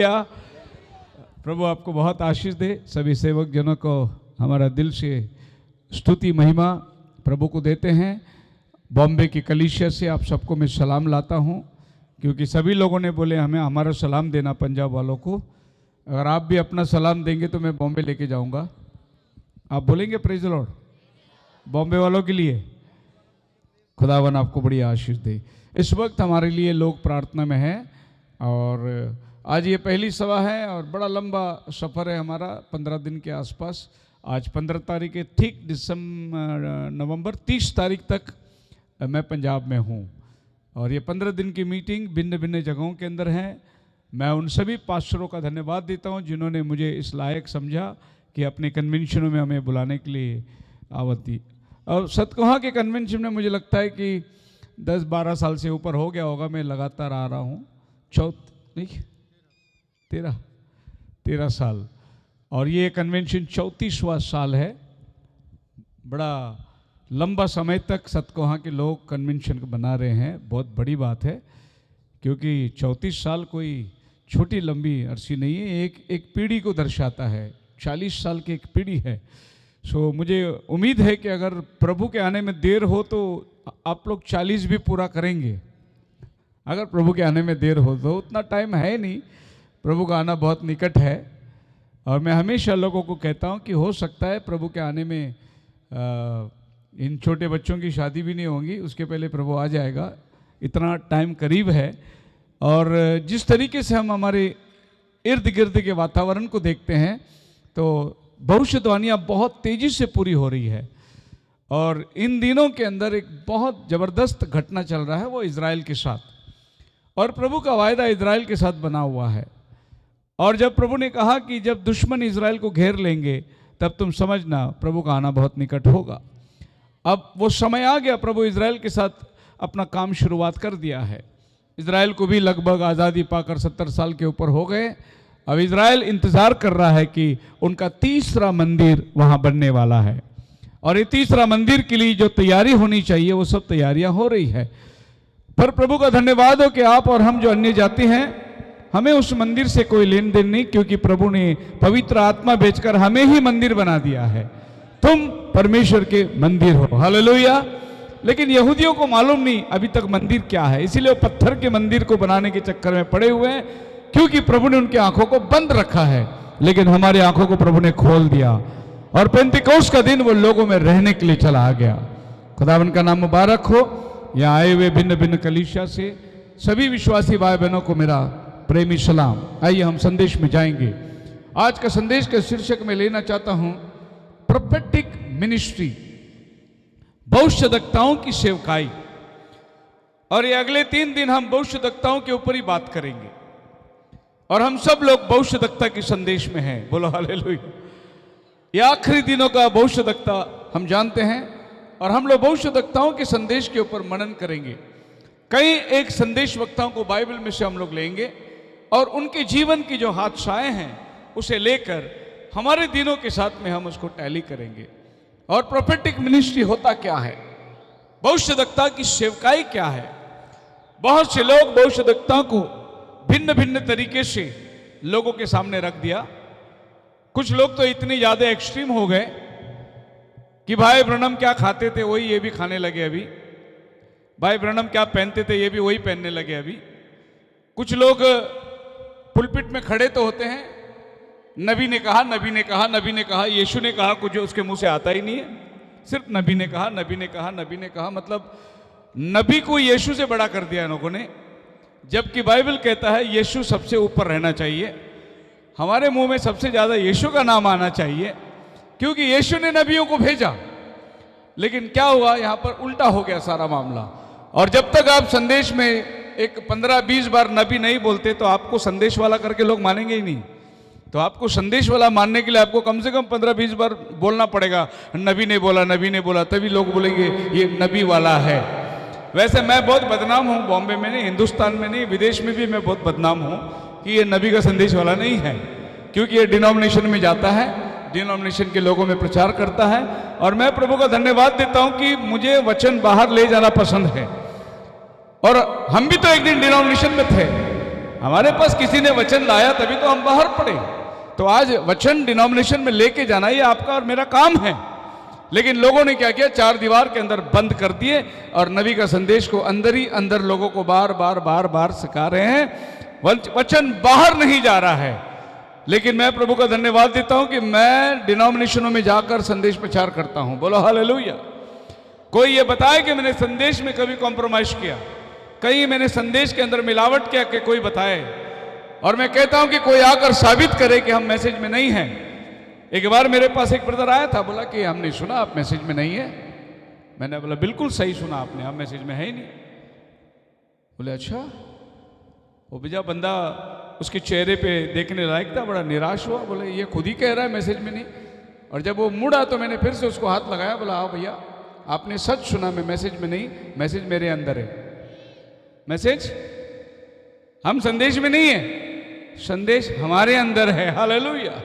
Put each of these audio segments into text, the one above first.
प्रभु आपको बहुत आशीष दे। सभी सेवक जनों को हमारा दिल से स्तुति महिमा प्रभु को देते हैं। बॉम्बे की कलीसिया से आप सबको मैं सलाम लाता हूं, क्योंकि सभी लोगों ने बोले हमें हमारा सलाम देना पंजाब वालों को। अगर आप भी अपना सलाम देंगे तो मैं बॉम्बे लेके जाऊंगा। आप बोलेंगे प्रेज द लॉर्ड बॉम्बे वालों के लिए। खुदावन आपको बड़ी आशीष दे। इस वक्त हमारे लिए लोग प्रार्थना में हैं और आज ये पहली सभा है और बड़ा लंबा सफ़र है हमारा 15 दिन के आसपास। आज 15 तारीख है, ठीक नवंबर 30 तारीख तक मैं पंजाब में हूँ और ये 15 दिन की मीटिंग भिन्न भिन्न जगहों के अंदर है। मैं उन सभी पास्टरों का धन्यवाद देता हूँ जिन्होंने मुझे इस लायक समझा कि अपने कन्वेंशनों में हमें बुलाने के लिए आवत दी। और सतकोहा के कन्वेंशन में मुझे लगता है कि 10-12 साल से ऊपर हो गया होगा, मैं लगातार आ रहा हूँ। 13 साल और ये कन्वेंशन 34वां साल है। बड़ा लंबा समय तक सतकोहा के लोग कन्वेंशन को बना रहे हैं, बहुत बड़ी बात है, क्योंकि 34 साल कोई छोटी लंबी अरसी नहीं है। एक पीढ़ी को दर्शाता है, 40 साल की एक पीढ़ी है। सो मुझे उम्मीद है कि अगर प्रभु के आने में देर हो तो आप लोग 40 भी पूरा करेंगे। अगर प्रभु के आने में देर हो तो उतना टाइम है नहीं, प्रभु का आना बहुत निकट है। और मैं हमेशा लोगों को कहता हूं कि हो सकता है प्रभु के आने में इन छोटे बच्चों की शादी भी नहीं होगी, उसके पहले प्रभु आ जाएगा। इतना टाइम करीब है। और जिस तरीके से हम हमारे इर्द गिर्द के वातावरण को देखते हैं तो भविष्यवाणियाँ बहुत तेज़ी से पूरी हो रही है। और इन दिनों के अंदर एक बहुत ज़बरदस्त घटना चल रहा है, वो इज़राइल के साथ। और प्रभु का वायदा इज़राइल के साथ बना हुआ है। और जब प्रभु ने कहा कि जब दुश्मन इज़राइल को घेर लेंगे तब तुम समझना प्रभु का आना बहुत निकट होगा। अब वो समय आ गया, प्रभु इज़राइल के साथ अपना काम शुरुआत कर दिया है। इज़राइल को भी लगभग आज़ादी पाकर 70 साल के ऊपर हो गए। अब इज़राइल इंतज़ार कर रहा है कि उनका तीसरा मंदिर वहाँ बनने वाला है। और ये तीसरा मंदिर के लिए जो तैयारी होनी चाहिए वो सब तैयारियाँ हो रही है। पर प्रभु का धन्यवाद हो कि आप और हम जो अन्य जाति हैं, हमें उस मंदिर से कोई लेन देन नहीं, क्योंकि प्रभु ने पवित्र आत्मा भेजकर हमें ही मंदिर बना दिया है। तुम परमेश्वर के मंदिर हो, हालेलुया। लेकिन यहूदियों को मालूम नहीं अभी तक मंदिर क्या है, इसीलिए वो पत्थर के मंदिर को बनाने के चक्कर में पड़े हुए हैं, क्योंकि प्रभु ने उनकी आंखों को बंद रखा है। लेकिन हमारी आंखों को प्रभु ने खोल दिया और पेंतिकोस्त का दिन वो लोगों में रहने के लिए चला आ गया। खुदावन का नाम मुबारक हो। यहाँ आए हुए भिन्न भिन्न कलीसिया से सभी विश्वासी भाई बहनों को मेरा प्रेमी सलाम। आइए हम संदेश में जाएंगे। आज का संदेश के शीर्षक में लेना चाहता हूं प्रोफेटिक मिनिस्ट्री, भविष्यद्वक्ताओं की सेवकाई। और ये अगले 3 दिन हम भविष्यद्वक्ताओं के ऊपर ही बात करेंगे। और हम सब लोग भविष्यद्वक्ता के संदेश में हैं, बोलो हालेलुया। ये आखिरी दिनों का भविष्यद्वक्ता हम जानते हैं और हम लोग भविष्यद्वक्ताओं के संदेश के ऊपर मनन करेंगे। कई एक संदेश वक्ताओं को बाइबल में से हम लोग लेंगे और उनके जीवन की जो हादसाएं हैं उसे लेकर हमारे दिनों के साथ में हम उसको टैली करेंगे। और प्रोफेटिक मिनिस्ट्री होता क्या है, भविष्यद्वक्ता की सेवकाई क्या है। बहुत से लोग भविष्यद्वक्ता को भिन्न भिन्न तरीके से लोगों के सामने रख दिया। कुछ लोग तो इतने ज़्यादा एक्सट्रीम हो गए कि भाई ब्रनम क्या खाते थे वही ये भी खाने लगे अभी, भाई ब्रनम क्या पहनते थे ये भी वही पहनने लगे अभी। कुछ लोग पुलपिट में खड़े तो होते हैं, नबी ने कहा, नबी ने कहा, नबी ने कहा, यीशु ने कहा, कुछ उसके मुंह से आता ही नहीं है, सिर्फ नबी ने कहा, नबी ने कहा, नबी ने कहा। मतलब नबी को यीशु से बड़ा कर दिया इन लोगों ने, जबकि बाइबल कहता है यीशु सबसे ऊपर रहना चाहिए। हमारे मुंह में सबसे ज़्यादा यीशु का नाम आना चाहिए, क्योंकि यीशु ने नबियों को भेजा। लेकिन क्या हुआ, यहाँ पर उल्टा हो गया सारा मामला। और जब तक आप संदेश में एक 15-20 बार नबी नहीं बोलते तो आपको संदेश वाला करके लोग मानेंगे ही नहीं। तो आपको संदेश वाला मानने के लिए आपको कम से कम 15-20 बार बोलना पड़ेगा, नबी ने बोला, नबी ने बोला, तभी लोग बोलेंगे ये नबी वाला है। वैसे मैं बहुत बदनाम हूँ, बॉम्बे में नहीं, हिंदुस्तान में नहीं, विदेश में भी मैं बहुत बदनाम हूँ कि ये नबी का संदेश वाला नहीं है, क्योंकि ये डिनोमिनेशन में जाता है, डिनोमिनेशन के लोगों में प्रचार करता है। और मैं प्रभु का धन्यवाद देता हूँ कि मुझे वचन बाहर ले जाना पसंद है। और हम भी तो एक दिन डिनोमिनेशन में थे, हमारे पास किसी ने वचन लाया तभी तो हम बाहर पड़े। तो आज वचन डिनोमिनेशन में लेके जाना ये आपका और मेरा काम है। लेकिन लोगों ने क्या किया, चार दीवार के अंदर बंद कर दिए और नबी का संदेश को अंदर ही अंदर लोगों को बार बार सिखा रहे हैं। वचन बाहर नहीं जा रहा है। लेकिन मैं प्रभु का धन्यवाद देता हूं कि मैं डिनोमिनेशनों में जाकर संदेश प्रचार करता हूं। बोलो हालेलुया। कोई ये बताए कि मैंने संदेश में कभी कॉम्प्रोमाइज किया, कहीं मैंने संदेश के अंदर मिलावट किया कि कोई बताए। और मैं कहता हूं कि कोई आकर साबित करे कि हम मैसेज में नहीं हैं। एक बार मेरे पास एक ब्रदर आया था, बोला कि हमने सुना आप मैसेज में नहीं है। मैंने बोला बिल्कुल सही सुना आपने, आप मैसेज में है ही नहीं। बोले अच्छा। वो बीजा बंदा उसके चेहरे पे देखने लायक था, बड़ा निराश हुआ। बोले ये खुद ही कह रहा है मैसेज में नहीं। और जब वो मुड़ा तो मैंने फिर से उसको हाथ लगाया, बोला आओ भैया आपने सच सुना, मैं मैसेज में नहीं, मैसेज मेरे अंदर है। मैसेज हम संदेश में नहीं है, संदेश हमारे अंदर है। हालेलुया।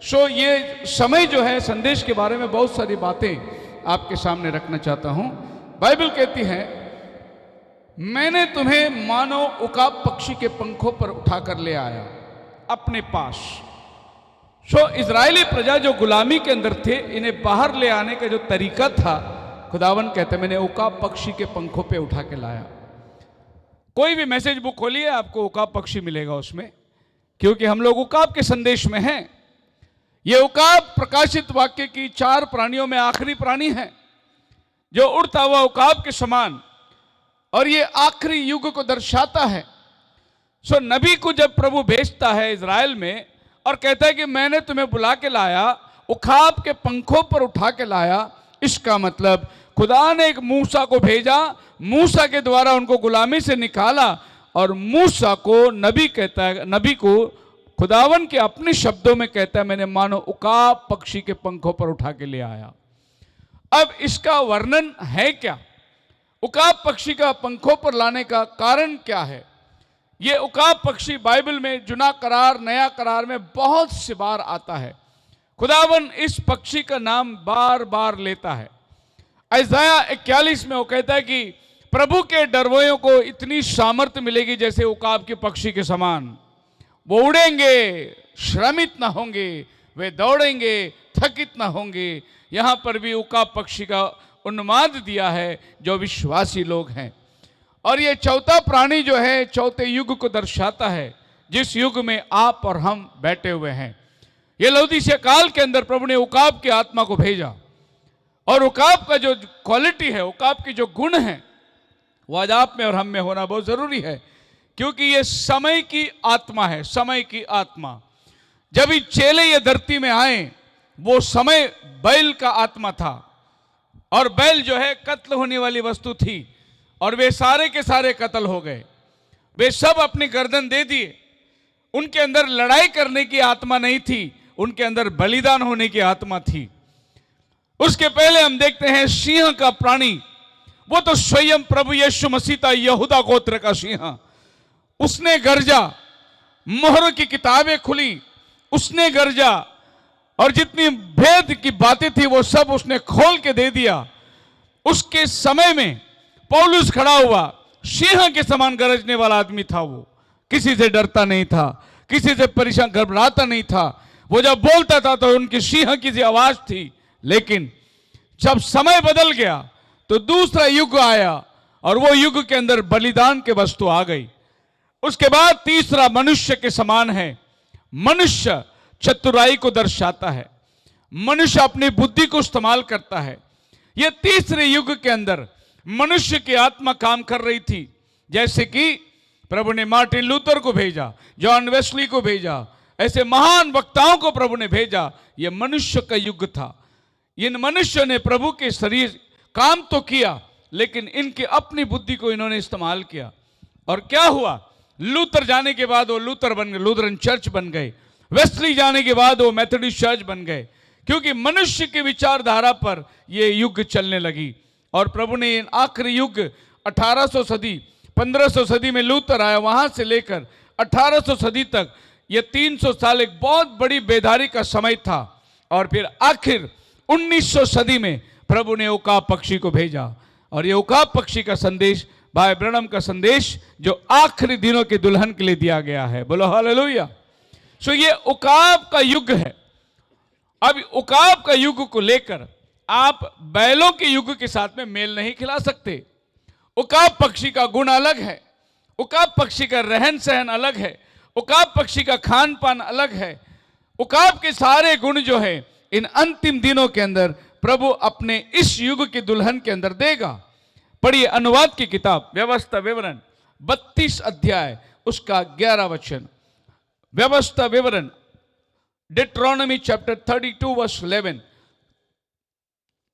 सो ये समय जो है संदेश के बारे में बहुत सारी बातें आपके सामने रखना चाहता हूं। बाइबल कहती है मैंने तुम्हें मानो उकाब पक्षी के पंखों पर उठाकर ले आया अपने पास। सो इजरायली प्रजा जो गुलामी के अंदर थे, इन्हें बाहर ले आने का जो तरीका था, खुदावन कहते मैंने उकाब पक्षी के पंखों पे उठा के लाया। कोई भी मैसेज बुक खोलिए आपको उकाब पक्षी मिलेगा उसमें, क्योंकि हम लोग उकाब के संदेश में हैं। ये उकाब प्रकाशित वाक्य की चार प्राणियों में आखिरी प्राणी है जो उड़ता हुआ उकाब के समान, और ये आखिरी युग को दर्शाता है। सो नबी को जब प्रभु भेजता है इज़राइल में और कहता है कि मैंने तुम्हें बुला के लाया, उकाब के पंखों पर उठा के लाया, इसका मतलब खुदा ने एक मूसा को भेजा, मूसा के द्वारा उनको गुलामी से निकाला, और मूसा को नबी कहता है, नबी को खुदावन के अपने शब्दों में कहता है मैंने मानो उकाब पक्षी के पंखों पर उठा के ले आया। अब इसका वर्णन है क्या, उकाब पक्षी का पंखों पर लाने का कारण क्या है? ये उकाब पक्षी बाइबल में जुना करार नया करार में बहुत सी बार आता है। खुदावन इस पक्षी का नाम बार बार लेता है। यशायाह 41 में वो कहता है कि प्रभु के डरवों को इतनी सामर्थ्य मिलेगी जैसे उकाब के पक्षी के समान। वो उड़ेंगे, श्रमित ना होंगे, वे दौड़ेंगे, थकित ना होंगे। यहाँ पर भी उकाब पक्षी का उन्माद दिया है जो विश्वासी लोग हैं। और ये चौथा प्राणी जो है चौथे युग को दर्शाता है, जिस युग में आप और हम बैठे हुए हैं। ये लौदीसिया काल के अंदर प्रभु ने उकाब की आत्मा को भेजा, और उकाब का जो क्वालिटी है, उकाब की जो गुण है, वो आज आप में और हम में होना बहुत जरूरी है, क्योंकि ये समय की आत्मा है। समय की आत्मा जब ये चेले ये धरती में आए, वो समय बैल का आत्मा था, और बैल जो है कत्ल होने वाली वस्तु थी, और वे सारे के सारे कत्ल हो गए। वे सब अपनी गर्दन दे दिए। उनके अंदर लड़ाई करने की आत्मा नहीं थी, उनके अंदर बलिदान होने की आत्मा थी। उसके पहले हम देखते हैं सिंह का प्राणी, वो तो स्वयं प्रभु यीशु मसीह था, यहूदा गोत्र का सिंह। उसने गर्जा, मोहर की किताबें खुली, उसने गर्जा, और जितनी भेद की बातें थी वो सब उसने खोल के दे दिया। उसके समय में पौलुस खड़ा हुआ, सिंह के समान गरजने वाला आदमी था। वो किसी से डरता नहीं था, किसी से परेशान घबराता नहीं था। वो जब बोलता था तो उनकी सिंह की सी आवाज थी। लेकिन जब समय बदल गया तो दूसरा युग आया, और वो युग के अंदर बलिदान के वस्तु आ गई। उसके बाद तीसरा मनुष्य के समान है। मनुष्य चतुराई को दर्शाता है, मनुष्य अपनी बुद्धि को इस्तेमाल करता है। यह तीसरे युग के अंदर मनुष्य की आत्मा काम कर रही थी। जैसे कि प्रभु ने मार्टिन लूथर को भेजा, जॉन वेस्ली को भेजा, ऐसे महान वक्ताओं को प्रभु ने भेजा। यह मनुष्य का युग था। इन मनुष्य ने प्रभु के शरीर काम तो किया, लेकिन इनकी अपनी बुद्धि को इन्होंने इस्तेमाल किया। और क्या हुआ? लूथर जाने के बाद वो लूथर बन गए, लूथरन चर्च बन गए। वेस्ली जाने के बाद वो मेथोडिस्ट चर्च बन गए, क्योंकि मनुष्य की विचारधारा पर ये युग चलने लगी। और प्रभु ने आखिरी युग 1800 सदी, 1500 सदी में लूथर आया, वहां से लेकर 1800 सदी तक ये 300 साल एक बहुत बड़ी बेदारी का समय था। और फिर आखिर 1900 सदी में प्रभु ने उकाब पक्षी को भेजा, और ये उकाब पक्षी का संदेश भाई ब्रनम का संदेश जो आखिरी दिनों के दुल्हन के लिए दिया गया है। बोलो हालेलुया। सो ये उकाब का युग है। अब उकाब का युग को लेकर आप बैलों के युग के साथ में मेल नहीं खिला सकते। उकाब पक्षी का गुण अलग है, उकाब पक्षी का रहन सहन अलग है, उकाब पक्षी का खान पान अलग है। उकाब के सारे गुण जो है इन अंतिम दिनों के अंदर प्रभु अपने इस युग की दुल्हन के अंदर देगा। पढ़िए अनुवाद की किताब व्यवस्था विवरण 32 अध्याय उसका 11 वचन। व्यवस्था विवरण डिट्रोनॉमी चैप्टर 32 वर्स 11।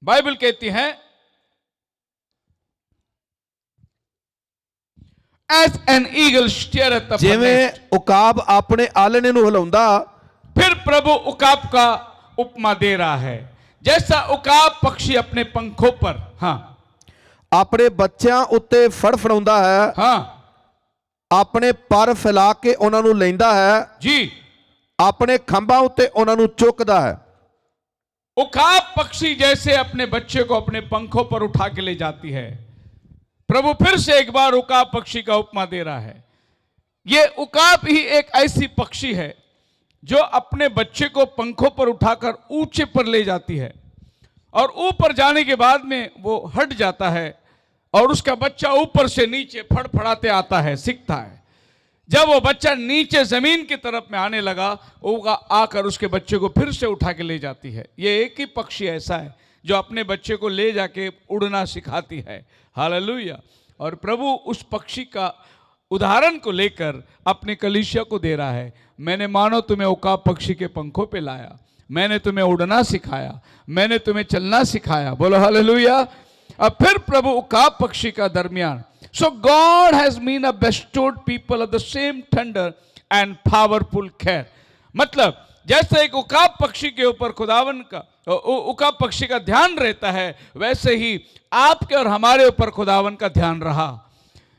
बाइबल कहती है, As an eagle stirreth up her ਜਿਵੇਂ nest। ਉਕਾਬ ਆਪਣੇ ਆਲਣੇ ਨੂੰ ਹਿਲਾਉਂਦਾ, फिर प्रभु उकाब का उपमा दे रहा है, जैसा उकाब पक्षी अपने पंखों पर ਆਪਣੇ ਬੱਚਿਆਂ ਉੱਤੇ ਫੜਫੜਾਉਂਦਾ ਹੈ, ਆਪਣੇ ਪਰ ਫੈਲਾ ਕੇ ਉਹਨਾਂ ਨੂੰ ਲੈਂਦਾ ਹੈ जी। ਆਪਣੇ ਖੰਭਾਂ ਉੱਤੇ ਉਹਨਾਂ ਨੂੰ ਚੁੱਕਦਾ ਹੈ। उकाब पक्षी जैसे अपने बच्चे को अपने पंखों पर उठा के ले जाती है, प्रभु फिर से एक बार उकाब पक्षी का उपमा दे रहा है। यह उकाब ही एक ऐसी पक्षी है जो अपने बच्चे को पंखों पर उठाकर ऊंचे पर ले जाती है और ऊपर जाने के बाद में वो हट जाता है और उसका बच्चा ऊपर से नीचे फड़फड़ाते आता है, सीखता है। जब वो बच्चा नीचे जमीन की तरफ में आने लगा, वो आकर उसके बच्चे को फिर से उठा के ले जाती है। ये एक ही पक्षी ऐसा है जो अपने बच्चे को ले जाके उड़ना सिखाती है। हालेलुया। और प्रभु उस पक्षी का उदाहरण को लेकर अपने कलीसिया को दे रहा है, मैंने मानो तुम्हें उकाब पक्षी के पंखों पे लाया, मैंने तुम्हें उड़ना सिखाया, मैंने तुम्हें चलना सिखाया। बोलो हालेलुया। अब फिर प्रभु उकाब पक्षी का दरमियान, so God has mean bestowed people of the same tender and powerful care. मतलब जैसे एक उकाब पक्षी के ऊपर खुदावन का उकाब पक्षी का ध्यान रहता है, वैसे ही आपके और हमारे ऊपर खुदावन का ध्यान रहा।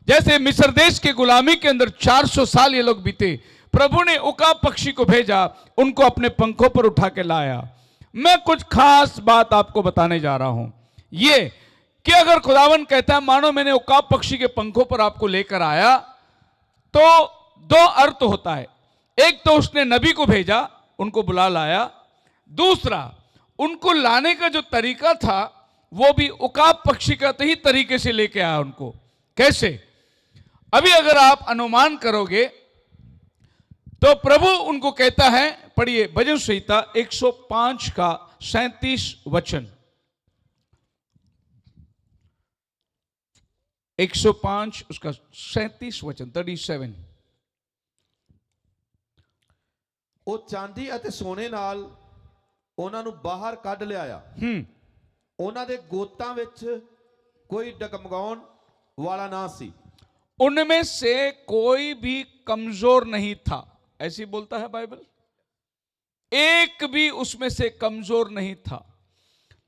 जैसे मिस्र देश के गुलामी के अंदर 400 साल ये लोग बीते, प्रभु ने उकाब पक्षी को भेजा, उनको अपने पंखों पर उठा के लाया। मैं कुछ खास बात आपको बताने जा रहा हूं, ये कि अगर खुदावन कहता है मानो मैंने उकाब पक्षी के पंखों पर आपको लेकर आया, तो दो अर्थ होता है। एक तो उसने नबी को भेजा, उनको बुला लाया। दूसरा, उनको लाने का जो तरीका था वो भी उकाब पक्षी का ही तरीके से लेके आया उनको। कैसे? अभी अगर आप अनुमान करोगे तो प्रभु उनको कहता है, पढ़िए भजन संहिता 105 का 37 वचन। 105 उसका 37 वचन 37। ਉਹ ਚਾਂਦੀ ਅਤੇ ਸੋਨੇ ਨਾਲ ਉਹਨਾਂ ਨੂੰ ਬਾਹਰ ਕੱਢ ਲਿਆਇਆ। ਉਹਨਾਂ ਦੇ ਗੋਤਾਂ ਵਿੱਚ ਕੋਈ ਡਗਮਗਾਉਣ वाला ना सी। उनमें से कोई भी कमजोर नहीं था, ऐसी बोलता है बाइबल। एक भी उसमें से कमजोर नहीं था।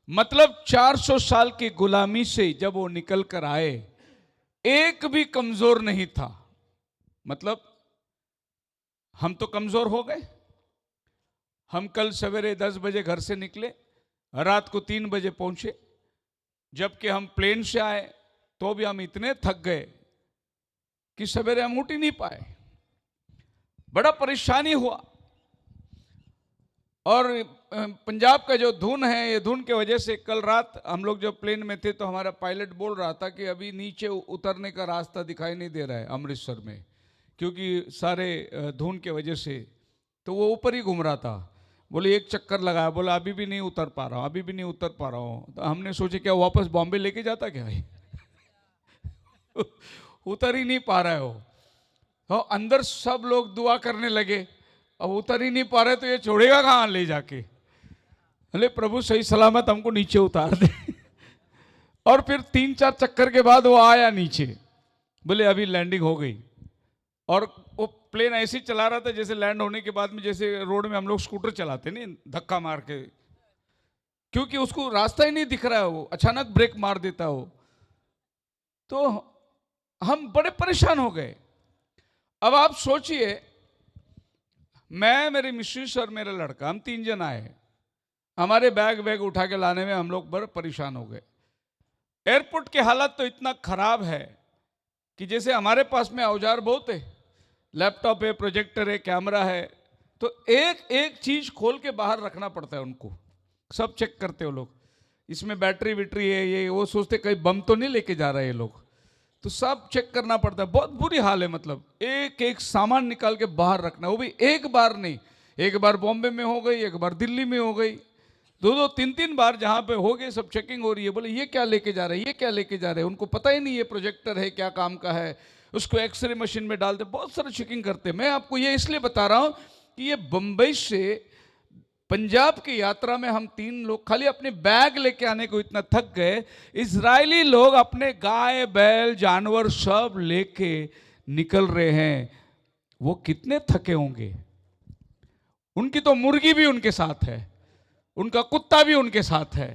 मतलब 400 साल की गुलामी से जब वो निकल कर आए, एक भी कमजोर नहीं था। मतलब हम तो कमजोर हो गए। हम कल सवेरे 10 बजे घर से निकले, रात को 3 बजे पहुंचे। जबकि हम प्लेन से आए तो भी हम इतने थक गए कि सवेरे हम उठ ही नहीं पाए। बड़ा परेशानी हुआ। और पंजाब का जो धुन है, ये धुन के वजह से कल रात हम लोग जब प्लेन में थे तो हमारा पायलट बोल रहा था कि अभी नीचे उतरने का रास्ता दिखाई नहीं दे रहा है अमृतसर में, क्योंकि सारे धुन के वजह से। तो वो ऊपर ही घूम रहा था। बोले एक चक्कर लगाया, बोला अभी भी नहीं उतर पा रहा हूँ, अभी भी नहीं उतर पा रहा हूँ। तो हमने सोचे क्या वापस बॉम्बे लेके जाता क्या है? उतर ही नहीं पा रहे हो। तो अंदर सब लोग दुआ करने लगे, अब उतर ही नहीं पा रहे तो ये छोड़ेगा कहाँ ले जाके। अरे प्रभु सही सलामत हमको नीचे उतार दे। और फिर 3-4 चक्कर के बाद वो आया नीचे, बोले अभी लैंडिंग हो गई। और वो प्लेन ऐसे ही चला रहा था जैसे लैंड होने के बाद में जैसे रोड में हम लोग स्कूटर चलाते नहीं, धक्का मार के, क्योंकि उसको रास्ता ही नहीं दिख रहा है, वो अचानक ब्रेक मार देता हो। तो हम बड़े परेशान हो गए। अब आप सोचिए, मैं, मेरी मिसेस और मेरा लड़का, हम 3 जन आए। हमारे बैग उठा के लाने में हम लोग बड़े परेशान हो गए। एयरपोर्ट की हालत तो इतना खराब है कि जैसे हमारे पास में औजार बहुत है, लैपटॉप है, प्रोजेक्टर है, कैमरा है, तो एक एक चीज खोल के बाहर रखना पड़ता है उनको। सब चेक करते हो लोग, इसमें बैटरी विटरी है, ये वो सोचते कहीं बम तो नहीं लेके जा रहे हैं ये लोग, तो सब चेक करना पड़ता है। बहुत बुरी हाल है, मतलब एक एक सामान निकाल के बाहर रखना, वो भी एक बार नहीं, एक बार बॉम्बे में हो गई, एक बार दिल्ली में हो गई, दो दो तीन तीन बार जहां पे हो गए, सब चेकिंग हो रही है। बोले ये क्या लेके जा रहे हैं, ये क्या लेके जा रहे हैं, उनको पता ही नहीं ये प्रोजेक्टर है क्या काम का है, उसको एक्सरे मशीन में डालते, बहुत सारा चेकिंग करते हैं। मैं आपको ये इसलिए बता रहा हूं कि ये बंबई से पंजाब की यात्रा में हम 3 लोग खाली अपने बैग लेके आने को इतना थक गए, इजरायली लोग अपने गाय बैल जानवर सब लेके निकल रहे हैं। वो कितने थके होंगे, उनकी तो मुर्गी भी उनके साथ है, उनका कुत्ता भी उनके साथ है।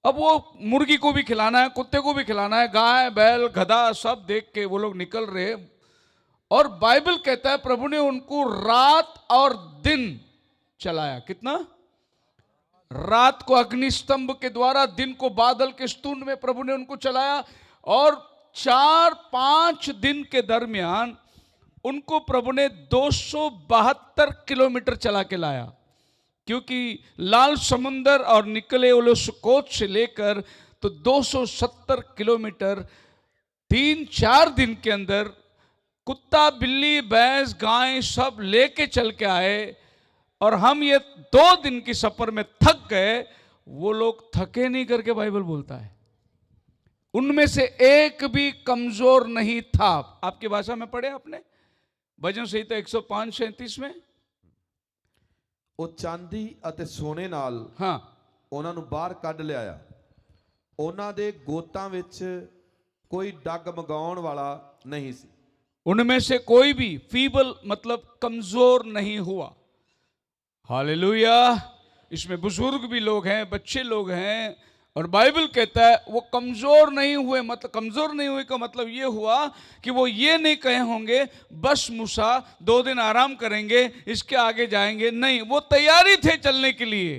अब वो मुर्गी को भी खिलाना है, कुत्ते को भी खिलाना है, गाय बैल गधा सब देख के वो लोग निकल रहे। और बाइबल कहता है प्रभु ने उनको रात और दिन चलाया। कितना? रात को अग्निस्तंभ के द्वारा, दिन को बादल के स्तून में प्रभु ने उनको चलाया, और 4-5 दिन के दरमियान उनको प्रभु ने 272 किलोमीटर चला के लाया। क्योंकि लाल समुंदर और निकले वो लोग सुकोत से लेकर तो 270 किलोमीटर 3-4 दिन के अंदर कुत्ता बिल्ली भैंस गाय सब लेके चल के आए। और हम ये 2 दिन की सफर में थक गए, वो लोग थके नहीं करके बाइबल बोलता है। उनमें से एक भी कमजोर नहीं था। आपकी भाषा में पढ़े आपने भजन संहिता 105-37 में, ਉਹ ਚਾਂਦੀ ਅਤੇ ਸੋਨੇ ਨਾਲ हाँ ਉਹਨਾਂ ਨੂੰ ਬਾਹਰ ਕੱਢ ਲਿਆਇਆ। ਉਹਨਾਂ ਦੇ ਗੋਤਾਂ ਵਿੱਚ ਕੋਈ ਡਗਮਗਾਉਣ ਵਾਲਾ ਨਹੀਂ ਸੀ। उनमें से कोई भी फीबल मतलब कमजोर नहीं हुआ। हालेलुया। इसमें बुजुर्ग भी लोग हैं, बच्चे लोग हैं, और बाइबल कहता है वो कमजोर नहीं हुए। मतलब कमजोर नहीं हुए का मतलब ये हुआ कि वो ये नहीं कहे होंगे बस मूसा 2 दिन आराम करेंगे इसके आगे जाएंगे, नहीं, वो तैयारी थे चलने के लिए।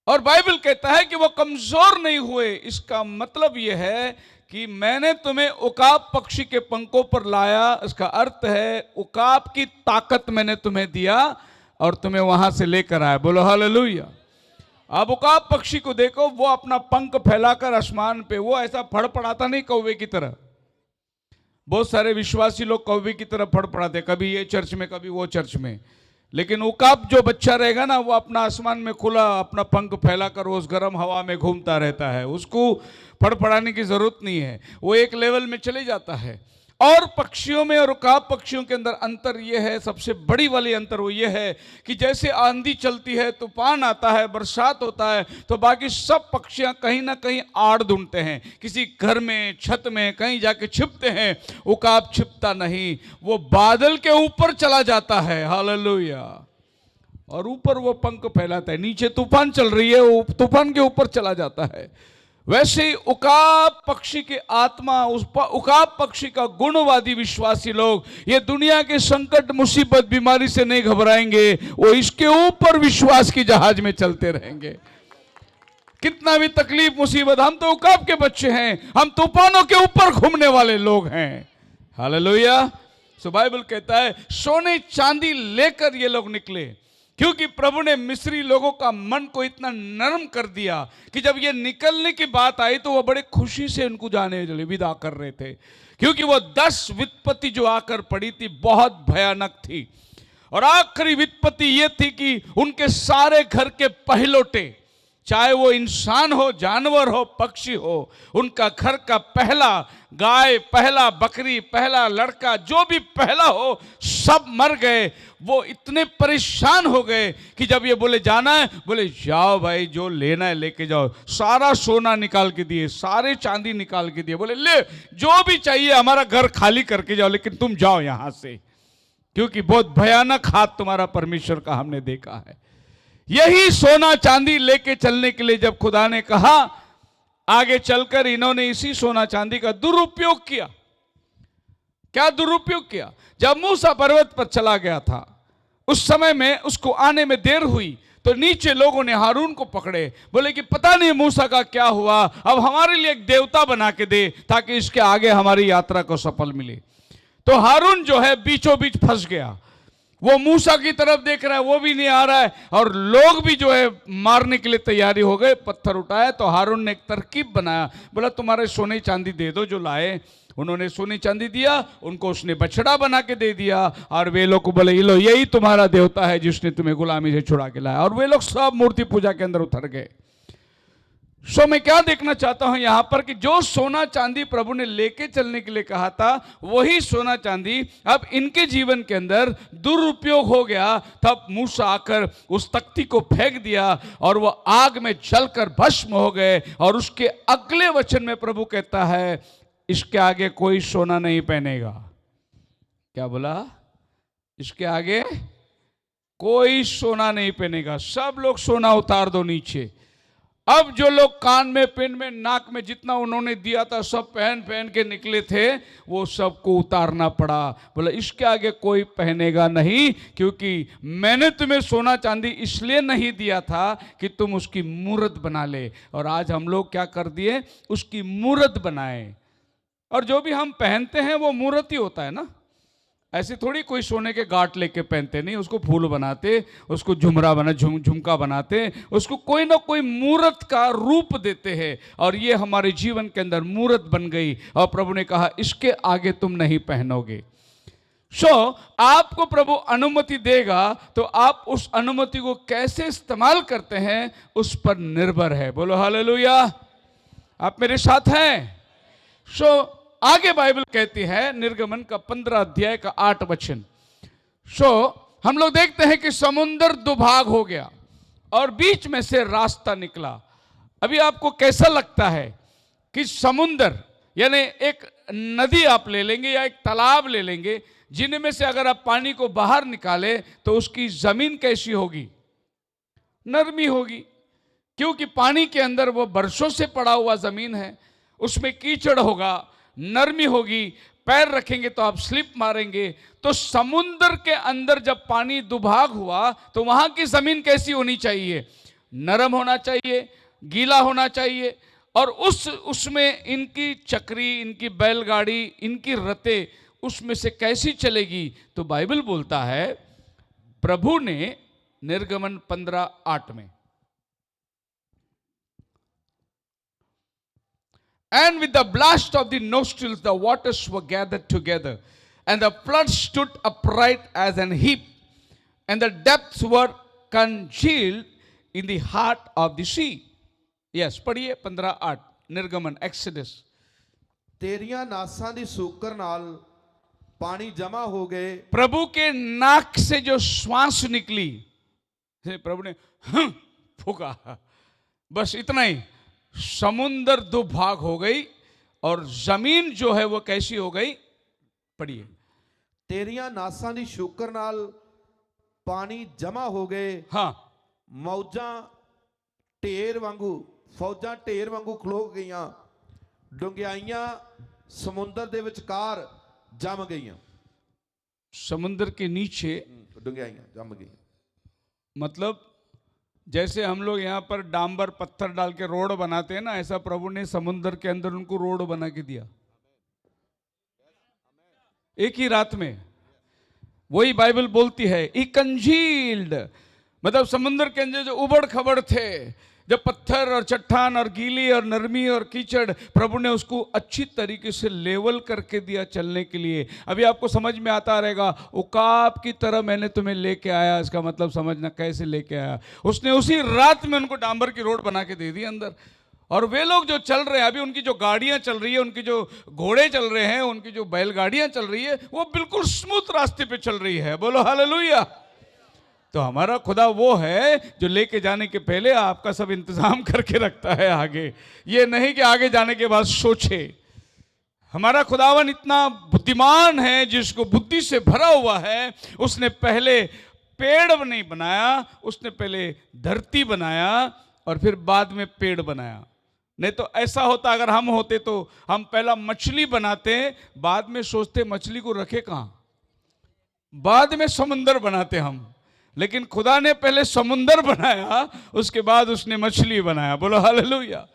और बाइबल कहता है कि वो कमजोर नहीं हुए। इसका मतलब यह है कि मैंने तुम्हें उकाब पक्षी के पंखों पर लाया, इसका अर्थ है उकाब की ताकत मैंने तुम्हें दिया और तुम्हें वहां से लेकर आया। बोलो हालेलुया। अब उकाब पक्षी को देखो, वो अपना पंख फैलाकर आसमान पे, वो ऐसा फड़फड़ाता नहीं कौवे की तरह। बहुत सारे विश्वासी लोग कौवे की तरह फड़फड़ाते, कभी ये चर्च में कभी वो चर्च में, लेकिन उकाब जो बच्चा रहेगा ना, वो अपना आसमान में खुला अपना पंख फैलाकर उस गर्म हवा में घूमता रहता है, उसको फड़फड़ाने की जरूरत नहीं है, वो एक लेवल में चले जाता है। और पक्षियों में और उकाब पक्षियों के अंदर अंतर यह है, सबसे बड़ी वाली अंतर वो ये है कि जैसे आंधी चलती है, तूफान आता है, बरसात होता है, तो बाकी सब पक्षियां कहीं ना कहीं आड़ ढूंढते हैं, किसी घर में छत में कहीं जाके छिपते हैं। उकाब छिपता नहीं, वो बादल के ऊपर चला जाता है। हालेलुया। और ऊपर वो पंख फैलाता है, नीचे तूफान चल रही है, वो तूफान के ऊपर चला जाता है। वैसे ही उकाब पक्षी के आत्मा, उकाब पक्षी का गुणवादी विश्वासी लोग ये दुनिया के संकट मुसीबत बीमारी से नहीं घबराएंगे, वो इसके ऊपर विश्वास की जहाज में चलते रहेंगे। कितना भी तकलीफ मुसीबत, हम तो उकाब के बच्चे हैं, हम तूफानों के ऊपर घूमने वाले लोग हैं। हालेलुया। सो बाइबल कहता है सोने चांदी लेकर ये लोग निकले, क्योंकि प्रभु ने मिस्री लोगों का मन को इतना नरम कर दिया कि जब ये निकलने की बात आई तो वो बड़े खुशी से उनको जाने चले, विदा कर रहे थे। क्योंकि वो 10 विपत्ति जो आकर पड़ी थी बहुत भयानक थी। और आखिरी विपत्ति ये थी कि उनके सारे घर के पहिलौटे, चाहे वो इंसान हो, जानवर हो, पक्षी हो, उनका घर का पहला गाय, पहला बकरी, पहला लड़का, जो भी पहला हो, सब मर गए। वो इतने परेशान हो गए कि जब ये बोले जाना है, बोले जाओ भाई, जो लेना है लेके जाओ। सारा सोना निकाल के दिए, सारे चांदी निकाल के दिए, बोले ले जो भी चाहिए, हमारा घर खाली करके जाओ, लेकिन तुम जाओ यहां से, क्योंकि बहुत भयानक हाथ तुम्हारा परमेश्वर का हमने देखा है। यही सोना चांदी लेके चलने के लिए जब खुदा ने कहा, आगे चलकर इन्होंने इसी सोना चांदी का दुरुपयोग किया। क्या दुरुपयोग किया? जब मूसा पर्वत पर चला गया था, उस समय में उसको आने में देर हुई, तो नीचे लोगों ने हारून को पकड़े, बोले कि पता नहीं मूसा का क्या हुआ, अब हमारे लिए एक देवता बना के दे ताकि इसके आगे हमारी यात्रा को सफल मिले। तो हारून जो है बीचों बीच फंस गया, वो मूसा की तरफ देख रहा है, वो भी नहीं आ रहा है, और लोग भी जो है मारने के लिए तैयारी हो गए। पत्थर उठाया तो हारून ने एक तरकीब बनाया, बोला तुम्हारे सोने चांदी दे दो जो लाए। उन्होंने सोने चांदी दिया, उनको उसने बछड़ा बना के दे दिया, और वे लोग को बोले ये लो यही तुम्हारा देवता है जिसने तुम्हें गुलामी से छुड़ा के लाया। और वे लोग सब मूर्ति पूजा के अंदर उतर गए। सो मैं क्या देखना चाहता हूं यहां पर कि जो सोना चांदी प्रभु ने लेके चलने के लिए कहा था, वही सोना चांदी अब इनके जीवन के अंदर दुरुपयोग हो गया। तब मूसा आकर उस तख्ती को फेंक दिया और वह आग में जलकर भस्म हो गए। और उसके अगले वचन में प्रभु कहता है इसके आगे कोई सोना नहीं पहनेगा। क्या बोला? इसके आगे कोई सोना नहीं पहनेगा, सब लोग सोना उतार दो नीचे। अब जो लोग कान में, पिन में, नाक में जितना उन्होंने दिया था सब पहन पहन के निकले थे, वो सबको उतारना पड़ा। बोला इसके आगे कोई पहनेगा नहीं, क्योंकि मैंने तुम्हें सोना चांदी इसलिए नहीं दिया था कि तुम उसकी मूर्त बना ले। और आज हम लोग क्या कर दिए, उसकी मूर्त बनाए। और जो भी हम पहनते हैं वो मूर्त ही होता है ना, ऐसे थोड़ी कोई सोने के गांठ लेके पहनते नहीं, उसको फूल बनाते, उसको झुमरा बना झुमका बनाते, उसको कोई ना कोई मूर्त का रूप देते हैं। और ये हमारे जीवन के अंदर मूर्त बन गई, और प्रभु ने कहा इसके आगे तुम नहीं पहनोगे। आपको प्रभु अनुमति देगा तो आप उस अनुमति को कैसे इस्तेमाल करते हैं उस पर निर्भर है। बोलो हालेलुया, आप मेरे साथ हैं। आगे बाइबल कहती है निर्गमन का 15 अध्याय का 8 वचन। हम लोग देखते हैं कि समुद्र दो भाग हो गया और बीच में से रास्ता निकला। अभी आपको कैसा लगता है कि समुद्र यानी एक नदी आप ले लेंगे या एक तालाब ले लेंगे, जिनमें से अगर आप पानी को बाहर निकाले तो उसकी जमीन कैसी होगी? नरमी होगी, क्योंकि पानी के अंदर वो बरसों से पड़ा हुआ जमीन है, उसमें कीचड़ होगा, नरमी होगी, पैर रखेंगे तो आप स्लिप मारेंगे। तो समुद्र के अंदर जब पानी दुभाग हुआ तो वहां की जमीन कैसी होनी चाहिए? नरम होना चाहिए, गीला होना चाहिए। और उसमें इनकी चक्री, इनकी बैलगाड़ी, इनकी रतें उसमें से कैसी चलेगी? तो बाइबल बोलता है प्रभु ने निर्गमन 15:8 में, and with the blast of the nostrils the waters were gathered together, and the flood stood upright as an heap, and the depths were congealed in the heart of the sea. Yes, पढ़िए 15:8 निर्गमन, exodus. तेरियां नासां दी सूकर नाल पानी जमा हो गए। प्रभु के नाक से जो श्वास निकली, प्रभु ने फूका, बस इतना ही, समुद्र दो भाग हो गई और जमीन जो है वो कैसी हो गई? पढ़िए। तेरियां नासां दी शूकर नाल पानी जमा हो गए। हाँ, मौजां ढेर वांगू, फौजां ढेर वांगू खलो गईयां, डुंगियाइयां समुद्र दे विचकार जम गईयां। समुद्र के नीचे डुंगियाइयां जम गई, मतलब जैसे हम लोग यहाँ पर डांबर पत्थर डाल के रोड बनाते हैं ना, ऐसा प्रभु ने समुद्र के अंदर उनको रोड बना के दिया एक ही रात में। वही बाइबल बोलती है ई कंजील्ड, मतलब समुद्र के अंदर जो उबड़ खबड़ थे, जब पत्थर और चट्टान और गीली और नरमी और कीचड़, प्रभु ने उसको अच्छी तरीके से लेवल करके दिया चलने के लिए। अभी आपको समझ में आता रहेगा, उकाब की तरह मैंने तुम्हें लेके आया, इसका मतलब समझना कैसे लेके आया। उसने उसी रात में उनको डांबर की रोड बना के दे दी अंदर। और वे लोग जो चल रहे हैं अभी, उनकी जो गाड़ियां चल रही है, उनकी जो घोड़े चल रहे हैं, उनकी जो बैलगाड़ियां चल रही है, वो बिल्कुल स्मूथ रास्ते पे चल रही है। बोलो हालेलुया। तो हमारा खुदा वो है जो लेके जाने के पहले आपका सब इंतजाम करके रखता है आगे, ये नहीं कि आगे जाने के बाद सोचे। हमारा खुदावन इतना बुद्धिमान है, जिसको बुद्धि से भरा हुआ है। उसने पहले पेड़ नहीं बनाया, उसने पहले धरती बनाया और फिर बाद में पेड़ बनाया। नहीं तो ऐसा होता, अगर हम होते तो हम पहला मछली बनाते, बाद में सोचते मछली को रखे कहाँ, बाद में समुंदर बनाते हम। लेकिन खुदा ने पहले समुंदर बनाया, उसके बाद उसने मछली बनाया। बोलो हालेलुया।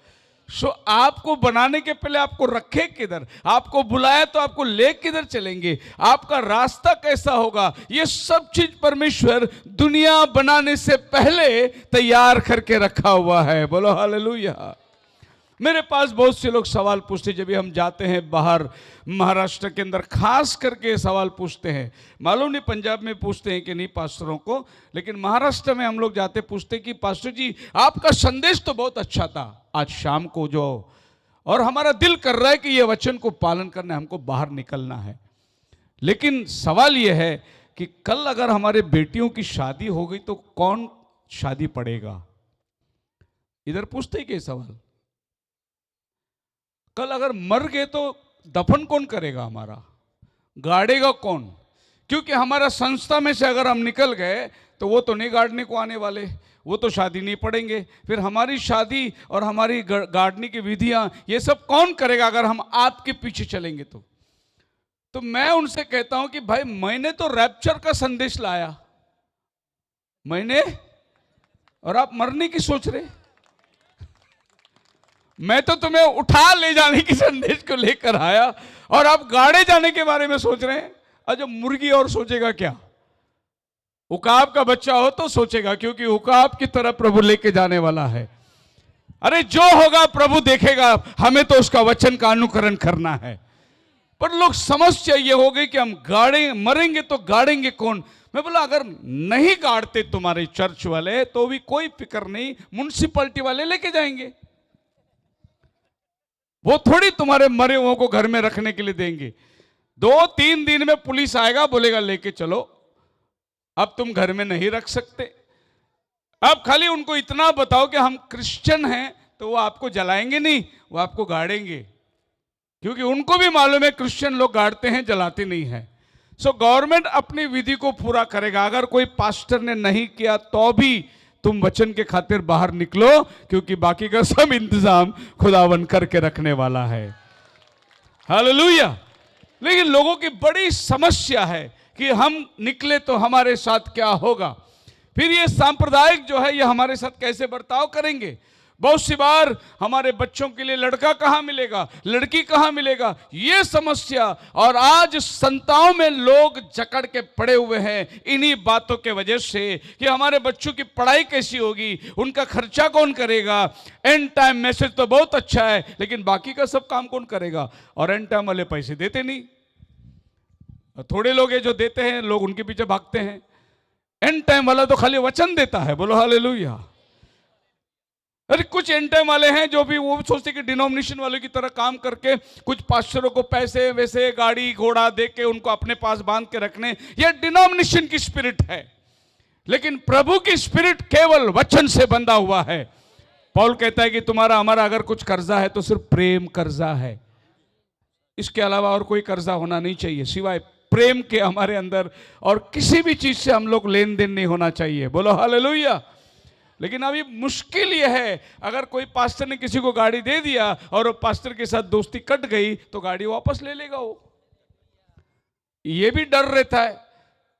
सो आपको बनाने के पहले आपको रखे किधर, आपको बुलाया तो आपको ले किधर चलेंगे, आपका रास्ता कैसा होगा, ये सब चीज परमेश्वर दुनिया बनाने से पहले तैयार करके रखा हुआ है। बोलो हालेलुया। मेरे पास बहुत से लोग सवाल पूछते, जब भी हम जाते हैं बाहर महाराष्ट्र के अंदर, खास करके सवाल पूछते हैं, मालूम नहीं पंजाब में पूछते हैं कि नहीं पास्टरों को, लेकिन महाराष्ट्र में हम लोग जाते पूछते कि पास्टर जी आपका संदेश तो बहुत अच्छा था आज शाम को जो, और हमारा दिल कर रहा है कि ये वचन को पालन करना है, हमको बाहर निकलना है। लेकिन सवाल ये है कि कल अगर हमारे बेटियों की शादी हो गई तो कौन शादी पड़ेगा? इधर पूछते ही के सवाल। कल अगर मर गए तो दफन कौन करेगा हमारा, गाड़ेगा कौन? क्योंकि हमारा संस्था में से अगर हम निकल गए तो वो तो नहीं गाड़ने को आने वाले, वो तो शादी नहीं पड़ेंगे। फिर हमारी शादी और हमारी गाड़ने की विधियां ये सब कौन करेगा अगर हम आपके पीछे चलेंगे तो मैं उनसे कहता हूं कि भाई मैंने तो रैप्चर का संदेश लाया मैंने, और आप मरने की सोच रहे। मैं तो तुम्हें उठा ले जाने की संदेश को लेकर आया और आप गाड़े जाने के बारे में सोच रहे हैं। अजय मुर्गी और सोचेगा क्या? उकाब का बच्चा हो तो सोचेगा, क्योंकि उकाब की तरह प्रभु लेके जाने वाला है। अरे जो होगा प्रभु देखेगा, हमें तो उसका वचन का अनुकरण करना है। पर लोग समझ चाहिए हो गई कि हम गाड़े, मरेंगे तो गाड़ेंगे कौन? मैं बोला अगर नहीं गाड़ते तुम्हारे चर्च वाले तो भी कोई फिक्र नहीं, म्युनिसिपैलिटी वाले लेके जाएंगे। वो थोड़ी तुम्हारे मरे हुओं को घर में रखने के लिए देंगे। 2-3 दिन में पुलिस आएगा, बोलेगा लेके चलो, अब तुम घर में नहीं रख सकते। अब खाली उनको इतना बताओ कि हम क्रिश्चियन हैं, तो वो आपको जलाएंगे नहीं, वो आपको गाड़ेंगे, क्योंकि उनको भी मालूम है क्रिश्चियन लोग गाड़ते हैं, जलाते नहीं है। सो गवर्नमेंट अपनी विधि को पूरा करेगा। अगर कोई पास्टर ने नहीं किया तो भी तुम वचन के खातिर बाहर निकलो, क्योंकि बाकी का सब इंतजाम खुदावन करके रखने वाला है। हालेलुया। लेकिन लोगों की बड़ी समस्या है कि हम निकले तो हमारे साथ क्या होगा, फिर ये सांप्रदायिक जो है ये हमारे साथ कैसे बर्ताव करेंगे। बहुत सी बार हमारे बच्चों के लिए लड़का कहाँ मिलेगा, लड़की कहाँ मिलेगा, ये समस्या। और आज संताओं में लोग जकड़ के पड़े हुए हैं इन्हीं बातों के वजह से कि हमारे बच्चों की पढ़ाई कैसी होगी, उनका खर्चा कौन करेगा। एंड टाइम मैसेज तो बहुत अच्छा है, लेकिन बाकी का सब काम कौन करेगा? और एंड टाइम वाले पैसे देते नहीं, थोड़े लोग हैं जो देते हैं, लोग उनके पीछे भागते हैं। एंड टाइम वाला तो खाली वचन देता है। बोलो हालेलुया। अरे कुछ एंड टाइम वाले हैं जो भी वो सोचते कि डिनोमिनेशन वालों की तरह काम करके कुछ पास्टरों को पैसे वैसे गाड़ी घोड़ा दे के उनको अपने पास बांध के रखने, यह डिनोमिनेशन की स्पिरिट है। लेकिन प्रभु की स्पिरिट केवल वचन से बंधा हुआ है। पौल कहता है कि तुम्हारा हमारा अगर कुछ कर्जा है तो सिर्फ प्रेम कर्जा है, इसके अलावा और कोई कर्जा होना नहीं चाहिए सिवाय प्रेम के हमारे अंदर, और किसी भी चीज से हम लोग लेन देन नहीं होना चाहिए। बोलो हालेलुया। लेकिन अभी मुश्किल यह है, अगर कोई पास्टर ने किसी को गाड़ी दे दिया और वो पास्टर के साथ दोस्ती कट गई तो गाड़ी वापस ले लेगा वो। ये भी डर रहता है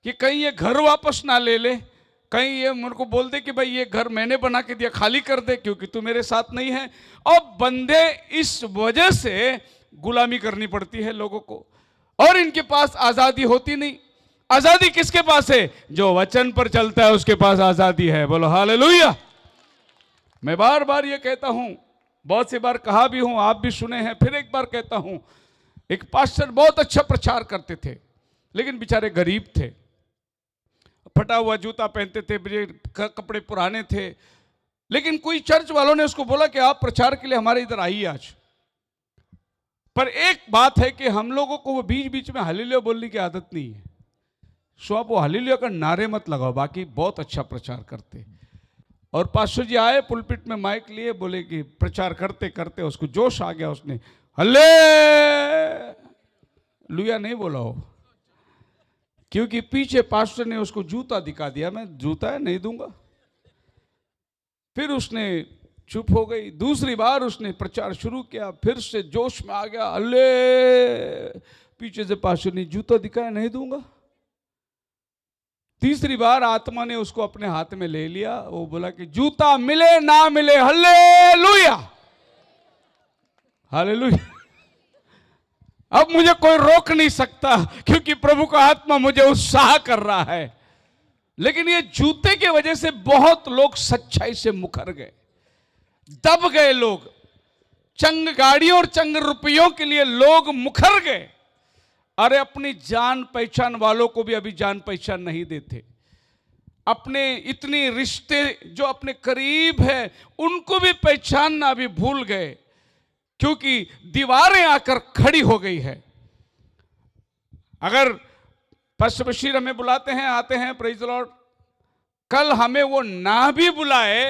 कि कहीं ये घर वापस ना ले ले, कहीं ये मेरे को बोल दे कि भाई ये घर मैंने बना के दिया, खाली कर दे क्योंकि तू मेरे साथ नहीं है। और बंदे इस वजह से गुलामी करनी पड़ती है लोगों को, और इनके पास आजादी होती नहीं। आजादी किसके पास है? जो वचन पर चलता है उसके पास आजादी है। बोलो हालेलुया। मैं बार बार ये कहता हूं, बहुत सी बार कहा भी हूं, आप भी सुने हैं, फिर एक बार कहता हूं। एक पास्टर बहुत अच्छा प्रचार करते थे, लेकिन बेचारे गरीब थे, फटा हुआ जूता पहनते थे, कपड़े पुराने थे। लेकिन कोई चर्च वालों ने उसको बोला कि आप प्रचार के लिए हमारे इधर आइए आज। पर एक बात है कि हम लोगों को वो बीच बीच में हालेलुया बोलने की आदत नहीं है। सो आप वो हालेलुया का नारे मत लगाओ, बाकी बहुत अच्छा प्रचार करते। और पास्टर जी आए पुलपिट में माइक लिए, बोले कि प्रचार करते करते उसको जोश आ गया, उसने हालेलुया नहीं बोला हो, क्योंकि पीछे पास्टर ने उसको जूता दिखा दिया। मैं जूता है नहीं दूंगा। फिर उसने चुप हो गई। दूसरी बार उसने प्रचार शुरू किया, फिर से जोश में आ गया, अल्ले पीछे से पास्टर ने जूता दिखाया नहीं दूंगा। तीसरी बार आत्मा ने उसको अपने हाथ में ले लिया। वो बोला कि जूता मिले ना मिले, हालेलुया हालेलुया, अब मुझे कोई रोक नहीं सकता, क्योंकि प्रभु का आत्मा मुझे उत्साह कर रहा है। लेकिन ये जूते की वजह से बहुत लोग सच्चाई से मुकर गए, दब गए लोग। चंग गाड़ियों और चंग रुपयों के लिए लोग मुखर गए। अरे अपनी जान पहचान वालों को भी अभी जान पहचान नहीं देते। अपने इतनी रिश्ते जो अपने करीब है उनको भी पहचानना अभी भूल गए, क्योंकि दीवारें आकर खड़ी हो गई है। अगर पास्टर बशीर हमें बुलाते हैं, आते हैं, प्रेज द लॉर्ड, कल हमें वो ना भी बुलाए,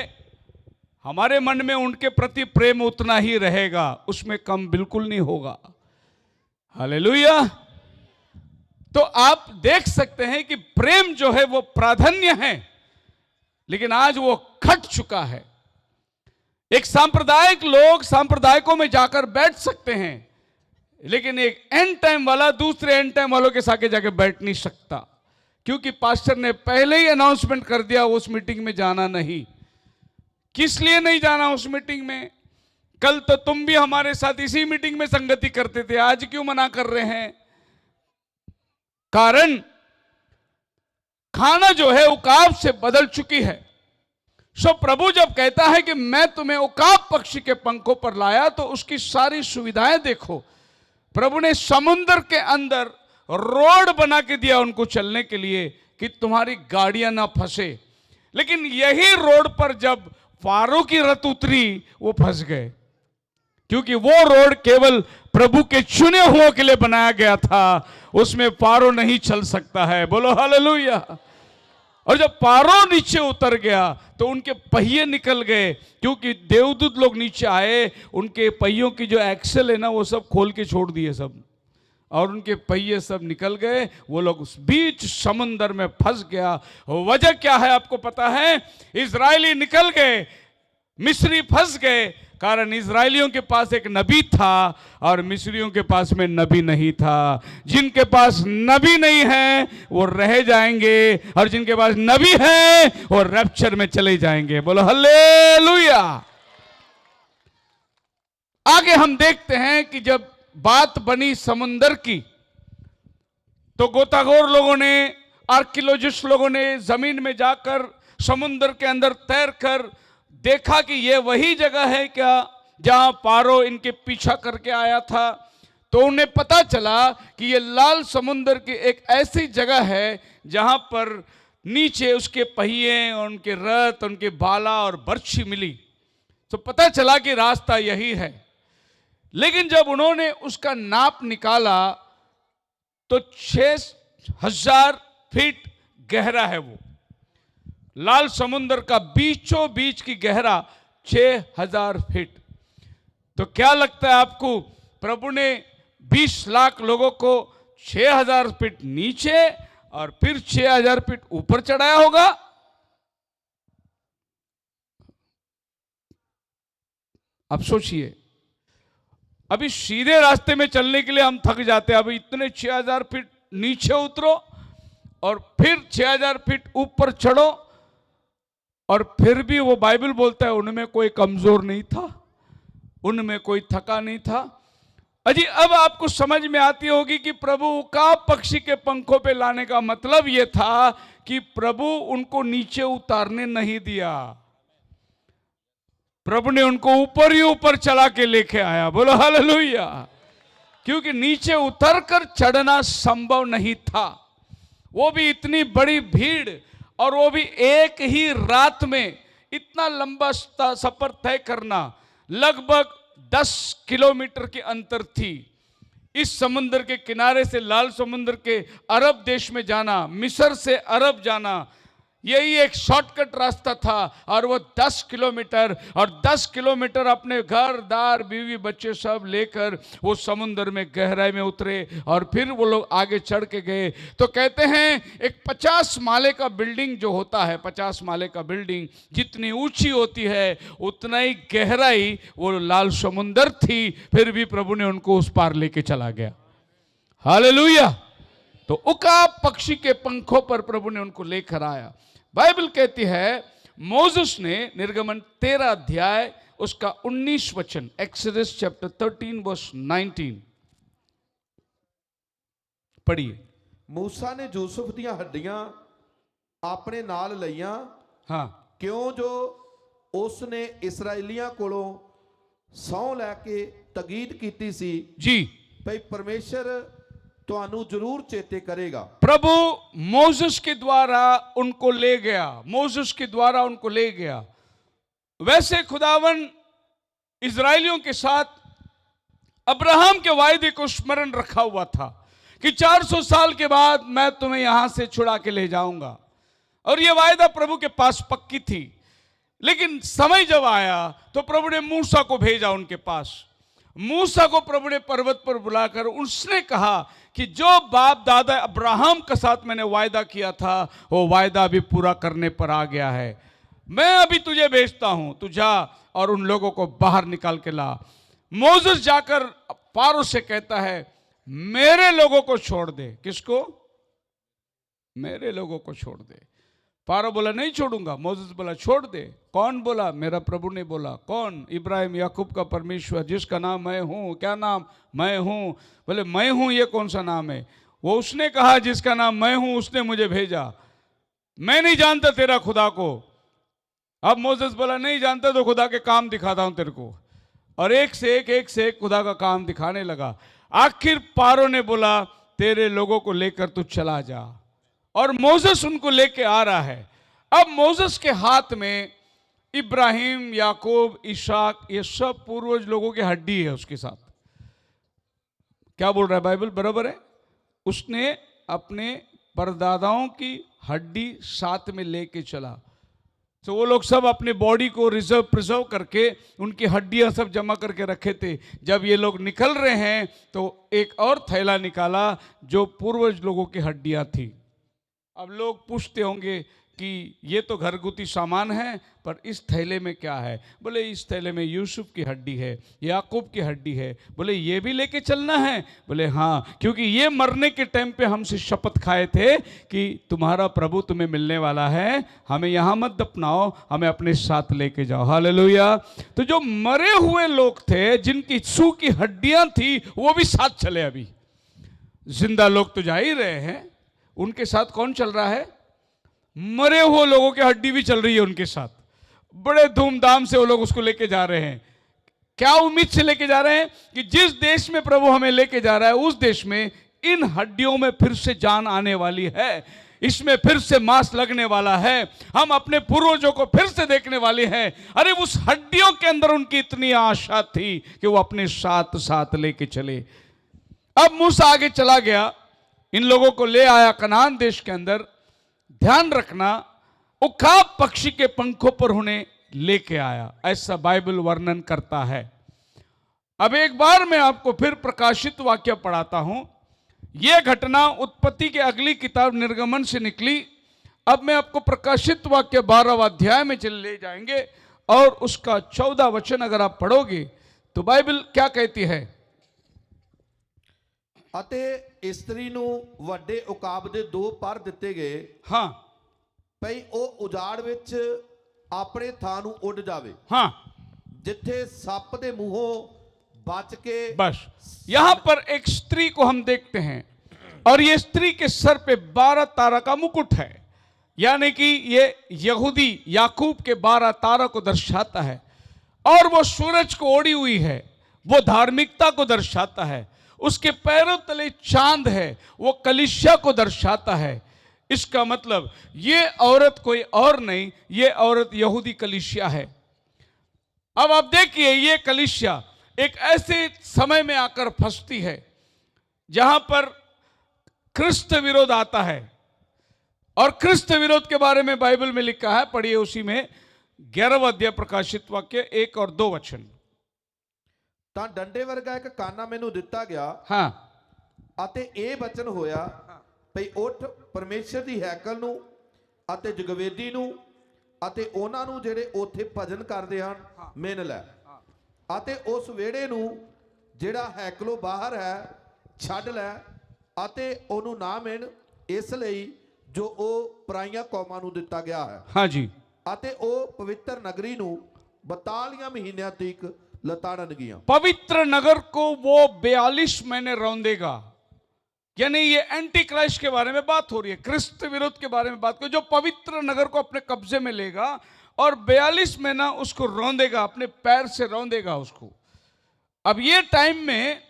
हमारे मन में उनके प्रति प्रेम उतना ही रहेगा, उसमें कम बिल्कुल नहीं होगा। हालेलुया। तो आप देख सकते हैं कि प्रेम जो है वो प्राधान्य है, लेकिन आज वो घट चुका है। एक सांप्रदायिक लोग सांप्रदायिकों में जाकर बैठ सकते हैं, लेकिन एक एंड टाइम वाला दूसरे एंड टाइम वालों के साथ जाके बैठ नहीं सकता, क्योंकि पास्टर ने पहले ही अनाउंसमेंट कर दिया उस मीटिंग में जाना नहीं। किस लिए नहीं जाना उस मीटिंग में? कल तो तुम भी हमारे साथ इसी मीटिंग में संगति करते थे, आज क्यों मना कर रहे हैं? कारण खाना जो है उकाब से बदल चुकी है। सो प्रभु जब कहता है कि मैं तुम्हें उकाब पक्षी के पंखों पर लाया, तो उसकी सारी सुविधाएं देखो। प्रभु ने समुद्र के अंदर रोड बना के दिया उनको चलने के लिए कि तुम्हारी गाड़ियां ना फंसे। लेकिन यही रोड पर जब फारो की रथ उतरी, वो फंस गए, क्योंकि वो रोड केवल प्रभु के चुने हुओं के लिए बनाया गया था, उसमें फारो नहीं चल सकता है। बोलो हालेलुया। और जब फारो नीचे उतर गया तो उनके पहिए निकल गए, क्योंकि देवदूत लोग नीचे आए, उनके पहियों की जो एक्सेल है ना वो सब खोल के छोड़ दिए सब, और उनके पहिए सब निकल गए। वो लोग उस बीच समुंदर में फंस गया। वजह क्या है आपको पता है? इजरायली निकल गए, मिस्री फंस गए। कारण इजरायलियों के पास एक नबी था और मिस्रियों के पास में नबी नहीं था। जिनके पास नबी नहीं है वो रह जाएंगे, और जिनके पास नबी है वो रैप्चर में चले जाएंगे। बोलो हालेलुया। आगे हम देखते हैं कि जब बात बनी समुंदर की, तो गोताखोर लोगों ने, आर्कियोलॉजिस्ट लोगों ने जमीन में जाकर समुंदर के अंदर तैरकर देखा कि ये वही जगह है क्या जहां पारो इनके पीछा करके आया था। तो उन्हें पता चला कि ये लाल समुंदर की एक ऐसी जगह है जहां पर नीचे उसके पहिए, उनके रथ, उनके भाला और बर्छी मिली। तो पता चला कि रास्ता यही है। लेकिन जब उन्होंने उसका नाप निकाला तो 6000 फीट गहरा है वो। लाल समुंदर का बीचों बीच की गहरा 6000 फीट। तो क्या लगता है आपको, प्रभु ने 20 लाख लोगों को 6000 फीट नीचे और फिर 6000 फीट ऊपर चढ़ाया होगा? अब सोचिए, अभी सीधे रास्ते में चलने के लिए हम थक जाते हैं, अभी इतने 6000 फीट नीचे उतरो और फिर 6000 फीट ऊपर चढ़ो, और फिर भी वो बाइबल बोलता है उनमें कोई कमजोर नहीं था, उनमें कोई थका नहीं था। अजी अब आपको समझ में आती होगी कि प्रभु का पक्षी के पंखों पे लाने का मतलब ये था कि प्रभु उनको नीचे उतारने नहीं दिया, प्रभु ने उनको ऊपर ही ऊपर चला के लेके आया। बोलो हालेलुया। क्योंकि नीचे उतरकर चढ़ना संभव नहीं था, वो भी इतनी बड़ी भीड़, और वो भी एक ही रात में इतना लंबा सफर तय करना। लगभग 10 किलोमीटर की अंतर थी। इस समुद्र के किनारे से लाल समुद्र के अरब देश में जाना, मिस्र से अरब जाना, यही एक शॉर्टकट रास्ता था। और वो 10 किलोमीटर, और 10 किलोमीटर अपने घर दार बीवी बच्चे सब लेकर वो समुद्र में गहराई में उतरे, और फिर वो लोग आगे चढ़ के गए। तो कहते हैं एक 50 माले का बिल्डिंग जो होता है, 50 माले का बिल्डिंग जितनी ऊंची होती है उतना ही गहराई वो लाल समुद्र थी। फिर भी प्रभु ने उनको उस पार लेके चला गया। हालेलुया। तो उकाब पक्षी के पंखों पर प्रभु ने उनको लेकर आया। बाइबल कहती है मोसेस ने निर्गमन 13 अध्याय उसका 19 वचन, एक्सोडस चैप्टर 13 वर्स 19 पढ़िए। मूसा ने यूसुफ ਦੀਆਂ ਹੱਡੀਆਂ ਆਪਣੇ ਨਾਲ ਲਈਆਂ हाँ ਕਿਉਂ ਜੋ ਉਸ ਨੇ ਇਸਰਾਏਲੀਆਂ ਕੋਲੋਂ ਸਹੁੰ ਲੈ ਕੇ ਤਗੀਦ ਕੀਤੀ ਸੀ जी, ਭਈ ਪਰਮੇਸ਼ਰ ਤੁਹਾਨੂੰ ਜ਼ਰੂਰ ਚੇਤੇ ਕਰੇਗਾ। प्रभु मोसेस के द्वारा उनको ले गया, मोसेस के द्वारा उनको ले गया। वैसे खुदावन इजराइलियों के साथ अब्राहम के वायदे को स्मरण रखा हुआ था कि 400 साल के बाद मैं तुम्हें यहां से छुड़ा के ले जाऊंगा, और यह वायदा प्रभु के पास पक्की थी। लेकिन समय जब आया तो प्रभु ने मूसा को भेजा उनके पास। मूसा को प्रभु ने पर्वत पर बुलाकर उसने कहा कि जो बाप दादा अब्राहम के साथ मैंने वायदा किया था वो वायदा अभी पूरा करने पर आ गया है। मैं अभी तुझे भेजता हूं, तू जा और उन लोगों को बाहर निकाल के ला। मोसेस जाकर फारो से कहता है मेरे लोगों को छोड़ दे। किसको? मेरे लोगों को छोड़ दे। फारो बोला नहीं छोड़ूंगा। मोसेस बोला छोड़ दे। कौन बोला? मेरा प्रभु ने बोला। कौन? इब्राहिम याकूब का परमेश्वर जिसका नाम मैं हूं। क्या नाम? मैं हूं। बोले मैं हूं ये कौन सा नाम है? वो उसने कहा जिसका नाम मैं हूं उसने मुझे भेजा। मैं नहीं जानता तेरा खुदा को। अब मोसेस बोला नहीं जानता तो खुदा के काम दिखाता हूं तेरे को, और एक से एक खुदा का काम दिखाने लगा। आखिर पारो ने बोला तेरे लोगों को लेकर तू चला जा, और मोसेस उनको लेके आ रहा है। अब मोसेस के हाथ में इब्राहिम, याकूब, इशाक, ये सब पूर्वज लोगों की हड्डी है उसके साथ। क्या बोल रहा है बाइबल? बराबर है। उसने अपने परदादाओं की हड्डी साथ में लेके चला। तो वो लोग सब अपने बॉडी को प्रिजर्व करके उनकी हड्डियां सब जमा करके रखे थे। जब ये लोग निकल रहे हैं तो एक और थैला निकाला जो पूर्वज लोगों की हड्डियां थी। अब लोग पूछते होंगे कि ये तो घरगुती सामान है, पर इस थैले में क्या है? बोले इस थैले में यूसुफ की हड्डी है, याकूब की हड्डी है। बोले ये भी लेके चलना है? बोले हाँ, क्योंकि ये मरने के टाइम पे हमसे शपथ खाए थे कि तुम्हारा प्रभु तुम्हें मिलने वाला है, हमें यहाँ मत दफनाओ, हमें अपने साथ लेके जाओ। हालेलुया। तो जो मरे हुए लोग थे जिनकी सूह की हड्डियां थी वो भी साथ चले। अभी जिंदा लोग तो जा ही रहे हैं, उनके साथ कौन चल रहा है? मरे हुए लोगों की हड्डी भी चल रही है उनके साथ। बड़े धूमधाम से वो लोग उसको लेके जा रहे हैं। क्या उम्मीद से लेके जा रहे हैं? कि जिस देश में प्रभु हमें लेके जा रहा है उस देश में इन हड्डियों में फिर से जान आने वाली है, इसमें फिर से मांस लगने वाला है, हम अपने पूर्वजों को फिर से देखने वाले हैं। अरे उस हड्डियों के अंदर उनकी इतनी आशा थी कि वो अपने साथ साथ लेके चले। अब मूसा आगे चला गया, इन लोगों को ले आया कनान देश के अंदर। ध्यान रखना, उकाब पक्षी के पंखों पर उन्हें लेके आया, ऐसा बाइबल वर्णन करता है। अब एक बार मैं आपको फिर प्रकाशित वाक्य पढ़ाता हूं। यह घटना उत्पत्ति के अगली किताब निर्गमन से निकली। अब मैं आपको प्रकाशित वाक्य 12वां अध्याय में चले ले जाएंगे, और उसका 14 वचन अगर आप पढ़ोगे तो बाइबल क्या कहती है? ਅਤੇ ਇਸਤਰੀ ਨੂੰ ਵੱਡੇ ਉਕਾਬ ਦੇ 2 ਪਰ ਦਿੱਤੇ ਗਏ। हाँ ਭਈ ਉਹ ਉਜਾੜ ਵਿੱਚ ਆਪਣੇ ਥਾਂ ਨੂੰ ਉੱਡ ਜਾਵੇ, हाँ, ਜਿੱਥੇ ਸੱਪ ਦੇ ਮੂੰਹੋਂ बच के। बस यहां पर एक स्त्री को हम देखते हैं, और ये स्त्री के सर पे 12 तारा का मुकुट है, यानी कि ये यहूदी याकूब के 12 तारा को दर्शाता है। और वो सूरज को ओढ़ी हुई है, वो धार्मिकता को दर्शाता है। उसके पैरों तले चांद है, वो कलीसिया को दर्शाता है। इसका मतलब ये औरत कोई और नहीं, ये औरत यहूदी कलीसिया है। अब आप देखिए, ये कलीसिया एक ऐसे समय में आकर फंसती है जहां पर क्रिस्त विरोध आता है, और क्रिस्त विरोध के बारे में बाइबल में लिखा है। पढ़िए उसी में 11वां अध्याय प्रकाशित वाक्य 1 और 2 वचन। ਤਾਂ ਡੰਡੇ ਵਰਗਾ ਇੱਕ ਕਾਨਾ ਮੈਨੂੰ ਦਿੱਤਾ ਗਿਆ। हाँ ਅਤੇ ਇਹ ਬਚਨ ਹੋਇਆ ਭਈ ਉੱਠ ਪਰਮੇਸ਼ਰ ਦੀ ਹੈਕਲ ਨੂੰ ਅਤੇ ਜਗਵੇਦੀ ਨੂੰ ਅਤੇ ਉਹਨਾਂ ਨੂੰ ਜਿਹੜੇ ਉੱਥੇ ਭਜਨ ਕਰਦੇ ਹਨ ਮਿਣ ਲੈ, ਅਤੇ ਉਸ ਵਿਹੜੇ ਨੂੰ ਜਿਹੜਾ ਹੈਕਲੋਂ ਬਾਹਰ ਹੈ ਛੱਡ ਲੈ, ਅਤੇ ਉਹਨੂੰ ਨਾ ਮਿਣ ਇਸ ਲਈ ਜੋ ਉਹ ਪਰਾਈਆਂ ਕੌਮਾਂ ਨੂੰ ਦਿੱਤਾ ਗਿਆ ਹੈ। हाँ जी, ਅਤੇ ਉਹ ਪਵਿੱਤਰ ਨਗਰੀ ਨੂੰ 42 ਮਹੀਨਿਆਂ ਤੀਕ ਲਤਾੜਨਗੀਆਂ। पवित्र नगर को वो 42 महीने रौंदेगा। यानी ये एंटी क्राइस्ट के बारे में बात हो रही है, क्रिस्त विरोध के बारे में बात हो, जो पवित्र नगर को अपने कब्जे में लेगा और 42 महीना उसको रौंदेगा, अपने पैर से रौंदेगा उसको। अब ये टाइम में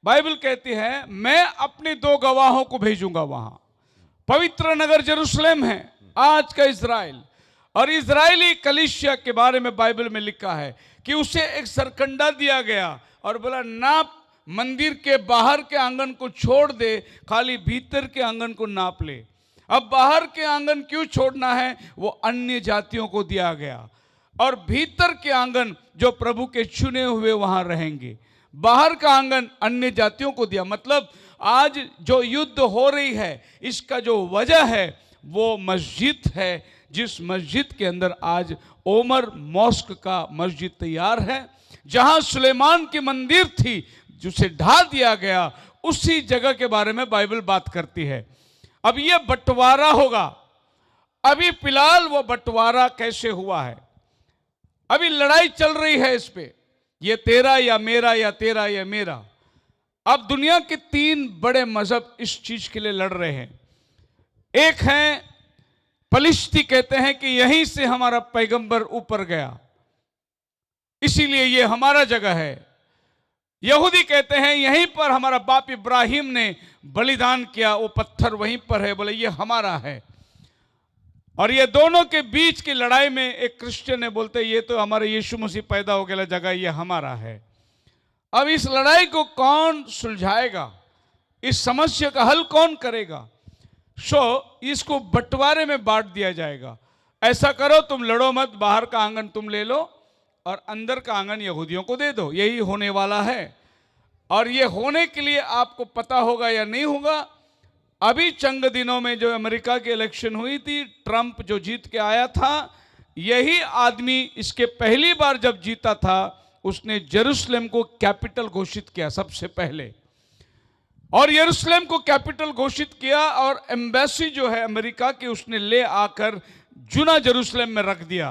बाइबल कहती है मैं अपने 2 गवाहों को भेजूंगा वहां। पवित्र नगर यरूशलेम है, आज का इज़राइल, और इज़राइली कलीसिया के बारे में बाइबल में लिखा है कि उसे एक सरकंडा दिया गया और बोला नाप, मंदिर के बाहर के आंगन को छोड़ दे, खाली भीतर के आंगन को नाप ले। अब बाहर के आंगन क्यों छोड़ना है, वो अन्य जातियों को दिया गया, और भीतर के आंगन जो प्रभु के चुने हुए वहां रहेंगे। बाहर का आंगन अन्य जातियों को दिया। मतलब आज जो युद्ध हो रही है इसका जो वजह है वो मस्जिद है, जिस मस्जिद के अंदर आज ओमर मॉस्क का मस्जिद तैयार है, जहां सुलेमान की मंदिर थी जिसे ढा दिया गया, उसी जगह के बारे में बाइबल बात करती है। अब यह बंटवारा होगा। अभी फिलहाल वो बंटवारा कैसे हुआ है, अभी लड़ाई चल रही है इस पे, ये तेरा या मेरा या तेरा या मेरा। अब दुनिया के 3 बड़े मजहब इस चीज के लिए लड़ रहे हैं। एक है फलिस्ती, कहते हैं कि यहीं से हमारा पैगंबर ऊपर गया, इसीलिए ये हमारा जगह है। यहूदी कहते हैं यहीं पर हमारा बाप इब्राहिम ने बलिदान किया, वो पत्थर वहीं पर है, बोले ये हमारा है। और ये दोनों के बीच की लड़ाई में एक क्रिश्चियन है, बोलते ये तो हमारे यीशु मसीह पैदा हो गया जगह, ये हमारा है। अब इस लड़ाई को कौन सुलझाएगा, इस समस्या का हल कौन करेगा? इसको बंटवारे में बांट दिया जाएगा। ऐसा करो, तुम लड़ो मत, बाहर का आंगन तुम ले लो और अंदर का आंगन यहूदियों को दे दो। यही होने वाला है। और ये होने के लिए आपको पता होगा या नहीं होगा, अभी चंद दिनों में जो अमेरिका की इलेक्शन हुई थी, ट्रंप जो जीत के आया था, यही आदमी इसके पहली बार जब जीता था उसने जेरूशलेम को कैपिटल घोषित किया सबसे पहले, और यरूशलेम को कैपिटल घोषित किया और एम्बेसी जो है अमेरिका की उसने ले आकर जुना जेरूशलेम में रख दिया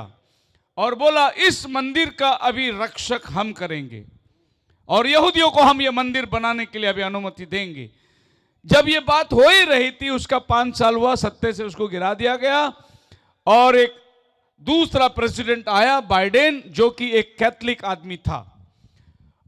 और बोला इस मंदिर का अभी रक्षक हम करेंगे और यहूदियों को हम ये मंदिर बनाने के लिए अभी अनुमति देंगे। जब ये बात हो ही रही थी, उसका 5 साल हुआ, सत्ते से उसको गिरा दिया गया और एक दूसरा प्रेसिडेंट आया, बाइडेन, जो कि एक कैथलिक आदमी था।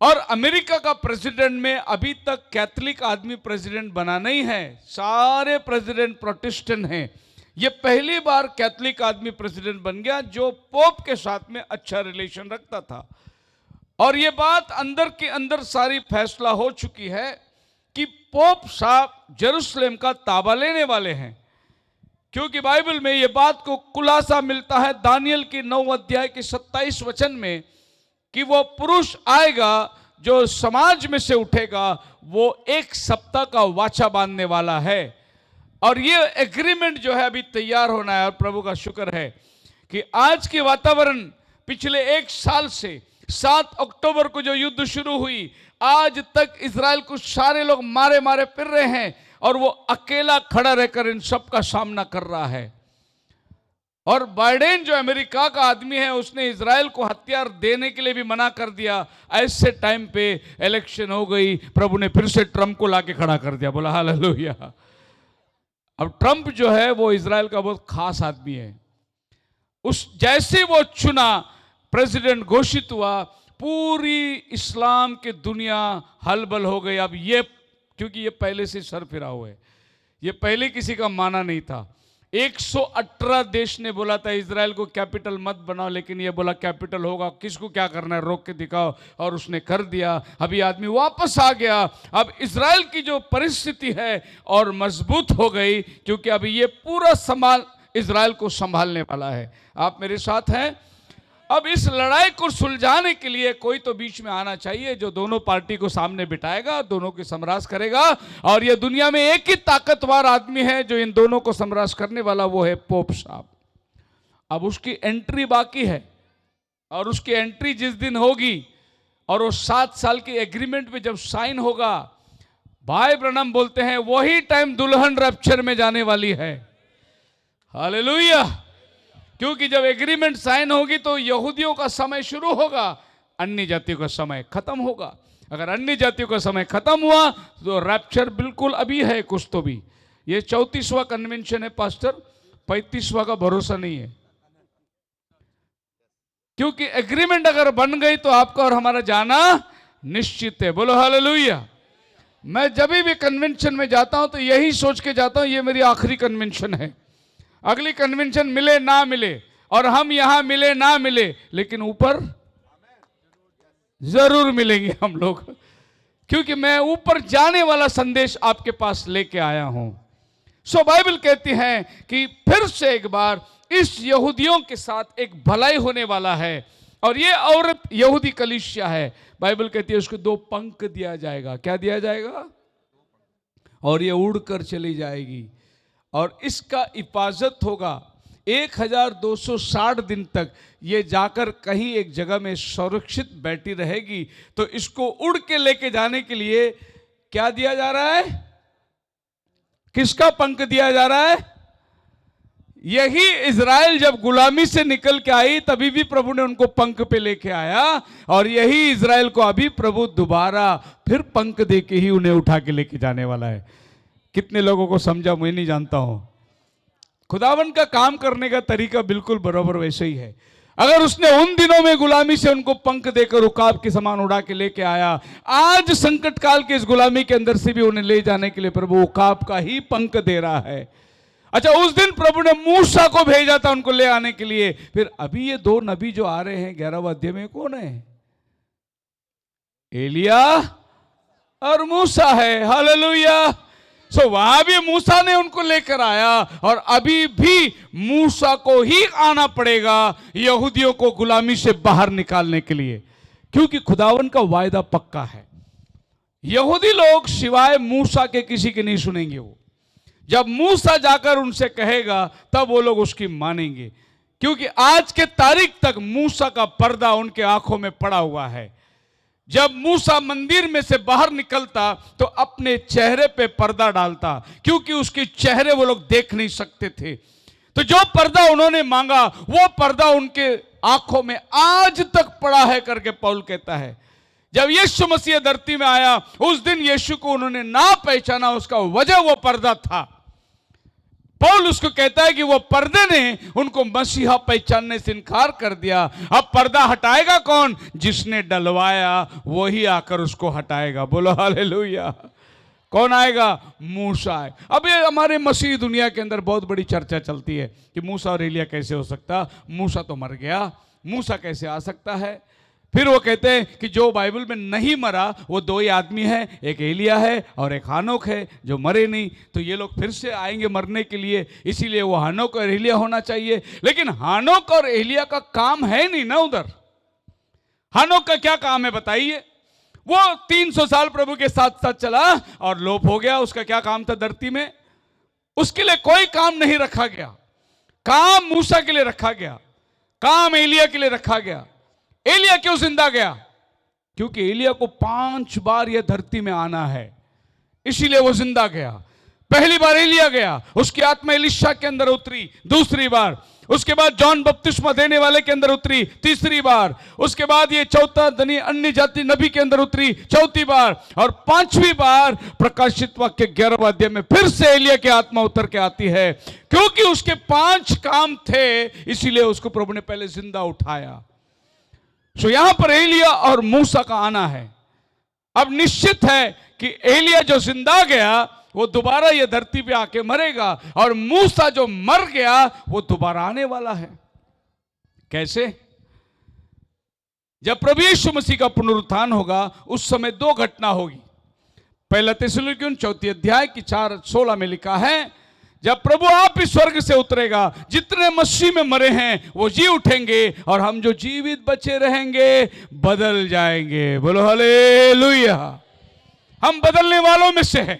और अमेरिका का प्रेसिडेंट में अभी तक कैथलिक आदमी प्रेसिडेंट बना नहीं है, सारे प्रेसिडेंट प्रोटेस्टेंट हैं। ये पहली बार कैथलिक आदमी प्रेसिडेंट बन गया जो पोप के साथ में अच्छा रिलेशन रखता था। और ये बात अंदर के अंदर सारी फैसला हो चुकी है कि पोप साहब जेरूशलेम का ताबा लेने वाले हैं, क्योंकि बाइबल में ये बात को खुलासा मिलता है दानियल की 9 अध्याय के 27 वचन में कि वो पुरुष आएगा जो समाज में से उठेगा, वो 1 सप्ताह का वाचा बांधने वाला है। और ये एग्रीमेंट जो है अभी तैयार होना है। और प्रभु का शुक्र है कि आज के वातावरण पिछले 1 साल से 7 अक्टूबर को जो युद्ध शुरू हुई, आज तक इजराइल को सारे लोग मारे मारे फिर रहे हैं और वो अकेला खड़ा रहकर इन सब का सामना कर रहा है। और बाइडेन जो अमेरिका का आदमी है, उसने इजराइल को हथियार देने के लिए भी मना कर दिया। ऐसे टाइम पे इलेक्शन हो गई, प्रभु ने फिर से ट्रंप को लाके खड़ा कर दिया, बोला हालेलुया। अब ट्रंप जो है वो इजराइल का बहुत खास आदमी है। उस जैसे वो चुना, प्रेसिडेंट घोषित हुआ, पूरी इस्लाम की दुनिया हलबल हो गई। अब ये, क्योंकि ये पहले से सर फिरा हुआ है, ये पहले किसी का माना नहीं था। 118 देश ने बोला था इजराइल को कैपिटल मत बनाओ, लेकिन ये बोला कैपिटल होगा, किसको क्या करना है, रोक के दिखाओ, और उसने कर दिया। अभी आदमी वापस आ गया। अब इजराइल की जो परिस्थिति है और मजबूत हो गई, क्योंकि अभी ये पूरा संभाल इजराइल को संभालने वाला है। आप मेरे साथ हैं? अब इस लड़ाई को सुलझाने के लिए कोई तो बीच में आना चाहिए जो दोनों पार्टी को सामने बिठाएगा, दोनों की समरास करेगा। और ये दुनिया में एक ही ताकतवर आदमी है जो इन दोनों को समरास करने वाला, वो है पोप साहब। अब उसकी एंट्री बाकी है, और उसकी एंट्री जिस दिन होगी और वो 7 साल की एग्रीमेंट में जब साइन होगा, भाई ब्रनम बोलते हैं वही टाइम दुल्हन रैप्चर में जाने वाली है। हालेलुया। क्योंकि जब एग्रीमेंट साइन होगी तो यहूदियों का समय शुरू होगा, अन्य जातियों का समय खत्म होगा। अगर अन्य जातियों का समय खत्म हुआ तो रैप्चर बिल्कुल अभी है, कुछ तो भी। ये 34वां कन्वेंशन है पास्टर, 35वां का भरोसा नहीं है। क्योंकि एग्रीमेंट अगर बन गई तो आपका और हमारा जाना निश्चित है। बोलो हालेलुया। मैं जब भी कन्वेंशन में जाता हूं तो यही सोच के जाता हूं ये मेरी आखिरी कन्वेंशन है। अगली कन्वेंशन मिले ना मिले और हम यहां मिले ना मिले, लेकिन ऊपर जरूर मिलेंगे हम लोग, क्योंकि मैं ऊपर जाने वाला संदेश आपके पास लेके आया हूं। सो बाइबल कहती है कि फिर से एक बार इस यहूदियों के साथ एक भलाई होने वाला है, और ये औरत यहूदी कलीसिया है। बाइबल कहती है उसको 2 पंख दिया जाएगा। क्या दिया जाएगा? और ये उड़कर चली जाएगी और इसका हिफाजत होगा 1260 दिन तक। ये जाकर कहीं एक जगह में सुरक्षित बैठी रहेगी। तो इसको उड़ के लेके जाने के लिए क्या दिया जा रहा है? किसका पंख दिया जा रहा है? यही इज़राइल जब गुलामी से निकल के आई तभी भी प्रभु ने उनको पंख पे लेके आया, और यही इज़राइल को अभी प्रभु दोबारा फिर पंख दे के ही उन्हें उठा के लेके जाने वाला है। कितने लोगों को समझा मैं नहीं जानता हूं। खुदावन का काम करने का तरीका बिल्कुल बराबर वैसे ही है। अगर उसने उन दिनों में गुलामी से उनको पंख देकर उकाब के समान उड़ा के लेके आया, आज संकट काल के इस गुलामी के अंदर से भी उन्हें ले जाने के लिए प्रभु उकाब का ही पंख दे रहा है। अच्छा, उस दिन प्रभु ने मूसा को भेजा था उनको ले आने के लिए। फिर अभी ये 2 नबी जो आ रहे हैं 11वें अध्याय में, कौन है? एलिया और मूसा है। हालेलुया। सो वहां भी मूसा ने उनको लेकर आया, और अभी भी मूसा को ही आना पड़ेगा यहूदियों को गुलामी से बाहर निकालने के लिए, क्योंकि खुदावन का वायदा पक्का है। यहूदी लोग सिवाय मूसा के किसी की नहीं सुनेंगे। वो जब मूसा जाकर उनसे कहेगा तब वो लोग उसकी मानेंगे, क्योंकि आज के तारीख तक मूसा का पर्दा उनके आंखों में पड़ा हुआ है। जब मूसा मंदिर में से बाहर निकलता तो अपने चेहरे पे पर्दा डालता, क्योंकि उसके चेहरे वो लोग देख नहीं सकते थे। तो जो पर्दा उन्होंने मांगा वो पर्दा उनके आंखों में आज तक पड़ा है करके पौल कहता है। जब यीशु मसीह धरती में आया उस दिन यीशु को उन्होंने ना पहचाना, उसका वजह वो पर्दा था। पौल उसको कहता है कि वो पर्दे ने उनको मसीहा पहचानने से इनकार कर दिया। अब पर्दा हटाएगा कौन? जिसने डलवाया वही आकर उसको हटाएगा। बोलो हालेलुया। कौन आएगा? मूसा है। अब ये हमारे मसीह दुनिया के अंदर बहुत बड़ी चर्चा चलती है कि मूसा और एलिया कैसे हो सकता, मूसा तो मर गया, मूसा कैसे आ सकता है। फिर वो कहते हैं कि जो बाइबल में नहीं मरा वो 2 ही आदमी है, एक एलिया है और एक हानोक है जो मरे नहीं। तो ये लोग फिर से आएंगे मरने के लिए, इसीलिए वो हानोक और एलिया होना चाहिए। लेकिन हानोक और एलिया का काम है नहीं ना उधर। हानोक का क्या काम है बताइए? वो 300 साल प्रभु के साथ साथ चला और लोप हो गया। उसका क्या काम था धरती में? उसके लिए कोई काम नहीं रखा गया। काम मूसा के लिए रखा गया, काम एलिया के लिए रखा गया। एलिया क्यों जिंदा गया? क्योंकि एलिया को 5 बार यह धरती में आना है, इसीलिए वो जिंदा गया। पहली बार एलिया गया, उसकी आत्मा एलिशा के अंदर उतरी, दूसरी बार। उसके बाद जॉन बपतिस्मा देने वाले के अंदर उतरी, तीसरी बार। उसके बाद ये चौथा धनी अन्य जाति नबी के अंदर उतरी, चौथी बार। और 5वीं बार प्रकाशित वाक्य 11वें अध्याय में फिर से एलिया की आत्मा उतर के आती है। क्योंकि उसके 5 काम थे, इसीलिए उसको प्रभु ने पहले जिंदा उठाया। सो यहां पर एलिया और मूसा का आना है। अब निश्चित है कि एलिया जो जिंदा गया वो दोबारा ये धरती पे आके मरेगा, और मूसा जो मर गया वो दोबारा आने वाला है। कैसे? जब प्रभु यीशु मसीह का पुनरुत्थान होगा उस समय 2 घटना होगी। पहला थिस्सलुनीकियों 4 अध्याय की 4:16 में लिखा है, जब प्रभु आप इस स्वर्ग से उतरेगा, जितने मसीह में मरे हैं वो जी उठेंगे, और हम जो जीवित बचे रहेंगे बदल जाएंगे। बोलो हालेलुया। हम बदलने वालों में से हैं।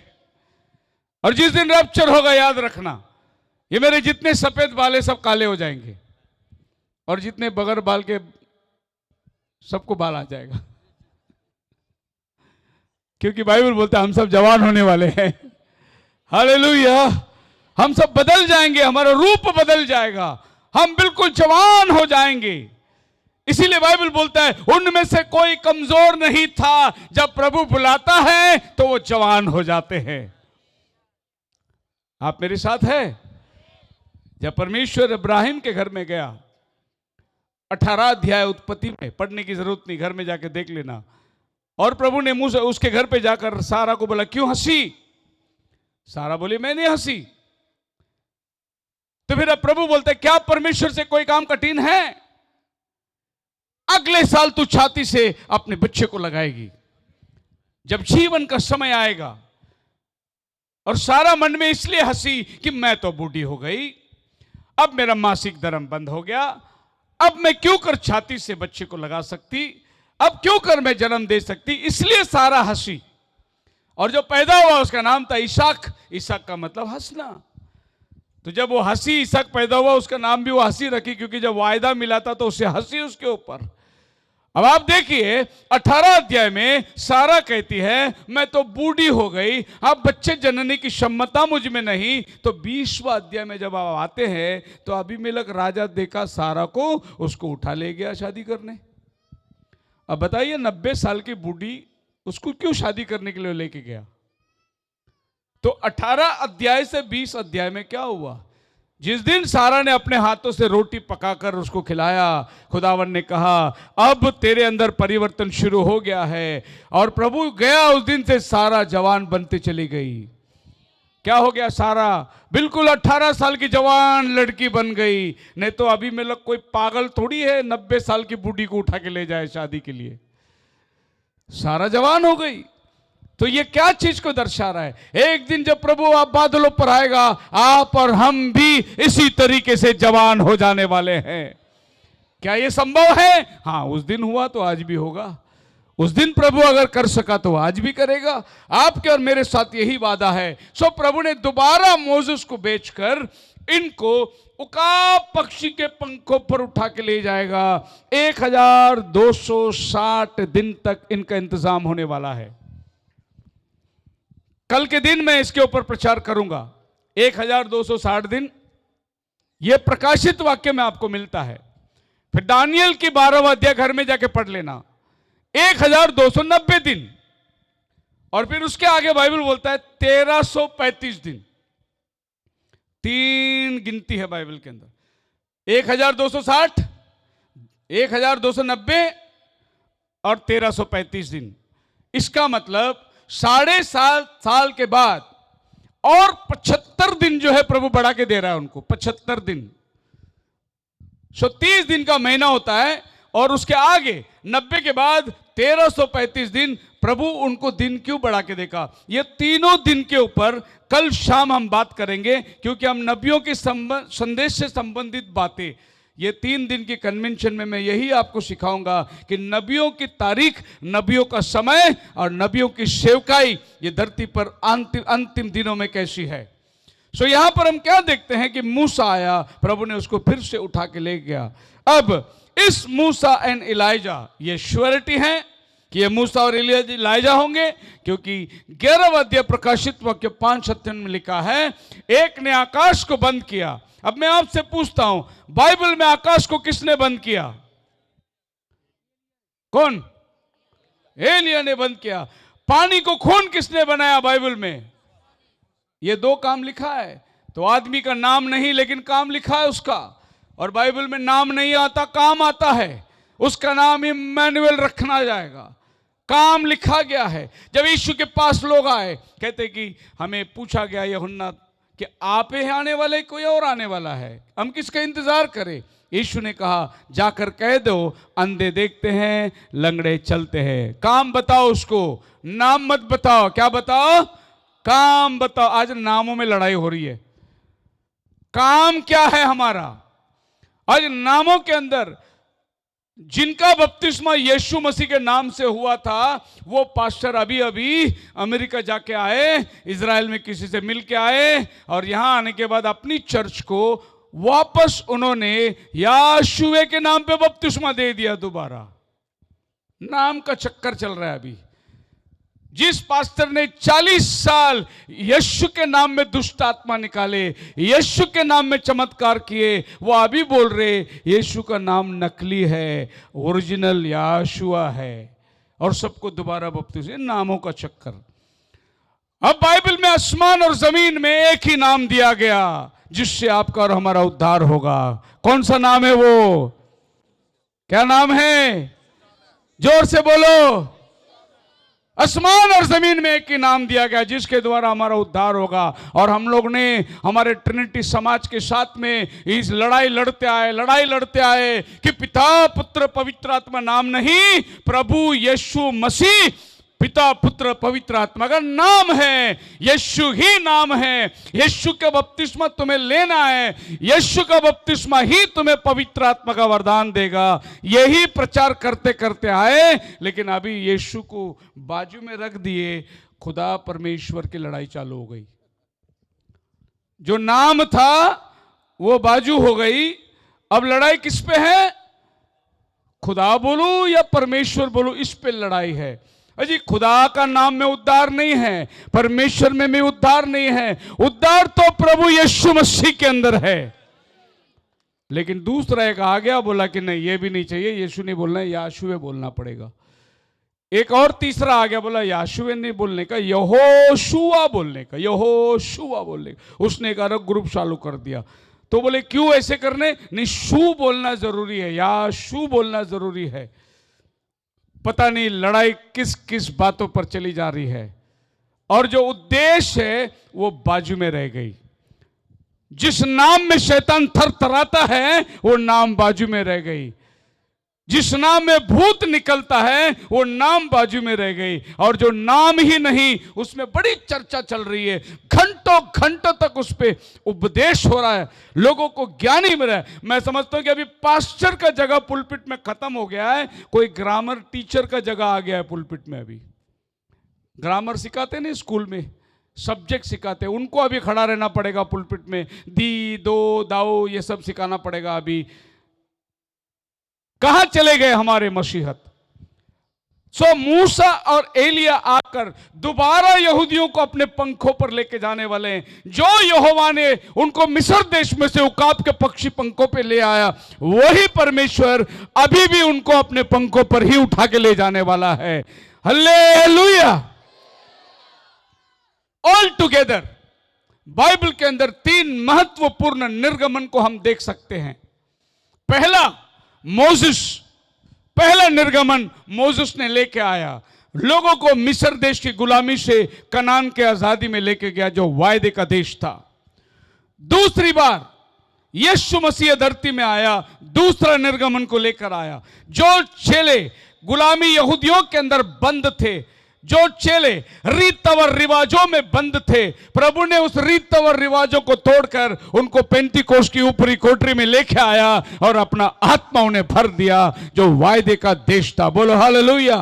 और जिस दिन रैप्चर होगा याद रखना, ये मेरे जितने सफेद बाल है सब काले हो जाएंगे, और जितने बगैर बाल के सबको बाल आ जाएगा। क्योंकि बाइबल बोलता है हम सब जवान होने वाले हैं। हालेलुया। हम सब बदल जाएंगे, हमारा रूप बदल जाएगा, हम बिल्कुल जवान हो जाएंगे। इसीलिए बाइबल बोलता है उनमें से कोई कमजोर नहीं था, जब प्रभु बुलाता है तो वो जवान हो जाते हैं। आप मेरे साथ है? जब परमेश्वर इब्राहिम के घर में गया, 18 अध्याय उत्पत्ति में, पढ़ने की जरूरत नहीं, घर में जाके देख लेना। और प्रभु ने मुझे उसके घर पे जाकर सारा को बोला क्यों हंसी? सारा बोली मैं नहीं हंसी। तो फिर अब प्रभु बोलते क्या परमेश्वर से कोई काम कठिन है? अगले साल तू छाती से अपने बच्चे को लगाएगी, जब जीवन का समय आएगा। और सारा मन में इसलिए हंसी कि मैं तो बूढ़ी हो गई, अब मेरा मासिक धर्म बंद हो गया, अब मैं क्यों कर छाती से बच्चे को लगा सकती, अब क्यों कर मैं जन्म दे सकती, इसलिए सारा हंसी। और जो पैदा हुआ उसका नाम था इसाक। इसाक का मतलब हंसना। तो जब वो हंसी इसाक पैदा हुआ, उसका नाम भी वो हंसी रखी, क्योंकि जब वायदा मिला था तो उससे हंसी उसके ऊपर। अब आप देखिए 18 अध्याय में सारा कहती है मैं तो बूढ़ी हो गई, अब बच्चे जनने की क्षमता मुझ में नहीं। तो 20वां अध्याय में जब आप आते हैं तो अबीमेलेक राजा देखा सारा को, उसको उठा ले गया शादी करने। अब बताइए 90 साल की बूढ़ी उसको क्यों शादी करने के लिए लेके गया? तो 18 अध्याय से 20 अध्याय में क्या हुआ? जिस दिन सारा ने अपने हाथों से रोटी पकाकर उसको खिलाया, खुदावन ने कहा अब तेरे अंदर परिवर्तन शुरू हो गया है। और प्रभु गया, उस दिन से सारा जवान बनते चली गई। क्या हो गया? सारा बिल्कुल 18 साल की जवान लड़की बन गई। नहीं तो अबीमेलेक कोई पागल थोड़ी है 90 साल की बूढ़ी को उठा के ले जाए शादी के लिए। सारा जवान हो गई। तो ये क्या चीज को दर्शा रहा है? एक दिन जब प्रभु आप बादलों पर आएगा, आप और हम भी इसी तरीके से जवान हो जाने वाले हैं। क्या ये संभव है? हाँ, उस दिन हुआ तो आज भी होगा। उस दिन प्रभु अगर कर सका तो आज भी करेगा। आपके और मेरे साथ यही वादा है। सो प्रभु ने दोबारा मोसेस को बेचकर इनको उकाब पक्षी के पंखों पर उठा के ले जाएगा। 1260 दिन तक इनका इंतजाम होने वाला है। कल के दिन मैं इसके ऊपर प्रचार करूंगा। 1260 दिन यह प्रकाशित वाक्य में आपको मिलता है। फिर दानियल की 12वां अध्याय घर में जाके पढ़ लेना, 1290 दिन। और फिर उसके आगे बाइबल बोलता है 1335 दिन। 3 गिनती है बाइबल के अंदर, 1260, 1290 और 1335 दिन। इसका मतलब 7.5 साल के बाद और 75 दिन जो है प्रभु बढ़ा के दे रहा है उनको। 75 दिन, 30 दिन का महीना होता है। और उसके आगे 90 के बाद 1335 दिन प्रभु उनको दिन क्यों बढ़ा के देगा? ये तीनों दिन के ऊपर कल शाम हम बात करेंगे, क्योंकि हम नबियों के संदेश से संबंधित बातें, ये 3 दिन की कन्वेंशन में मैं यही आपको सिखाऊंगा कि नबियों की तारीख, नबियों का समय और नबियों की सेवकाई ये धरती पर अंतिम दिनों में कैसी है। सो यहां पर हम क्या देखते हैं कि मूसा आया, प्रभु ने उसको फिर से उठा के ले गया। अब इस मूसा एंड इलाइजा, ये श्योरिटी है कि ये मूसा और इलाइजा होंगे, क्योंकि 11वां अध्याय प्रकाशित वाक्य 5:7 में लिखा है एक ने आकाश को बंद किया। अब मैं आपसे पूछता हूं, बाइबल में आकाश को किसने बंद किया? कौन? एलिया ने बंद किया। पानी को खून किसने बनाया बाइबल में? ये 2 काम लिखा है। तो आदमी का नाम नहीं, लेकिन काम लिखा है उसका। और बाइबल में नाम नहीं आता, काम आता है। उसका नाम इम्मानुएल रखना जाएगा। काम लिखा गया है। जब यीशु के पास लोग आए, कहते कि हमें पूछा गया यूहन्ना कि आप ही आने वाले, कोई और आने वाला है, हम किसका इंतजार करें? यीशु ने कहा जाकर कह दो अंधे देखते हैं, लंगड़े चलते हैं। काम बताओ उसको, नाम मत बताओ। क्या बताओ? काम बताओ। आज नामों में लड़ाई हो रही है। काम क्या है हमारा? आज नामों के अंदर जिनका बपतिस्मा यीशु मसीह के नाम से हुआ था, वो पास्टर अभी अमेरिका जाके आए, इजराइल में किसी से मिल के आए, और यहां आने के बाद अपनी चर्च को वापस उन्होंने यीशु के नाम पे बपतिस्मा दे दिया। दोबारा नाम का चक्कर चल रहा है अभी। जिस पास्टर ने 40 साल यीशु के नाम में दुष्ट आत्मा निकाले, यीशु के नाम में चमत्कार किए, वो अभी बोल रहे यीशु का नाम नकली है, ओरिजिनल याशुआ है, और सबको दोबारा बपतिस्मा। नामों का चक्कर। अब बाइबल में आसमान और जमीन में एक ही नाम दिया गया जिससे आपका और हमारा उद्धार होगा। कौन सा नाम है वो? क्या नाम है? जोर से बोलो। आसमान और जमीन में एक ही नाम दिया गया जिसके द्वारा हमारा उद्धार होगा। और हम लोग ने हमारे ट्रिनिटी समाज के साथ में इस लड़ाई लड़ते आए कि पिता पुत्र पवित्र आत्मा नाम नहीं, प्रभु यीशु मसीह पिता पुत्र पवित्र आत्मा का नाम है। यीशु ही नाम है। यीशु का बपतिस्मा तुम्हें लेना है। यीशु का बपतिस्मा ही तुम्हें पवित्र आत्मा का वरदान देगा। यही प्रचार करते करते आए, लेकिन अभी यीशु को बाजू में रख दिए, खुदा परमेश्वर की लड़ाई चालू हो गई। जो नाम था वो बाजू हो गई। अब लड़ाई किस पे है? खुदा बोलूं या परमेश्वर बोलूं, इस पे लड़ाई है। अजी खुदा का नाम में उद्धार नहीं है, परमेश्वर में भी उद्धार नहीं है। उद्धार तो प्रभु यीशु मसीह के अंदर है। लेकिन दूसरा एक आ गया, बोला कि नहीं ये भी नहीं चाहिए, यीशु नहीं बोलना है, याशुए बोलना पड़ेगा। एक और तीसरा आ गया, बोला याशुए नहीं बोलने का, यहोशुआ बोलने का, यहोशुआ बोलने का। उसने एक अलग ग्रुप चालू कर दिया। तो बोले क्यों ऐसे करने? नहीं, शू बोलना जरूरी है, याशु बोलना जरूरी है। पता नहीं लड़ाई किस किस बातों पर चली जा रही है, और जो उद्देश्य है वो बाजू में रह गई। जिस नाम में शैतान थरथराता है वो नाम बाजू में रह गई। जिस नाम में भूत निकलता है वो नाम बाजू में रह गई। और जो नाम ही नहीं, उसमें बड़ी चर्चा चल रही है, घंटों घंटों तक उस पर उपदेश हो रहा है, लोगों को ज्ञान ही मिल रहा है। मैं समझता हूं कि अभी पास्टर का जगह पुलपिट में खत्म हो गया है, कोई ग्रामर टीचर का जगह आ गया है पुलपिट में। अभी ग्रामर सिखाते नहीं स्कूल में, सब्जेक्ट सिखाते, उनको अभी खड़ा रहना पड़ेगा पुलपिट में, दी दो दाओ ये सब सिखाना पड़ेगा। अभी कहां चले गए हमारे मसीहत? सो मूसा और एलिया आकर दोबारा यहूदियों को अपने पंखों पर लेके जाने वाले हैं। जो यहोवा ने उनको मिस्र देश में से उकाब के पक्षी पंखों पे ले आया, वही परमेश्वर अभी भी उनको अपने पंखों पर ही उठा के ले जाने वाला है। हालेलुया। ऑल टुगेदर बाइबल के अंदर 3 महत्वपूर्ण निर्गमन को हम देख सकते हैं। पहला मोसेस, पहला निर्गमन मोसेस ने लेके आया, लोगों को मिस्र देश की गुलामी से कनान के आजादी में लेके गया, जो वायदे का देश था। दूसरी बार यीशु मसीह धरती में आया, दूसरा निर्गमन को लेकर आया। जो चेले गुलामी यहूदियों के अंदर बंद थे, जो चेले रीत और रिवाजों में बंद थे, प्रभु ने उस रीत और रिवाजों को तोड़कर उनको पेंतीकोस्त की ऊपरी कोठरी में लेके आया और अपना आत्मा उन्हें भर दिया, जो वायदे का देश था। बोलो हालेलुया।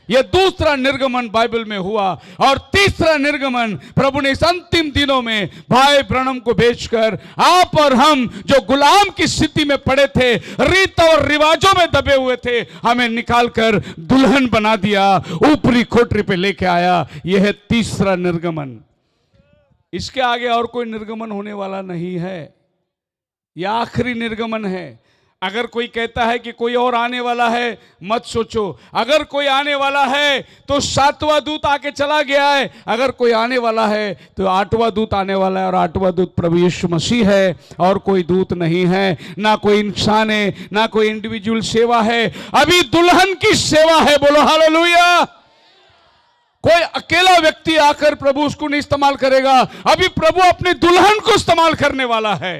यह दूसरा निर्गमन बाइबल में हुआ। और तीसरा निर्गमन प्रभु ने इस अंतिम दिनों में भाई ब्रनम को भेजकर आप और हम जो गुलाम की स्थिति में पड़े थे, रीत और रिवाजों में दबे हुए थे, हमें निकालकर दुल्हन बना दिया, ऊपरी कोठरी पे लेके आया। यह है तीसरा निर्गमन। इसके आगे और कोई निर्गमन होने वाला नहीं है। यह आखिरी निर्गमन है। अगर कोई कहता है कि कोई और आने वाला है, मत सोचो। अगर कोई आने वाला है तो 7वां दूत आके चला गया है। अगर कोई आने वाला है तो 8वां दूत आने वाला है, और 8वां दूत प्रभु यीशु मसीह है, और कोई दूत नहीं है, ना कोई इंसान है, ना कोई इंडिविजुअल सेवा है। अभी दुल्हन की सेवा है। बोलो हालेलुया। कोई अकेला व्यक्ति आकर प्रभु उसको नहीं इस्तेमाल करेगा। अभी प्रभु अपनी दुल्हन को इस्तेमाल करने वाला है।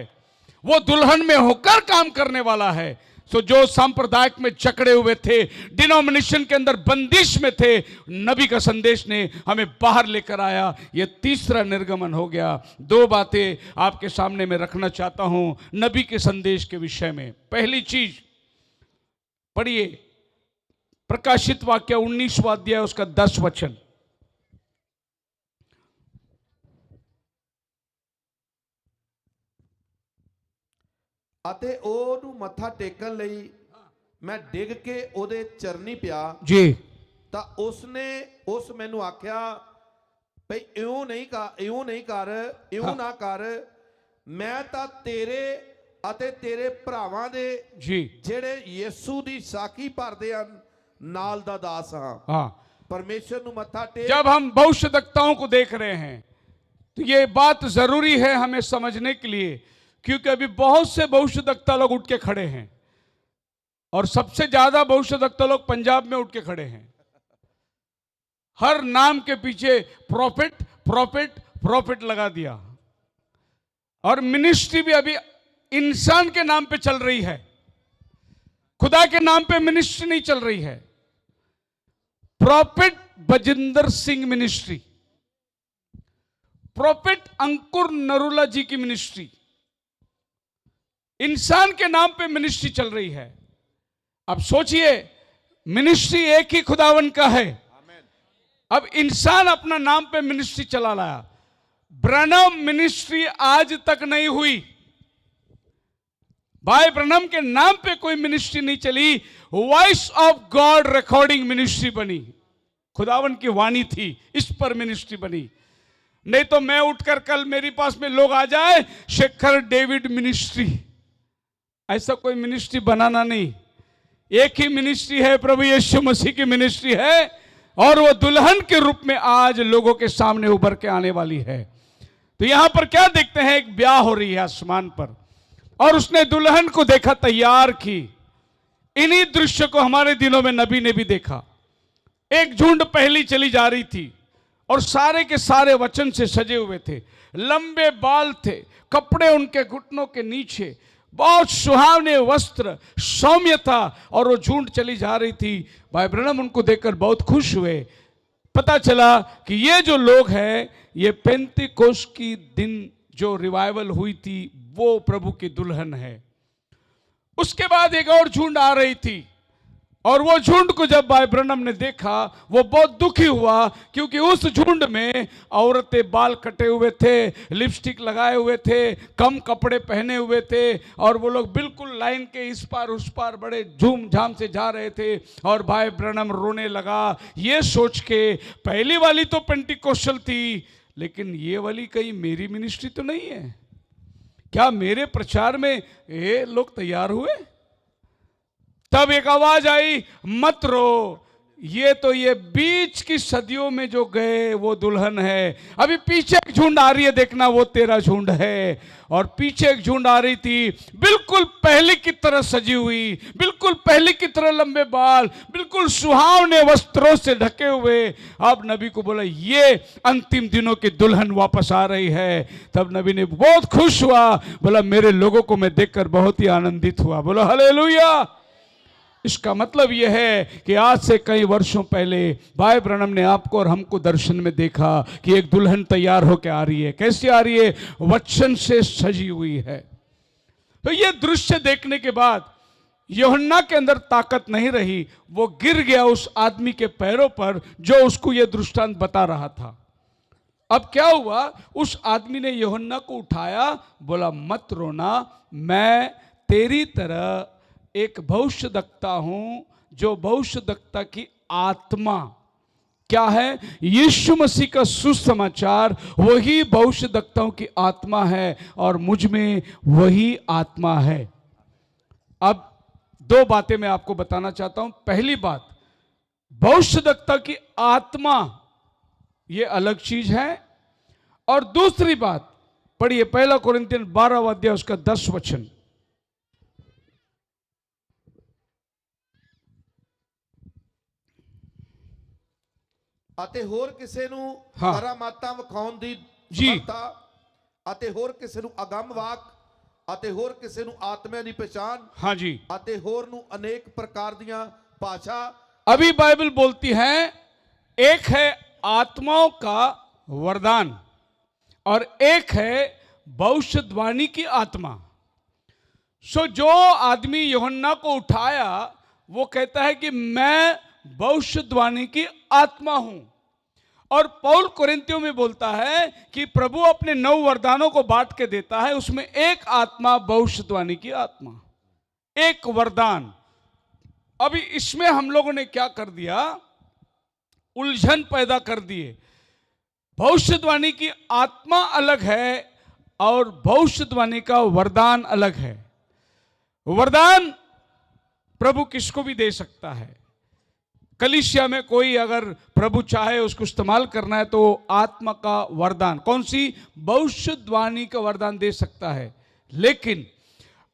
वो दुल्हन में होकर काम करने वाला है। सो जो सांप्रदायिक में जकड़े हुए थे, डिनोमिनेशन के अंदर बंदिश में थे, नबी का संदेश ने हमें बाहर लेकर आया। यह तीसरा निर्गमन हो गया। 2 बातें आपके सामने मैं रखना चाहता हूं नबी के संदेश के विषय में। पहली चीज पढ़िए, प्रकाशित वाक्य 19वां अध्याय उसका 10 वचन। ਅਤੇ ਉਹਨੂੰ ਮੱਥਾ ਟੇਕਣ ਲਈ ਮੈਂ ਡਿੱਗ ਕੇ ਉਹਦੇ ਚਰਨੀ ਪਿਆ जी। ਤਾਂ ਉਸਨੇ ਉਸ ਮੈਨੂੰ ਆਖਿਆ ਭਈ ਇਉਂ ਨਹੀਂ ਕਰ ਇਉਂ ਨਾ ਕਰ, ਮੈਂ ਤਾਂ ਤੇਰੇ ਅਤੇ ਤੇਰੇ ਭਰਾਵਾਂ ਦੇ जी ਜਿਹੜੇ ਯਿਸੂ ਦੀ ਸਾਖੀ ਭਰਦੇ ਹਨ ਨਾਲ ਦਾ ਦਾਸ ਹਾਂ। हाँ, परमेश्वर ਨੂੰ ਮੱਥਾ ਟੇਕ। जब हम भविष्यवक्ताओं को देख रहे हैं तो ये बात जरूरी है हमें समझने के लिए, क्योंकि अभी बहुत से भविष्यवक्ता लोग उठ के खड़े हैं और सबसे ज्यादा भविष्यवक्ता लोग पंजाब में उठ के खड़े हैं। हर नाम के पीछे प्रॉफिट प्रॉफिट प्रॉफिट लगा दिया, और मिनिस्ट्री भी अभी इंसान के नाम पे चल रही है, खुदा के नाम पे मिनिस्ट्री नहीं चल रही है। Prophet Bajinder Singh ministry, prophet Ankur Narula ji की मिनिस्ट्री, इंसान के नाम पे मिनिस्ट्री चल रही है। अब सोचिए, मिनिस्ट्री एक ही खुदावन का है, अब इंसान अपना नाम पे मिनिस्ट्री चला लाया। ब्रनम मिनिस्ट्री आज तक नहीं हुई, भाई ब्रनम के नाम पे कोई मिनिस्ट्री नहीं चली। Voice of God recording ministry बनी, खुदावन की वाणी थी, इस पर मिनिस्ट्री बनी। नहीं तो मैं उठकर कल मेरे पास में लोग आ जाए शेखर डेविड मिनिस्ट्री, ऐसा कोई मिनिस्ट्री बनाना नहीं। एक ही मिनिस्ट्री है, प्रभु यीशु मसीह की मिनिस्ट्री है, और वो दुल्हन के रूप में आज लोगों के सामने उभर के आने वाली है। तो यहां पर क्या देखते हैं, एक ब्याह हो रही है आसमान पर, और उसने दुल्हन को देखा तैयार की। इन्हीं दृश्य को हमारे दिनों में नबी ने भी देखा। एक झुंड पहली चली जा रही थी और सारे के सारे वचन से सजे हुए थे, लंबे बाल थे, कपड़े उनके घुटनों के नीचे, बहुत सुहावने वस्त्र, सौम्य था, और वो झुंड चली जा रही थी। भाई ब्रनम उनको देखकर बहुत खुश हुए। पता चला कि ये जो लोग हैं, ये पेंतीकोस्त की दिन जो रिवाइवल हुई थी वो प्रभु की दुल्हन है। उसके बाद एक और झुंड आ रही थी, और वो झुंड को जब भाई ब्रनम ने देखा वो बहुत दुखी हुआ, क्योंकि उस झुंड में औरतें बाल कटे हुए थे, लिपस्टिक लगाए हुए थे, कम कपड़े पहने हुए थे, और वो लोग बिल्कुल लाइन के इस पार उस पार बड़े झूम झाम से जा रहे थे। और भाई ब्रनम रोने लगा, ये सोच के पहली वाली तो पेंटिकोस्टल थी, लेकिन ये वाली कहीं मेरी मिनिस्ट्री तो नहीं है क्या, मेरे प्रचार में ये लोग तैयार हुए? तब एक आवाज आई, मत रो, ये बीच की सदियों में जो गए वो दुल्हन है। अभी पीछे एक झुंड आ रही है, देखना वो तेरा झुंड है। और पीछे एक झुंड आ रही थी, बिल्कुल पहले की तरह सजी हुई, बिल्कुल पहले की तरह लंबे बाल, बिल्कुल सुहावने वस्त्रों से ढके हुए। अब नबी को बोला ये अंतिम दिनों की दुल्हन वापस आ रही है। तब नबी ने बहुत खुश हुआ, बोला मेरे लोगों को मैं देखकर बहुत ही आनंदित हुआ। बोला हालेलुया। इसका मतलब यह है कि आज से कई वर्षों पहले भाई ब्रनम ने आपको और हमको दर्शन में देखा कि एक दुल्हन तैयार होकर आ रही है। कैसे आ रही है? वचन से सजी हुई है। तो ये दृश्य देखने के बाद यूहन्ना के अंदर ताकत नहीं रही, वो गिर गया उस आदमी के पैरों पर जो उसको ये दृष्टांत बता रहा था। अब क्या हुआ, उस आदमी ने यूहन्ना को उठाया, बोला मत रोना, मैं तेरी तरह एक भविष्यद्वक्ता हूं, जो भविष्यद्वक्ता की आत्मा क्या है, यीशु मसीह का सुसमाचार वही भविष्यद्वक्ताओं की आत्मा है, और मुझ में वही आत्मा है। अब दो बातें मैं आपको बताना चाहता हूं। पहली बात, भविष्यद्वक्ता की आत्मा ये अलग चीज है, और दूसरी बात पढ़िए 1 कोरिन्थियन 12वां अध्याय उसका 10 वचन। ਅਤੇ ਹੋਰ ਕਿਸੇ ਨੂੰ ਹਾਂ। ਕਰਾਮਾਤਾਂ ਵਿਖਾਉਣ ਦੀ ਜੀ। ਸਮਰੱਥਾ, ਅਤੇ ਹੋਰ ਕਿਸੇ ਨੂੰ ਅਗੰਮ ਵਾਕ, ਅਤੇ ਹੋਰ ਕਿਸੇ ਨੂੰ ਆਤਮਿਆਂ ਦੀ ਪਛਾਣ, हाँ जी, ਅਤੇ ਹੋਰ ਨੂੰ ਅਨੇਕ ਪ੍ਰਕਾਰ ਦੀਆਂ ਭਾਸ਼ਾ। अभी बाइबल बोलती है एक है आत्माओं का वरदान और एक है भविष्यवाणी की आत्मा। सो जो आदमी यूहन्ना को उठाया वो कहता है कि मैं भविष्यवाणी की आत्मा हूं, और पौल कोरिन्थियों में बोलता है कि प्रभु अपने 9 वरदानों को बांट के देता है, उसमें एक आत्मा भविष्यवाणी की आत्मा, एक वरदान। अभी इसमें हम लोगों ने क्या कर दिया, उलझन पैदा कर दिए। भविष्यवाणी की आत्मा अलग है और भविष्यवाणी का वरदान अलग है। वरदान प्रभु किसको भी दे सकता है। कलीसिया में कोई अगर प्रभु चाहे उसको इस्तेमाल करना है तो आत्मा का वरदान, कौन सी, भविष्यवाणी का वरदान दे सकता है। लेकिन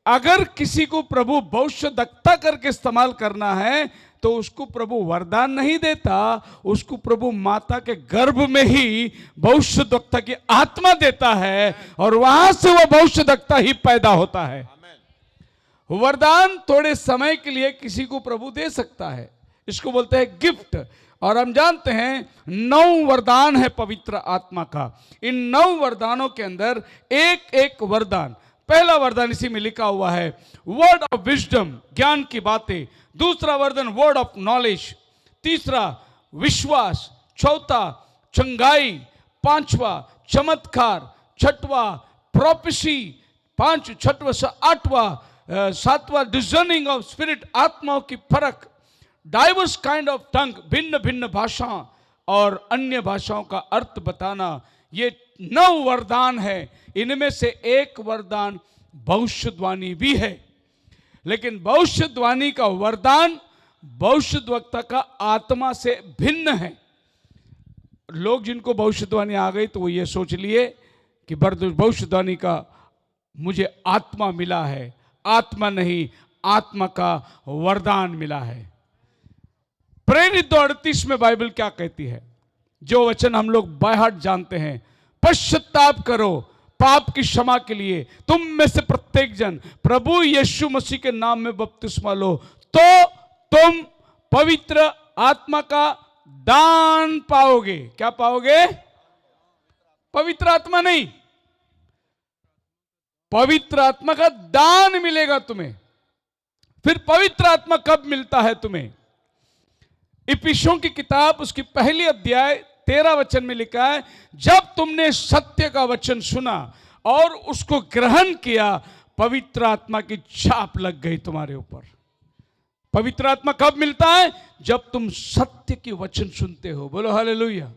अगर किसी को प्रभु भविष्यवक्ता करके इस्तेमाल करना है तो उसको प्रभु वरदान नहीं देता, उसको प्रभु माता के गर्भ में ही भविष्यवक्ता की आत्मा देता है और वहां से वह भविष्यवक्ता ही पैदा होता है। वरदान थोड़े समय के लिए किसी को प्रभु दे सकता है, इसको बोलते हैं गिफ्ट। और हम जानते हैं 9 वरदान है पवित्र आत्मा का। इन 9 वरदानों के अंदर एक एक वरदान, पहला वरदान इसी में लिखा हुआ है वर्ड ऑफ विजडम, ज्ञान की बातें। दूसरा वरदान वर्ड ऑफ नॉलेज। तीसरा विश्वास। चौथा चंगाई। पांचवा चमत्कार। छठवा प्रोफेसी। सातवां डिजर्निंग ऑफ स्पिरिट, आत्माओं की फर्क। डाइवर्स काइंड ऑफ टंग, भिन्न भिन्न भाषा और अन्य भाषाओं का अर्थ बताना। ये 9 वरदान है। इनमें से एक वरदान भविष्यवाणी भी है, लेकिन भविष्यवाणी का वरदान भविष्यवक्ता का आत्मा से भिन्न है। लोग जिनको भविष्यवाणी आ गई तो वो ये सोच लिए कि भविष्यवाणी का मुझे आत्मा मिला है। आत्मा नहीं, आत्मा का वरदान मिला है। प्रेरित 38 में बाइबल क्या कहती है, जो वचन हम लोग बाय हार्ट जानते हैं, पश्चाताप करो पाप की क्षमा के लिए, तुम में से प्रत्येक जन प्रभु यीशु मसीह के नाम में बपतिस्मा लो तो तुम पवित्र आत्मा का दान पाओगे। क्या पाओगे? पवित्र आत्मा नहीं, पवित्र आत्मा का दान मिलेगा तुम्हें। फिर पवित्र आत्मा कब मिलता है तुम्हें? इफिसियों की किताब उसकी पहली अध्याय 13 वचन में लिखा है, जब तुमने सत्य का वचन सुना और उसको ग्रहण किया, पवित्र आत्मा की छाप लग गई तुम्हारे ऊपर। पवित्र आत्मा कब मिलता है? जब तुम सत्य की वचन सुनते हो। बोलो हालेलुया।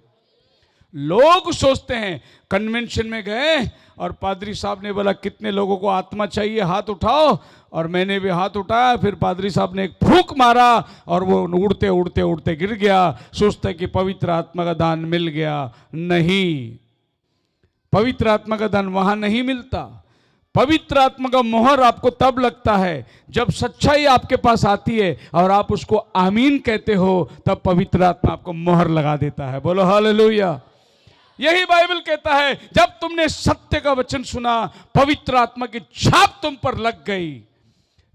लोग सोचते हैं, कन्वेंशन में गए और पादरी साहब ने बोला कितने लोगों को आत्मा चाहिए, हाथ उठाओ, और मैंने भी हाथ उठाया। फिर पादरी साहब ने एक फूंक मारा और वो उड़ते उड़ते उड़ते गिर गया। सोचते कि पवित्र आत्मा का दान मिल गया। नहीं, पवित्र आत्मा का दान वहां नहीं मिलता। पवित्र आत्मा का मोहर आपको तब लगता है जब सच्चाई आपके पास आती है और आप उसको आमीन कहते हो, तब पवित्र आत्मा आपको मोहर लगा देता है। बोलो हालेलुया। यही बाइबल कहता है, जब तुमने सत्य का वचन सुना, पवित्र आत्मा की छाप तुम पर लग गई।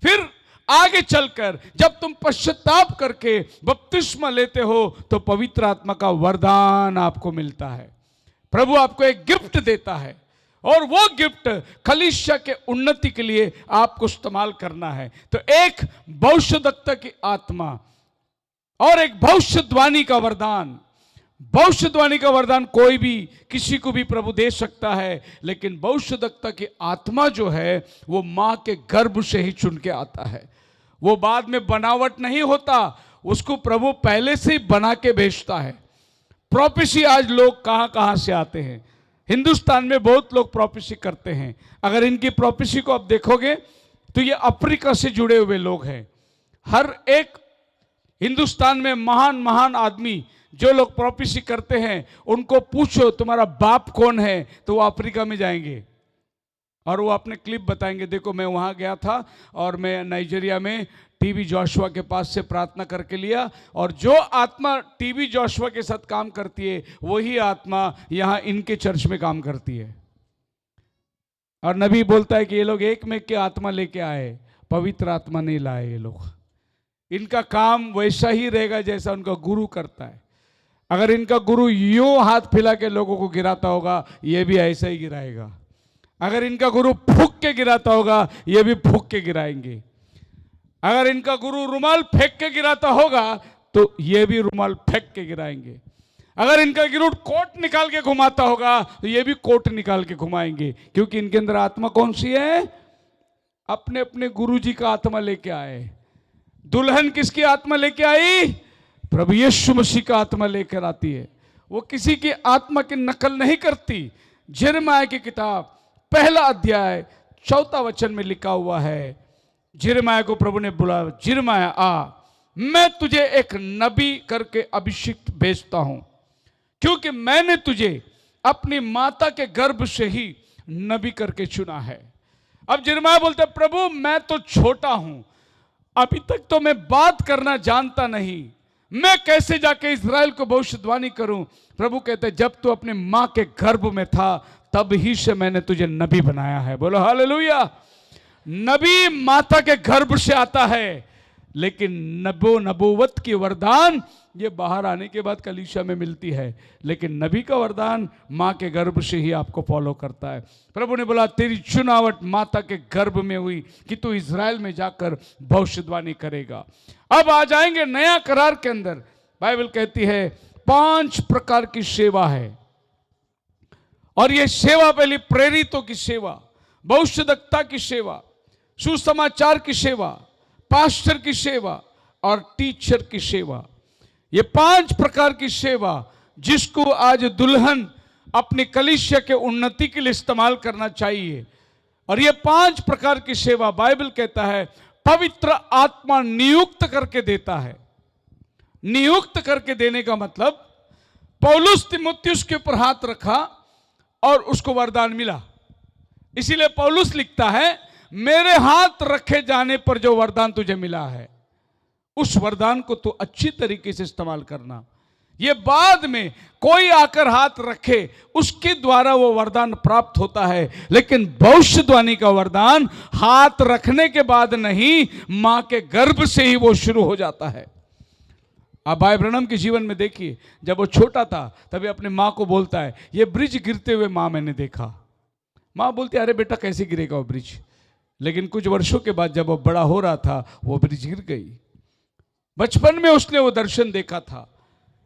फिर आगे चलकर जब तुम पश्चाताप करके बपतिस्मा लेते हो तो पवित्र आत्मा का वरदान आपको मिलता है। प्रभु आपको एक गिफ्ट देता है और वो गिफ्ट कलीसिया के उन्नति के लिए आपको इस्तेमाल करना है। तो एक भविष्यवक्ता की आत्मा और एक भविष्यवाणी का वरदान। भविष्यवाणी का वरदान कोई भी किसी को भी प्रभु दे सकता है, लेकिन भविष्यवक्ता की आत्मा जो है वो मां के गर्भ से ही चुन के आता है। वो बाद में बनावट नहीं होता, उसको प्रभु पहले से ही बना के भेजता है। प्रोफेसी आज लोग कहां कहां से आते हैं। हिंदुस्तान में बहुत लोग प्रोफेसी करते हैं। अगर इनकी प्रोफेसी को आप देखोगे तो ये अफ्रीका से जुड़े हुए लोग हैं। हर एक हिंदुस्तान में महान महान आदमी जो लोग प्रोफेसी करते हैं, उनको पूछो तुम्हारा बाप कौन है, तो वो अफ्रीका में जाएंगे और वो अपने क्लिप बताएंगे। देखो मैं वहाँ गया था और मैं नाइजीरिया में टीबी जोशुआ के पास से प्रार्थना करके लिया, और जो आत्मा टीबी जोशुआ के साथ काम करती है वही आत्मा यहाँ इनके चर्च में काम करती है। और नबी बोलता है कि ये लोग एक में के आत्मा लेके आए, पवित्र आत्मा नहीं लाए। ये लोग, इनका काम वैसा ही रहेगा जैसा उनका गुरु करता है। अगर इनका गुरु यूं हाथ फैला के लोगों को गिराता होगा, ये भी ऐसा ही गिराएगा। अगर इनका गुरु फूंक के गिराता होगा, ये भी फूंक के गिराएंगे। अगर इनका गुरु रुमाल फेंक के गिराता होगा तो ये भी रुमाल फेंक के गिराएंगे। अगर इनका गुरु कोट निकाल के घुमाता होगा तो ये भी कोट निकाल के घुमाएंगे, क्योंकि इनके अंदर आत्मा कौन सी है? अपने अपने गुरु जी का आत्मा लेके आए। दुल्हन किसकी आत्मा लेके आई? प्रभु यीशु मसीह का आत्मा लेकर आती है। वो किसी की आत्मा की नकल नहीं करती। यिर्मयाह की किताब 1 अध्याय 4 वचन में लिखा हुआ है, यिर्मयाह को प्रभु ने बोला, यिर्मयाह आ, मैं तुझे एक नबी करके अभिषिक्त भेजता हूं, क्योंकि मैंने तुझे अपनी माता के गर्भ से ही नबी करके चुना है। अब यिर्मयाह बोलते, प्रभु मैं तो छोटा हूं, अभी तक तो मैं बात करना जानता नहीं, मैं कैसे जाके इस्राएल को भविष्यवाणी करूं। प्रभु कहते, जब तू अपने मां के गर्भ में था तब ही से मैंने तुझे नबी बनाया है। बोलो हालेलुया। नबी माता के गर्भ से आता है, लेकिन नबूवत की वरदान ये बाहर आने के बाद कलीसिया में मिलती है, लेकिन नबी का वरदान मां के गर्भ से ही आपको फॉलो करता है। प्रभु ने बोला, तेरी चुनावट माता के गर्भ में हुई कि तू इज़राइल में जाकर भविष्यवाणी करेगा। अब आ जाएंगे नया करार के अंदर। बाइबल कहती है 5 प्रकार की सेवा है, और ये सेवा पहले प्रेरितों की सेवा, भविष्यवक्ता की सेवा, सुसमाचार की सेवा, पास्टर की सेवा और टीचर की सेवा। ये 5 प्रकार की सेवा जिसको आज दुल्हन अपनी कलीसिया के उन्नति के लिए इस्तेमाल करना चाहिए। और ये 5 प्रकार की सेवा बाइबल कहता है पवित्र आत्मा नियुक्त करके देता है। नियुक्त करके देने का मतलब, पौलुस तीमुथियुस के ऊपर हाथ रखा और उसको वरदान मिला। इसीलिए पौलुस लिखता है, मेरे हाथ रखे जाने पर जो वरदान तुझे मिला है, उस वरदान को तू अच्छी तरीके से इस्तेमाल करना। ये बाद में कोई आकर हाथ रखे उसके द्वारा वो वरदान प्राप्त होता है, लेकिन भविष्यवाणी का वरदान हाथ रखने के बाद नहीं, मां के गर्भ से ही वो शुरू हो जाता है। आप भाई ब्रनम के जीवन में देखिए, जब वो छोटा था तभी अपने माँ को बोलता है, ये ब्रिज गिरते हुए माँ मैंने देखा। माँ बोलती, अरे बेटा कैसे गिरेगा वो ब्रिज। लेकिन कुछ वर्षों के बाद जब वो बड़ा हो रहा था, वो ब्रिज गिर गई। बचपन में उसने वो दर्शन देखा था।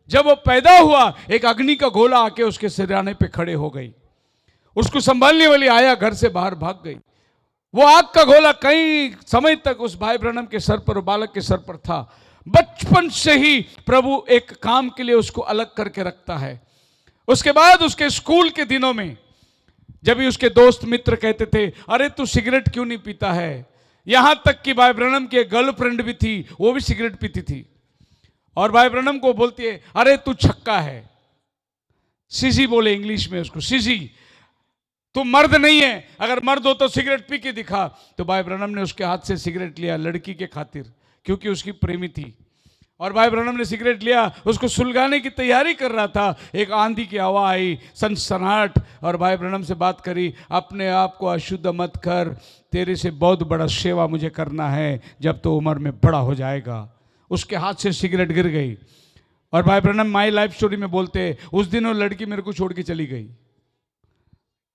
जब वो पैदा हुआ, एक अग्नि का गोला आके उसके सिरहाने पे खड़े हो गई। उसको संभालने वाली आया घर से बाहर भाग गई। वो आग का गोला कई समय तक उस भाई ब्रनम के सर पर, बालक के सर पर था। बचपन से ही प्रभु एक काम के लिए उसको अलग करके रखता है। उसके बाद उसके स्कूल के दिनों में जब भी उसके दोस्त मित्र कहते थे, अरे तू सिगरेट क्यों नहीं पीता है, यहां तक कि भाई ब्रनम की गर्लफ्रेंड भी थी, वो भी सिगरेट पीती थी। और भाई ब्रनम को बोलती है, अरे तू छक्का है, सीजी बोले इंग्लिश में उसको, सीजी तू मर्द नहीं है, अगर मर्द हो तो सिगरेट पी के दिखा। तो भाई ब्रनम ने उसके हाथ से सिगरेट लिया लड़की के खातिर, क्योंकि उसकी प्रेमी थी। और भाई ब्रनम ने सिगरेट लिया, उसको सुलगाने की तैयारी कर रहा था। एक आंधी की हवा आई, सनसनाहट, और भाई ब्रनम से बात करी, अपने आप को अशुद्ध मत कर, तेरे से बहुत बड़ा सेवा मुझे करना है जब तो उम्र में बड़ा हो जाएगा। उसके हाथ से सिगरेट गिर गई। और भाई ब्रनम माई लाइफ स्टोरी में बोलते, उस दिन वो लड़की मेरे को छोड़ के चली गई।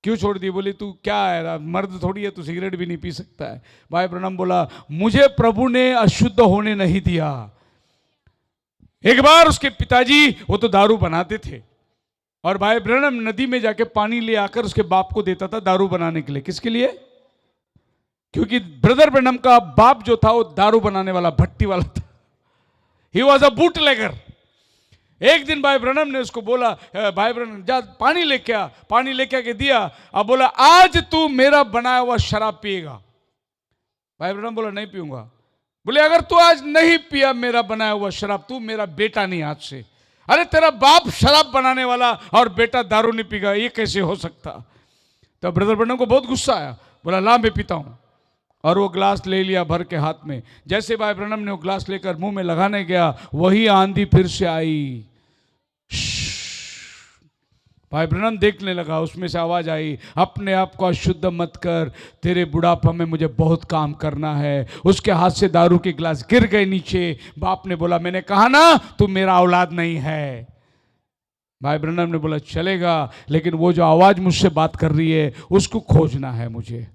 क्यों छोड़ दी? बोली तू क्या है, मर्द थोड़ी है, तू सिगरेट भी नहीं पी सकता है। भाई ब्रनम बोला, मुझे प्रभु ने अशुद्ध होने नहीं दिया। एक बार उसके पिताजी वो तो दारू बनाते थे, और भाई ब्रनम नदी में जाके पानी ले आकर उसके बाप को देता था दारू बनाने के लिए। किसके लिए? क्योंकि ब्रदर ब्रनम का बाप जो था वो दारू बनाने वाला, भट्टी वाला था। He was a bootlegger. एक दिन भाई ब्रनम ने उसको बोला, भाई ब्रनम जा पानी लेके आ। पानी लेके आके दिया। अब बोला, आज तू मेरा बनाया हुआ शराब पिएगा। भाई ब्रनम बोला, नहीं पीऊंगा। बोले, अगर तू आज नहीं पिया मेरा बनाया हुआ शराब, तू मेरा बेटा नहीं आज से। अरे तेरा बाप शराब बनाने वाला और बेटा दारू नहीं पीगा, ये कैसे हो सकता? तो ब्रदर ब्रनम को बहुत गुस्सा आया। बोला, ला मैं पीता हूं। और वो ग्लास ले लिया भर के हाथ में। जैसे भाई ब्रनम ने वो ग्लास लेकर मुंह में लगाने गया, वही आंधी फिर से आई। भाई ब्रनम देखने लगा, उसमें से आवाज आई, अपने आप को अशुद्ध मत कर, तेरे बुढ़ापा में मुझे बहुत काम करना है। उसके हाथ से दारू के गिलास गिर गए नीचे। बाप ने बोला, मैंने कहा ना तू मेरा औलाद नहीं है। भाई ब्रनम ने बोला, चलेगा, लेकिन वो जो आवाज मुझसे बात कर रही है उसको खोजना है मुझे।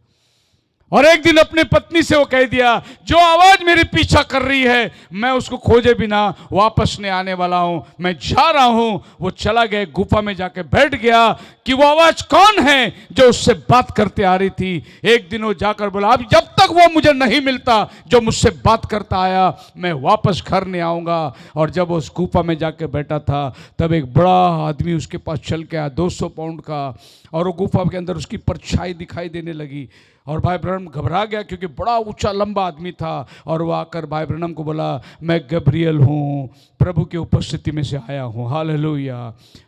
और एक दिन अपने पत्नी से वो कह दिया, जो आवाज मेरे पीछा कर रही है मैं उसको खोजे बिना वापस नहीं आने वाला हूं, मैं जा रहा हूं। वो चला गया, गुफा में जाके बैठ गया कि वो आवाज कौन है जो उससे बात करते आ रही थी। एक दिन वो जाकर बोला, अब जब तक वो मुझे नहीं मिलता जो मुझसे बात करता आया, मैं वापस घर नहीं आऊंगा। और जब वो उस गुफा में जाके बैठा था, तब एक बड़ा आदमी उसके पास चल के आया, 200 पाउंड का, और वो गुफा के अंदर उसकी परछाई दिखाई देने लगी। और भाई ब्रह्म घबरा गया क्योंकि बड़ा ऊंचा लंबा आदमी था। और वो आकर भाई ब्रह्म को बोला, मैं गब्रियल हूँ, प्रभु की उपस्थिति में से आया हूँ। हालेलुया,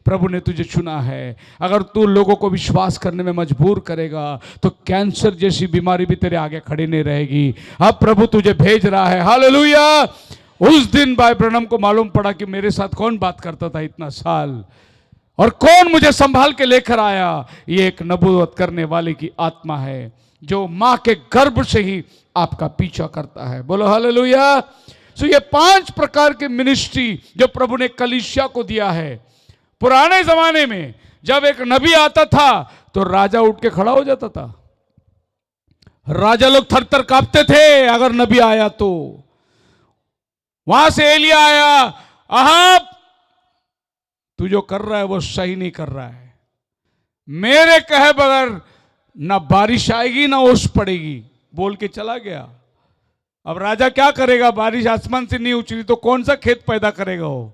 प्रभु ने तुझे चुना है। अगर तू लोगों को विश्वास करने में मजबूर करेगा तो कैंसर जैसी बीमारी भी तेरे आगे खड़ी नहीं रहेगी। अब प्रभु तुझे भेज रहा है। हालेलुया। उस दिन भाई ब्रह्म को मालूम पड़ा कि मेरे साथ कौन बात करता था इतना साल, और कौन मुझे संभाल के लेकर आया। ये एक नबूवत करने वाले की आत्मा है जो मां के गर्भ से ही आपका पीछा करता है। बोलो हालेलुया। सो ये 5 प्रकार के मिनिस्ट्री जो प्रभु ने कलीसिया को दिया है। पुराने जमाने में जब एक नबी आता था तो राजा उठ के खड़ा हो जाता था। राजा लोग थर थर कांपते थे अगर नबी आया तो। वहां से एलिया आया, अहाब तू जो कर रहा है वो सही नहीं कर रहा है, मेरे कहे बगैर ना बारिश आएगी ना ओस पड़ेगी, बोल के चला गया। अब राजा क्या करेगा, बारिश आसमान से नहीं उतरी तो कौन सा खेत पैदा करेगा वो।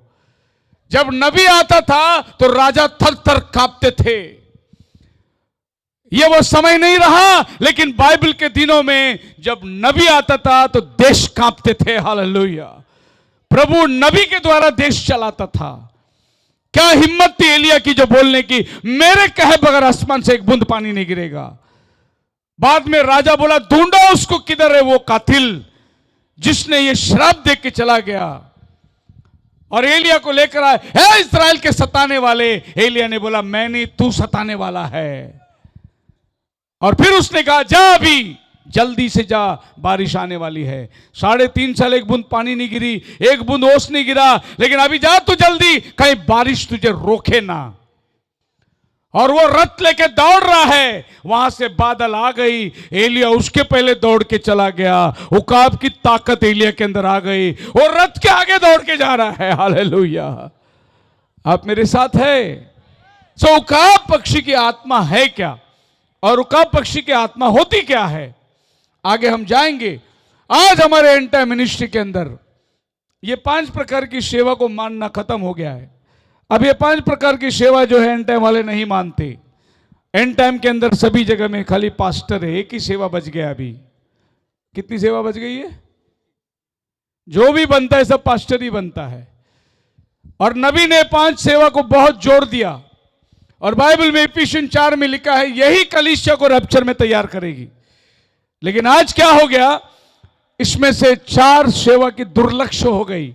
जब नबी आता था तो राजा थर थर कांपते थे। ये वो समय नहीं रहा, लेकिन बाइबल के दिनों में जब नबी आता था तो देश कांपते थे। हालेलुया। प्रभु नबी के द्वारा देश चलाता था। क्या हिम्मत थी एलिया की जो बोलने की, मेरे कहे बगैर आसमान से एक बूंद पानी नहीं गिरेगा। बाद में राजा बोला, ढूंढो उसको, किधर है वो कातिल जिसने ये श्राप देख के चला गया। और एलिया को लेकर आए, है इस्राएल के सताने वाले। एलिया ने बोला, मैं नहीं, तू सताने वाला है। और फिर उसने कहा, जा अभी जल्दी से जा, बारिश आने वाली है। 3.5 साल एक बूंद पानी नहीं गिरी, एक बूंद ओस नहीं गिरा, लेकिन अभी जा तू जल्दी, कहीं बारिश तुझे रोके ना। और वो रथ लेके दौड़ रहा है, वहां से बादल आ गई, एलिया उसके पहले दौड़ के चला गया। उकाब की ताकत एलिया के अंदर आ गई, वो रथ के आगे दौड़ के जा रहा है। हालेलुया। आप मेरे साथ है। सो उकाब पक्षी की आत्मा है क्या, और उकाब पक्षी की आत्मा होती क्या है, आगे हम जाएंगे। आज हमारे एंड टाइम मिनिस्ट्री के अंदर ये 5 प्रकार की सेवा को मानना खत्म हो गया है। अब ये 5 प्रकार की सेवा जो है एंड टाइम वाले नहीं मानते। एंड टाइम के अंदर सभी जगह में खाली पास्टर है, एक ही सेवा बच गया। अभी कितनी सेवा बच गई है, जो भी बनता है सब पास्टर ही बनता है। और नबी ने 5 सेवा को बहुत जोर दिया, और बाइबल में इफिसियन 4 में लिखा है यही कलीसिया को रैप्चर में तैयार करेगी। लेकिन आज क्या हो गया, इसमें से 4 सेवा की दुर्लक्ष्य हो गई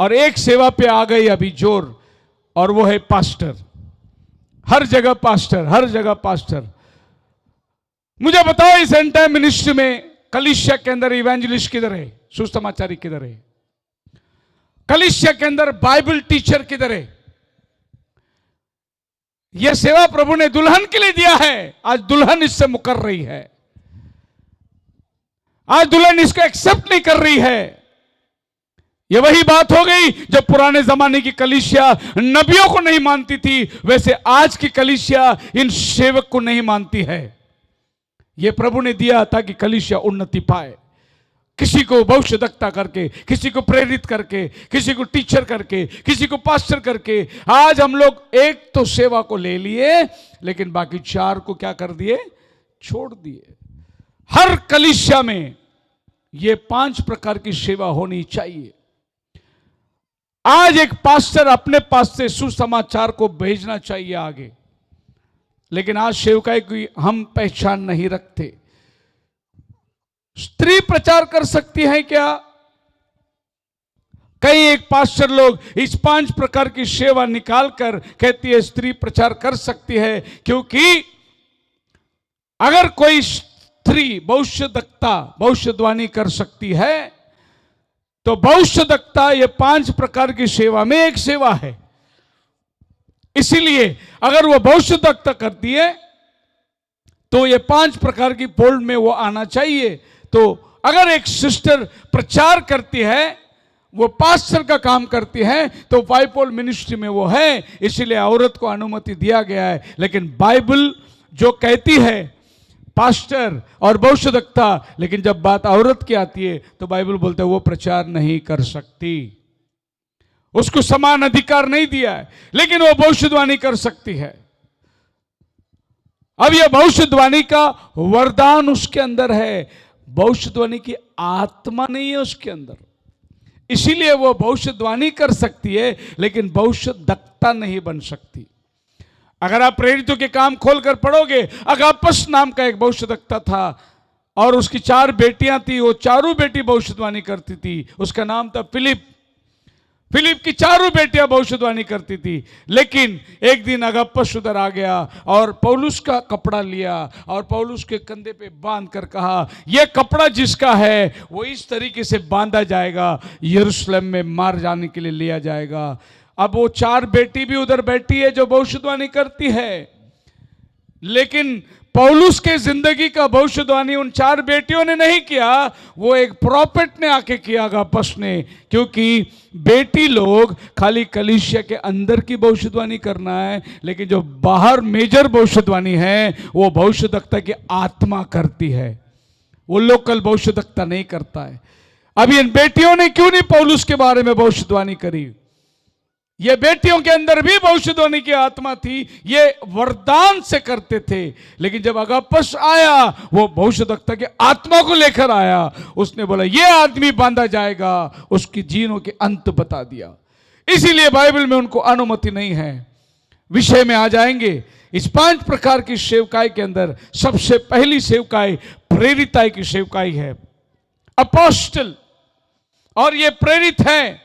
और एक सेवा पे आ गई अभी जोर, और वो है पास्टर। हर जगह पास्टर, हर जगह पास्टर। मुझे बताओ इस एंड टाइम मिनिस्ट्री में कलीसिया के अंदर इवेंजलिस्ट किधर है, सुसमाचारी किधर है, कलीसिया के अंदर बाइबल टीचर किधर है। यह सेवा प्रभु ने दुल्हन के लिए दिया है, आज दुल्हन इससे मुकर रही है, आज दुल्हन इसको एक्सेप्ट नहीं कर रही है। यह वही बात हो गई जब पुराने जमाने की कलीसिया नबियों को नहीं मानती थी, वैसे आज की कलीसिया इन सेवक को नहीं मानती है। यह प्रभु ने दिया ताकि कलीसिया उन्नति पाए, किसी को भविष्यवक्ता करके, किसी को प्रेरित करके, किसी को टीचर करके, किसी को पास्टर करके। आज हम लोग एक तो सेवा को ले लिए, लेकिन बाकी 4 को क्या कर दिए, छोड़ दिए। हर कलीसिया में ये 5 प्रकार की सेवा होनी चाहिए। आज एक पास्टर अपने पास से सुसमाचार को भेजना चाहिए आगे, लेकिन आज सेवकाई की हम पहचान नहीं रखते। स्त्री प्रचार कर सकती है क्या? कई एक पास्टर लोग इस 5 प्रकार की सेवा निकालकर कहती है स्त्री प्रचार कर सकती है, क्योंकि अगर कोई स्त्री भविष्यवाणी कर सकती है तो भविष्यवक्ता ये 5 प्रकार की सेवा में एक सेवा है। इसीलिए अगर वो भविष्यवक्ता करती है तो ये 5 प्रकार की फोल्ड में वो आना चाहिए। तो अगर एक सिस्टर प्रचार करती है, वो पास्टर का काम करती है, तो 5 फोल्ड मिनिस्ट्री में वो है, इसीलिए औरत को अनुमति दिया गया है। लेकिन बाइबल जो कहती है पास्टर और भविष्यद्वक्ता, लेकिन जब बात औरत की आती है तो बाइबल बोलता है वो प्रचार नहीं कर सकती, उसको समान अधिकार नहीं दिया है, लेकिन वो भविष्यवाणी कर सकती है। अब यह भविष्यवाणी का वरदान उसके अंदर है, भविष्यवाणी की आत्मा नहीं है उसके अंदर, इसीलिए वो भविष्यवाणी कर सकती है, लेकिन भविष्यद्वक्ता नहीं बन सकती। अगर आप प्रेरितों के काम खोलकर पढ़ोगे, अगापस नाम का एक भविष्यद्वक्ता था और उसकी 4 बेटियां थी, वो चारों बेटी भविष्यवाणी करती थी। उसका नाम था फिलिप की 4 बेटियां भविष्यवाणी करती थी। लेकिन एक दिन अगापस उधर आ गया और पौलुस का कपड़ा लिया और पौलुस के कंधे पे बांध कर कहा, यह कपड़ा जिसका है वो इस तरीके से बांधा जाएगा, यरूशलेम में मार जाने के लिए लिया जाएगा। अब वो 4 बेटी भी उधर बैठी है जो भविष्यवाणी करती है, लेकिन पौलुस के जिंदगी का भविष्यवाणी उन 4 बेटियों ने नहीं किया, वो एक प्रॉफिट ने आके किया अगापस ने। क्योंकि बेटी लोग खाली कलीसिया के अंदर की भविष्यवाणी करना है, लेकिन जो बाहर मेजर भविष्यवाणी है वो भविष्यद्वक्ता की आत्मा करती है, वो लोकल भविष्यद्वक्ता नहीं करता है। अब इन बेटियों ने क्यों नहीं पौलुस के बारे में भविष्यवाणी करी? ये बेटियों के अंदर भी भविष्यवाणी की आत्मा थी, ये वरदान से करते थे। लेकिन जब अगापस आया, वो भविष्यद्वक्ता की आत्मा को लेकर आया, उसने बोला ये आदमी बांधा जाएगा, उसकी जीनों के अंत बता दिया। इसीलिए बाइबल में उनको अनुमति नहीं है। विषय में आ जाएंगे। इस 5 प्रकार की सेवकाई के अंदर सबसे पहली सेवकाई प्रेरिताई की सेवकाई है, अपोस्टल, और ये प्रेरित है।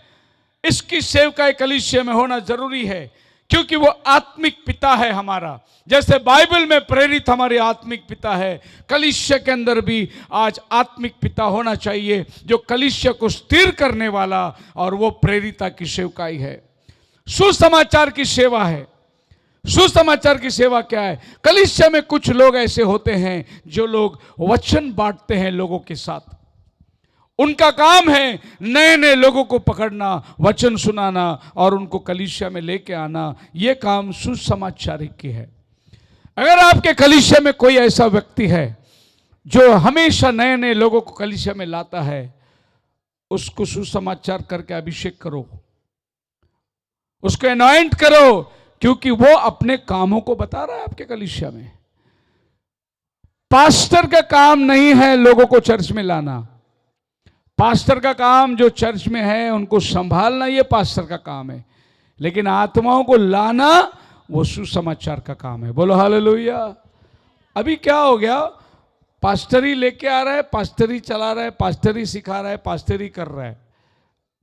इसकी सेवकाई कलीसिया में होना जरूरी है, क्योंकि वो आत्मिक पिता है हमारा। जैसे बाइबल में प्रेरित हमारे आत्मिक पिता है, कलीसिया के अंदर भी आज आत्मिक पिता होना चाहिए जो कलीसिया को स्थिर करने वाला, और वो प्रेरिता की सेवकाई है। सुसमाचार की सेवा है। सुसमाचार की सेवा क्या है? कलीसिया में कुछ लोग ऐसे होते हैं जो लोग वचन बांटते हैं लोगों के साथ। उनका काम है नए नए लोगों को पकड़ना, वचन सुनाना और उनको कलीसिया में लेके आना। यह काम सुसमाचारी की है। अगर आपके कलीसिया में कोई ऐसा व्यक्ति है जो हमेशा नए नए लोगों को कलीसिया में लाता है, उसको सुसमाचार करके अभिषेक करो, उसको एनॉइंट करो, क्योंकि वो अपने कामों को बता रहा है आपके कलीसिया में। पास्टर का काम नहीं है लोगों को चर्च में लाना। पास्टर का काम जो चर्च में है उनको संभालना, ये पास्टर का काम है। लेकिन आत्माओं को लाना वो सुसमाचार का काम है। बोलो हालेलुया। अभी क्या हो गया? पास्टरी लेके आ रहा है, पास्टरी चला रहा है, पास्टरी सिखा रहा है, पास्टरी कर रहा है,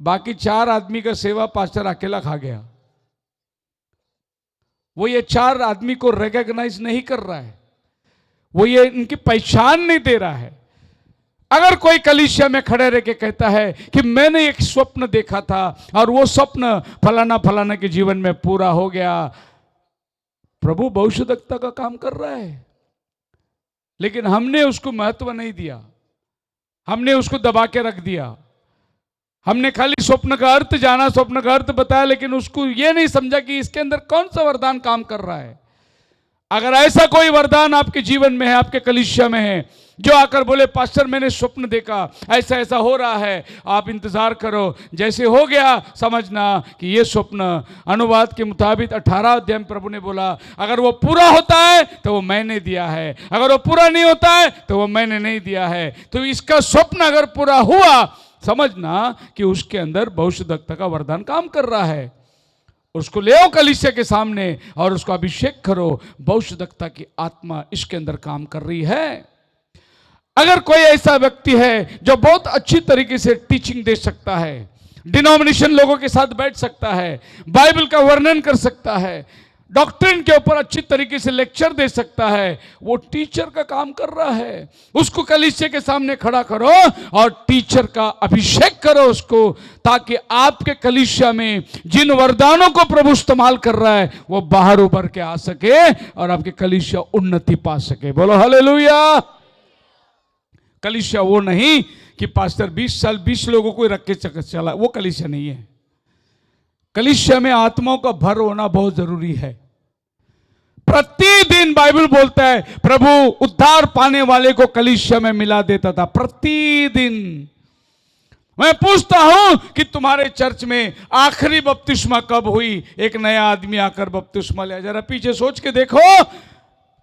बाकी 4 आदमी का सेवा पास्टर अकेला खा गया। वो ये 4 आदमी को रिकॉग्नाइज नहीं कर रहा है, वो ये इनकी पहचान नहीं दे रहा है। अगर कोई कलीसिया में खड़े रह के कहता है कि मैंने एक स्वप्न देखा था और वो स्वप्न फलाना फलाना के जीवन में पूरा हो गया, प्रभु भविष्यद्वक्ता का काम कर रहा है, लेकिन हमने उसको महत्व नहीं दिया, हमने उसको दबा के रख दिया। हमने खाली स्वप्न का अर्थ जाना, स्वप्न का अर्थ बताया, लेकिन उसको ये नहीं समझा कि इसके अंदर कौन सा वरदान काम कर रहा है। अगर ऐसा कोई वरदान आपके जीवन में है, आपके कलीसिया में है, जो आकर बोले पास्टर मैंने स्वप्न देखा, ऐसा ऐसा हो रहा है, आप इंतजार करो, जैसे हो गया समझना कि ये स्वप्न अनुवाद के मुताबिक 18 अध्याय में प्रभु ने बोला अगर वो पूरा होता है तो वो मैंने दिया है, अगर वो पूरा नहीं होता है तो वो मैंने नहीं दिया है। तो इसका स्वप्न अगर पूरा हुआ, समझना कि उसके अंदर भविष्यद्वक्ता का वरदान काम कर रहा है। उसको ले आओ कलीसिया के सामने और उसको अभिषेक करो। भविष्यद्वक्ता की आत्मा इसके अंदर काम कर रही है। अगर कोई ऐसा व्यक्ति है जो बहुत अच्छी तरीके से टीचिंग दे सकता है, डिनोमिनेशन लोगों के साथ बैठ सकता है, बाइबल का वर्णन कर सकता है, डॉक्ट्रिन के ऊपर अच्छी तरीके से लेक्चर दे सकता है, वो टीचर का काम कर रहा है। उसको कलीसिया के सामने खड़ा करो और टीचर का अभिषेक करो उसको, ताकि आपके कलीसिया में जिन वरदानों को प्रभु इस्तेमाल कर रहा है वो बाहर उभर के आ सके और आपके कलीसिया उन्नति पा सके। बोलो हालेलुया। कलीसिया वो नहीं कि पास्टर 20 साल 20 लोगों को रख के चला, वो कलीसिया नहीं है। कलीसिया में आत्माओं का भर होना बहुत जरूरी है। प्रतिदिन बाइबल बोलता है प्रभु उद्धार पाने वाले को कलीसिया में मिला देता था। प्रतिदिन मैं पूछता हूं कि तुम्हारे चर्च में आखिरी बपतिस्मा कब हुई? एक नया आदमी आकर बपतिस्मा लिया। जरा पीछे सोच के देखो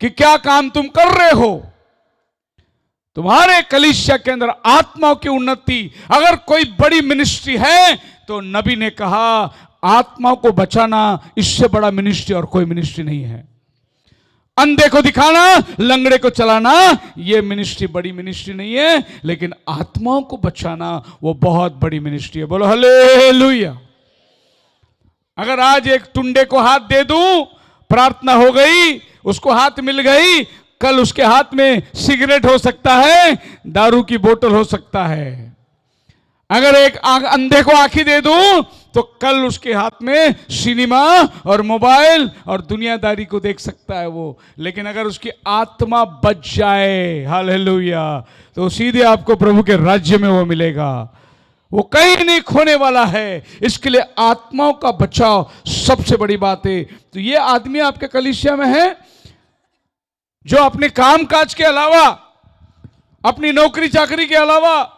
कि क्या काम तुम कर रहे हो। तुम्हारे कलीसिया के अंदर आत्माओं की उन्नति, अगर कोई बड़ी मिनिस्ट्री है तो नबी ने कहा आत्माओं को बचाना, इससे बड़ा मिनिस्ट्री और कोई मिनिस्ट्री नहीं है। अंधे को दिखाना, लंगड़े को चलाना, यह मिनिस्ट्री बड़ी मिनिस्ट्री नहीं है, लेकिन आत्माओं को बचाना वो बहुत बड़ी मिनिस्ट्री है। बोलो हालेलुया। अगर आज एक टुंडे को हाथ दे दूं, प्रार्थना हो गई, उसको हाथ मिल गई, कल उसके हाथ में सिगरेट हो सकता है, दारू की बोतल हो सकता है। अगर एक अंधे को आंखें दे दूं तो कल उसके हाथ में सिनेमा और मोबाइल और दुनियादारी को देख सकता है वो। लेकिन अगर उसकी आत्मा बच जाए, हालेलुया, तो सीधे आपको प्रभु के राज्य में वो मिलेगा। वो कहीं नहीं खोने वाला है। इसके लिए आत्माओं का बचाव सबसे बड़ी बात है। तो ये आदमी आपके कलीसिया में है जो अपने काम काज के अलावा, अपनी नौकरी चाकरी के अलावा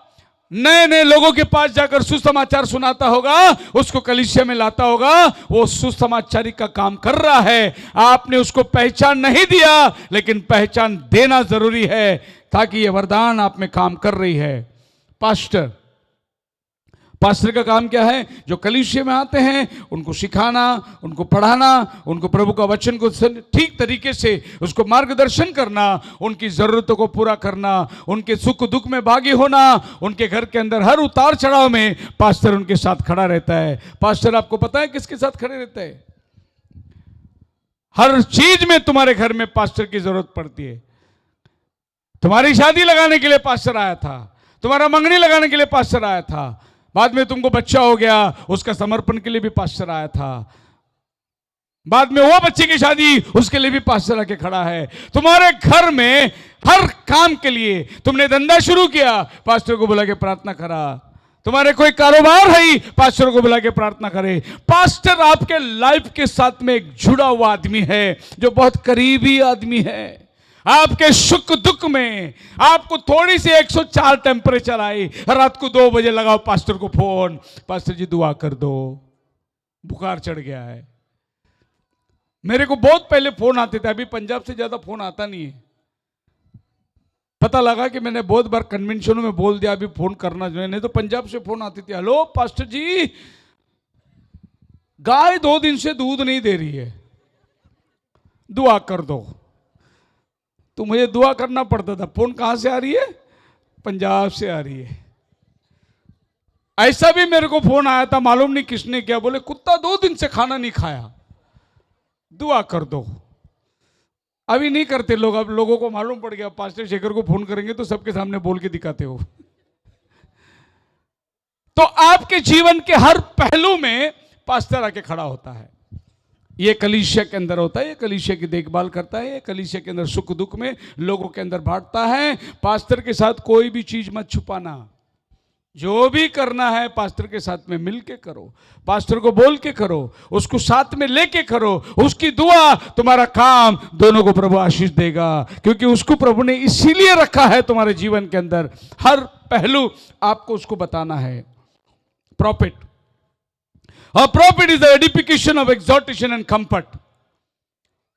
नए नए लोगों के पास जाकर सुसमाचार सुनाता होगा, उसको कलीसिया में लाता होगा, वो सुसमाचारी का काम कर रहा है। आपने उसको पहचान नहीं दिया, लेकिन पहचान देना जरूरी है, ताकि ये वरदान आप में काम कर रही है। पास्टर का काम क्या है? जो कलीसिया में आते हैं उनको सिखाना, उनको पढ़ाना, उनको प्रभु का वचन को ठीक तरीके से उसको मार्गदर्शन करना, उनकी जरूरतों को पूरा करना, उनके सुख दुख में भागी होना, उनके घर के अंदर हर उतार चढ़ाव में पास्टर उनके साथ खड़ा रहता है। पास्टर आपको पता है किसके साथ खड़े रहता है? हर चीज में तुम्हारे घर में पास्टर की जरूरत पड़ती है। तुम्हारी शादी लगाने के लिए पास्टर आया था, तुम्हारा मंगनी लगाने के लिए पास्टर आया था, बाद में तुमको बच्चा हो गया, उसका समर्पण के लिए भी पास्टर आया था, बाद में वो बच्चे की शादी, उसके लिए भी पास्टर आके खड़ा है। तुम्हारे घर में हर काम के लिए, तुमने धंधा शुरू किया, पास्टर को बुला के प्रार्थना करा। तुम्हारे कोई कारोबार है, पास्टर को बुला के प्रार्थना करे। पास्टर आपके लाइफ के साथ में एक जुड़ा हुआ आदमी है, जो बहुत करीबी आदमी है। आपके सुख दुख में आपको थोड़ी सी 104 टेम्परेचर आई, रात को 2 बजे लगाओ पास्टर को फोन, पास्टर जी दुआ कर दो, बुखार चढ़ गया है। मेरे को बहुत पहले फोन आते थे, अभी पंजाब से ज्यादा फोन आता नहीं है। पता लगा कि मैंने बहुत बार कन्वेंशनों में बोल दिया अभी फोन करना जो है, नहीं तो पंजाब से फोन आती थी, हेलो पास्टर जी, गाय 2 दिन से दूध नहीं दे रही है, दुआ कर दो। तो मुझे दुआ करना पड़ता था। फोन कहां से आ रही है? पंजाब से आ रही है। ऐसा भी मेरे को फोन आया था, मालूम नहीं किसने किया, बोले कुत्ता 2 दिन से खाना नहीं खाया, दुआ कर दो। अभी नहीं करते लोग, अब लोगों को मालूम पड़ गया पास्टर शेखर को फोन करेंगे तो सबके सामने बोल के दिखाते हो। तो आपके जीवन के हर पहलू में पास्टर आके खड़ा होता है। ये कलीसिया के अंदर होता है, ये कलीसिया की देखभाल करता है, ये कलीसिया के अंदर सुख दुख में लोगों के अंदर बांटता है। पास्टर के साथ कोई भी चीज मत छुपाना, जो भी करना है पास्टर के साथ में मिल के करो, पास्टर को बोल के करो, उसको साथ में लेके करो। उसकी दुआ, तुम्हारा काम, दोनों को प्रभु आशीष देगा, क्योंकि उसको प्रभु ने इसीलिए रखा है तुम्हारे जीवन के अंदर। हर पहलू आपको उसको बताना है। Profit, A prophet is the edification of exhortation and comfort.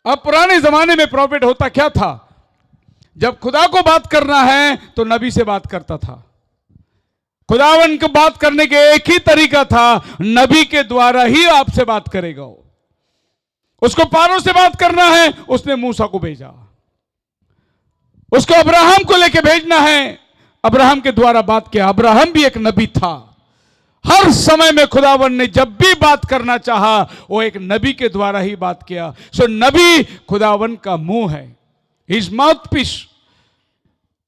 अब पुराने जमाने में प्रॉफिट होता क्या था? जब खुदा को बात करना है तो नबी से बात करता था। खुदावन को बात करने के एक ही तरीका था, नबी के द्वारा ही आपसे बात करेगा। उसको पारों से बात करना है, उसने मूसा को भेजा। उसको अब्राहम को लेके भेजना है, अब्राहम के द्वारा बात किया। अब्राहम भी एक नबी था। हर समय में खुदावन ने जब भी बात करना चाहा वो एक नबी के द्वारा ही बात किया। सो नबी खुदावन का मुंह है, हिज माउथ पीस।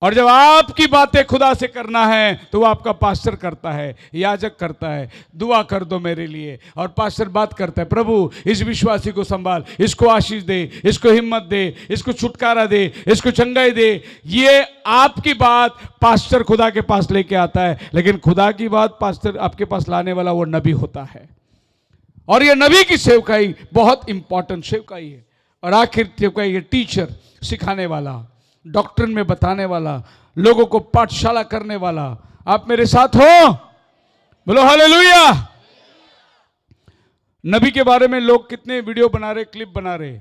और जब आपकी बातें खुदा से करना है तो वो आपका पास्टर करता है, याजक करता है, दुआ कर दो मेरे लिए, और पास्टर बात करता है, प्रभु इस विश्वासी को संभाल, इसको आशीष दे, इसको हिम्मत दे, इसको छुटकारा दे, इसको चंगाई दे। ये आपकी बात पास्टर खुदा के पास लेके आता है, लेकिन खुदा की बात पास्टर आपके पास लाने वाला वो नबी होता है। और ये नबी की सेवकाई बहुत इंपॉर्टेंट सेवकाई है। और आखिर सेवकाई ये टीचर, सिखाने वाला, डॉक्ट्रिन में बताने वाला, लोगों को पाठशाला करने वाला। आप मेरे साथ हो? बोलो हालेलुया। नबी के बारे में लोग कितने वीडियो बना रहे, क्लिप बना रहे,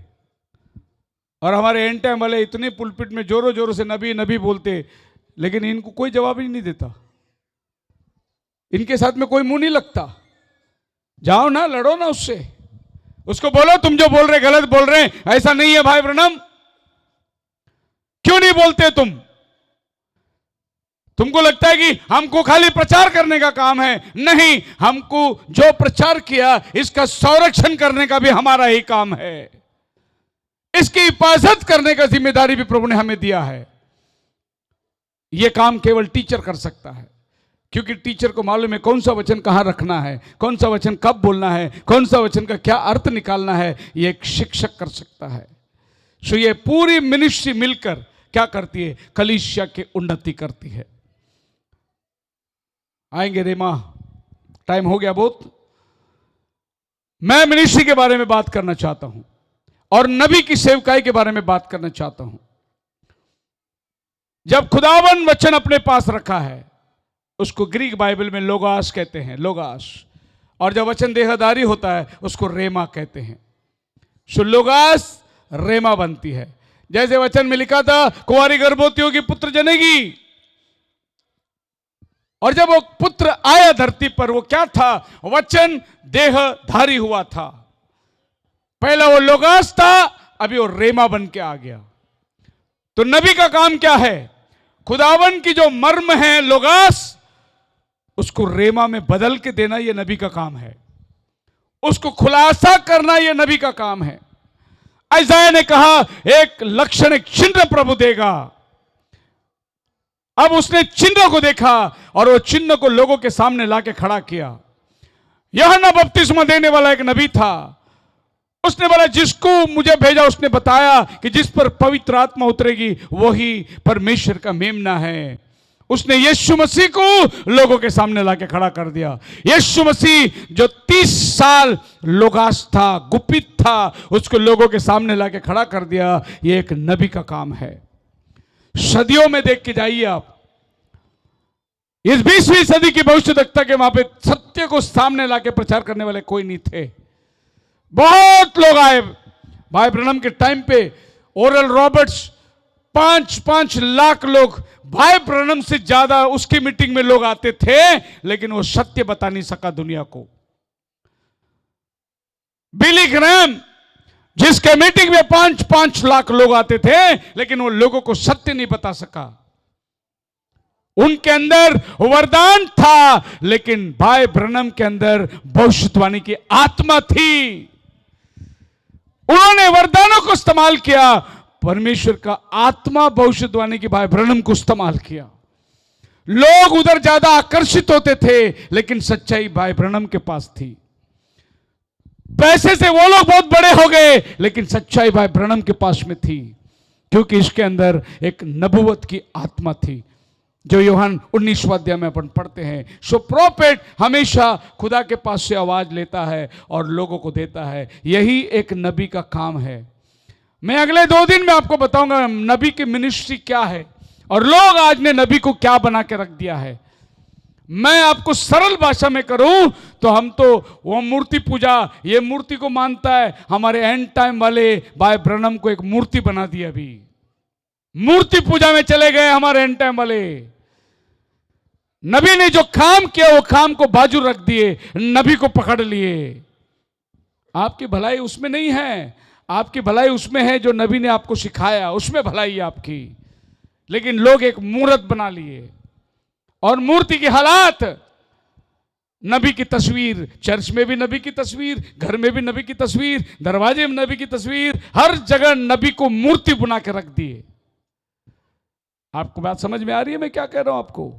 और हमारे एंड टाइम वाले इतने पुलपिट में जोरों जोरों से नबी नबी बोलते, लेकिन इनको कोई जवाब ही नहीं देता, इनके साथ में कोई मुंह नहीं लगता। जाओ ना, लड़ो ना उससे, उसको बोलो तुम जो बोल रहे गलत बोल रहे हैं, ऐसा नहीं है भाई ब्रनम। क्यों नहीं बोलते तुम? तुमको लगता है कि हमको खाली प्रचार करने का काम है? नहीं, हमको जो प्रचार किया इसका संरक्षण करने का भी हमारा ही काम है। इसकी हिफाजत करने का जिम्मेदारी भी प्रभु ने हमें दिया है। यह काम केवल टीचर कर सकता है, क्योंकि टीचर को मालूम है कौन सा वचन कहां रखना है, कौन सा वचन कब बोलना है, कौन सा वचन का क्या अर्थ निकालना है। यह एक शिक्षक कर सकता है। सो ये पूरी मिनिस्ट्री मिलकर क्या करती है? कलीसिया की उन्नति करती है। आएंगे रेमा, टाइम हो गया बहुत। मैं मिनिस्ट्री के बारे में बात करना चाहता हूं और नबी की सेवकाई के बारे में बात करना चाहता हूं। जब खुदावन वचन अपने पास रखा है, उसको ग्रीक बाइबल में लोगास कहते हैं, लोगास। और जब वचन देहधारी होता है उसको रेमा कहते हैं। सो लोगास रेमा बनती है। जैसे वचन में लिखा था, कुंवारी गर्भवतियों की पुत्र जनेगी। और जब वो पुत्र आया धरती पर, वो क्या था? वचन देहधारी हुआ था। पहला वो लोगास था, अभी वो रेमा बन के आ गया। तो नबी का काम क्या है? खुदावन की जो मर्म है लोगास, उसको रेमा में बदल के देना, यह नबी का काम है। उसको खुलासा करना, यह नबी का काम है। यशायाह ने कहा एक लक्षण, एक चिन्ह प्रभु देगा। अब उसने चिन्ह को देखा और वो चिन्ह को लोगों के सामने लाके खड़ा किया। यूहन्ना बपतिस्मा देने वाला एक नबी था। उसने बोला जिसको मुझे भेजा उसने बताया कि जिस पर पवित्र आत्मा उतरेगी वही परमेश्वर का मेमना है। उसने यीशु मसीह को लोगों के सामने लाके खड़ा कर दिया। यीशु मसीह जो 30 साल लोगास था, गुपित था, उसको लोगों के सामने लाके खड़ा कर दिया। यह एक नबी का काम है। सदियों में देख के जाइए आप, इस 20वीं सदी की भविष्यवक्ता के वहां पे सत्य को सामने लाके प्रचार करने वाले कोई नहीं थे। बहुत लोग आए भाई ब्रनम के टाइम पे। ओरल रॉबर्ट्स 5-5 लाख लोग, भाई ब्रनम से ज्यादा उसकी मीटिंग में लोग आते थे, लेकिन वो सत्य बता नहीं सका दुनिया को। बिली ग्रैम जिसके मीटिंग में 5-5 लाख लोग आते थे, लेकिन वो लोगों को सत्य नहीं बता सका। उनके अंदर वरदान था, लेकिन भाई ब्रनम के अंदर भविष्यवाणी की आत्मा थी। उन्होंने वरदानों को इस्तेमाल किया, परमेश्वर का आत्मा भविष्यवाणी की भाई ब्रनम को इस्तेमाल किया। लोग उधर ज्यादा आकर्षित होते थे, लेकिन सच्चाई भाई ब्रनम के पास थी। पैसे से वो लोग बहुत बड़े हो गए, लेकिन सच्चाई भाई ब्रनम के पास में थी, क्योंकि इसके अंदर एक नबुवत की आत्मा थी, जो यूहन्ना 19वां अध्याय में अपन पढ़ते हैं। सो प्रोफेट हमेशा खुदा के पास से आवाज लेता है और लोगों को देता है। यही एक नबी का काम है। मैं अगले 2 दिन में आपको बताऊंगा नबी की मिनिस्ट्री क्या है, और लोग आज ने नबी को क्या बना के रख दिया है। मैं आपको सरल भाषा में करूं तो हम तो वो मूर्ति पूजा, ये मूर्ति को मानता है। हमारे एंड टाइम वाले भाई ब्रनम को एक मूर्ति बना दी। अभी मूर्ति पूजा में चले गए हमारे एंड टाइम वाले। नबी ने जो काम किया वो काम को बाजू रख दिए, नबी को पकड़ लिए। आपकी भलाई उसमें नहीं है, आपकी भलाई उसमें है जो नबी ने आपको सिखाया, उसमें भलाई है आपकी। लेकिन लोग एक मूर्त बना लिए, और मूर्ति की हालात नबी की तस्वीर, चर्च में भी नबी की तस्वीर, घर में भी नबी की तस्वीर, दरवाजे में नबी की तस्वीर, हर जगह नबी को मूर्ति बना के रख दिए। आपको बात समझ में आ रही है मैं क्या कह रहा हूं आपको?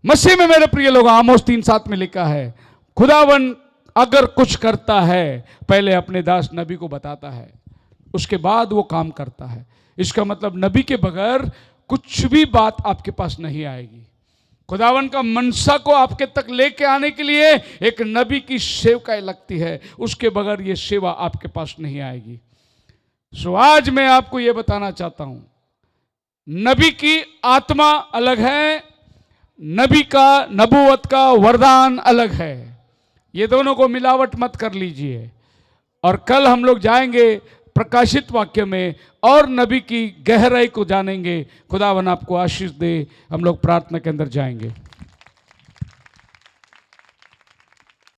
मसीह में मेरे प्रिय लोग, आमोस 3:7 में लिखा है, खुदावन अगर कुछ करता है पहले अपने दास नबी को बताता है, उसके बाद वो काम करता है। इसका मतलब नबी के बगैर कुछ भी बात आपके पास नहीं आएगी। खुदावन का मनसा को आपके तक लेके आने के लिए एक नबी की सेवकाई लगती है, उसके बगैर ये सेवा आपके पास नहीं आएगी। सो आज मैं आपको ये बताना चाहता हूं, नबी की आत्मा अलग है, नबी का नबूवत का वरदान अलग है। ये दोनों को मिलावट मत कर लीजिए। और कल हम लोग जाएंगे प्रकाशित वाक्य में और नबी की गहराई को जानेंगे। खुदावन आपको आशीष दे। हम लोग प्रार्थना के अंदर जाएंगे।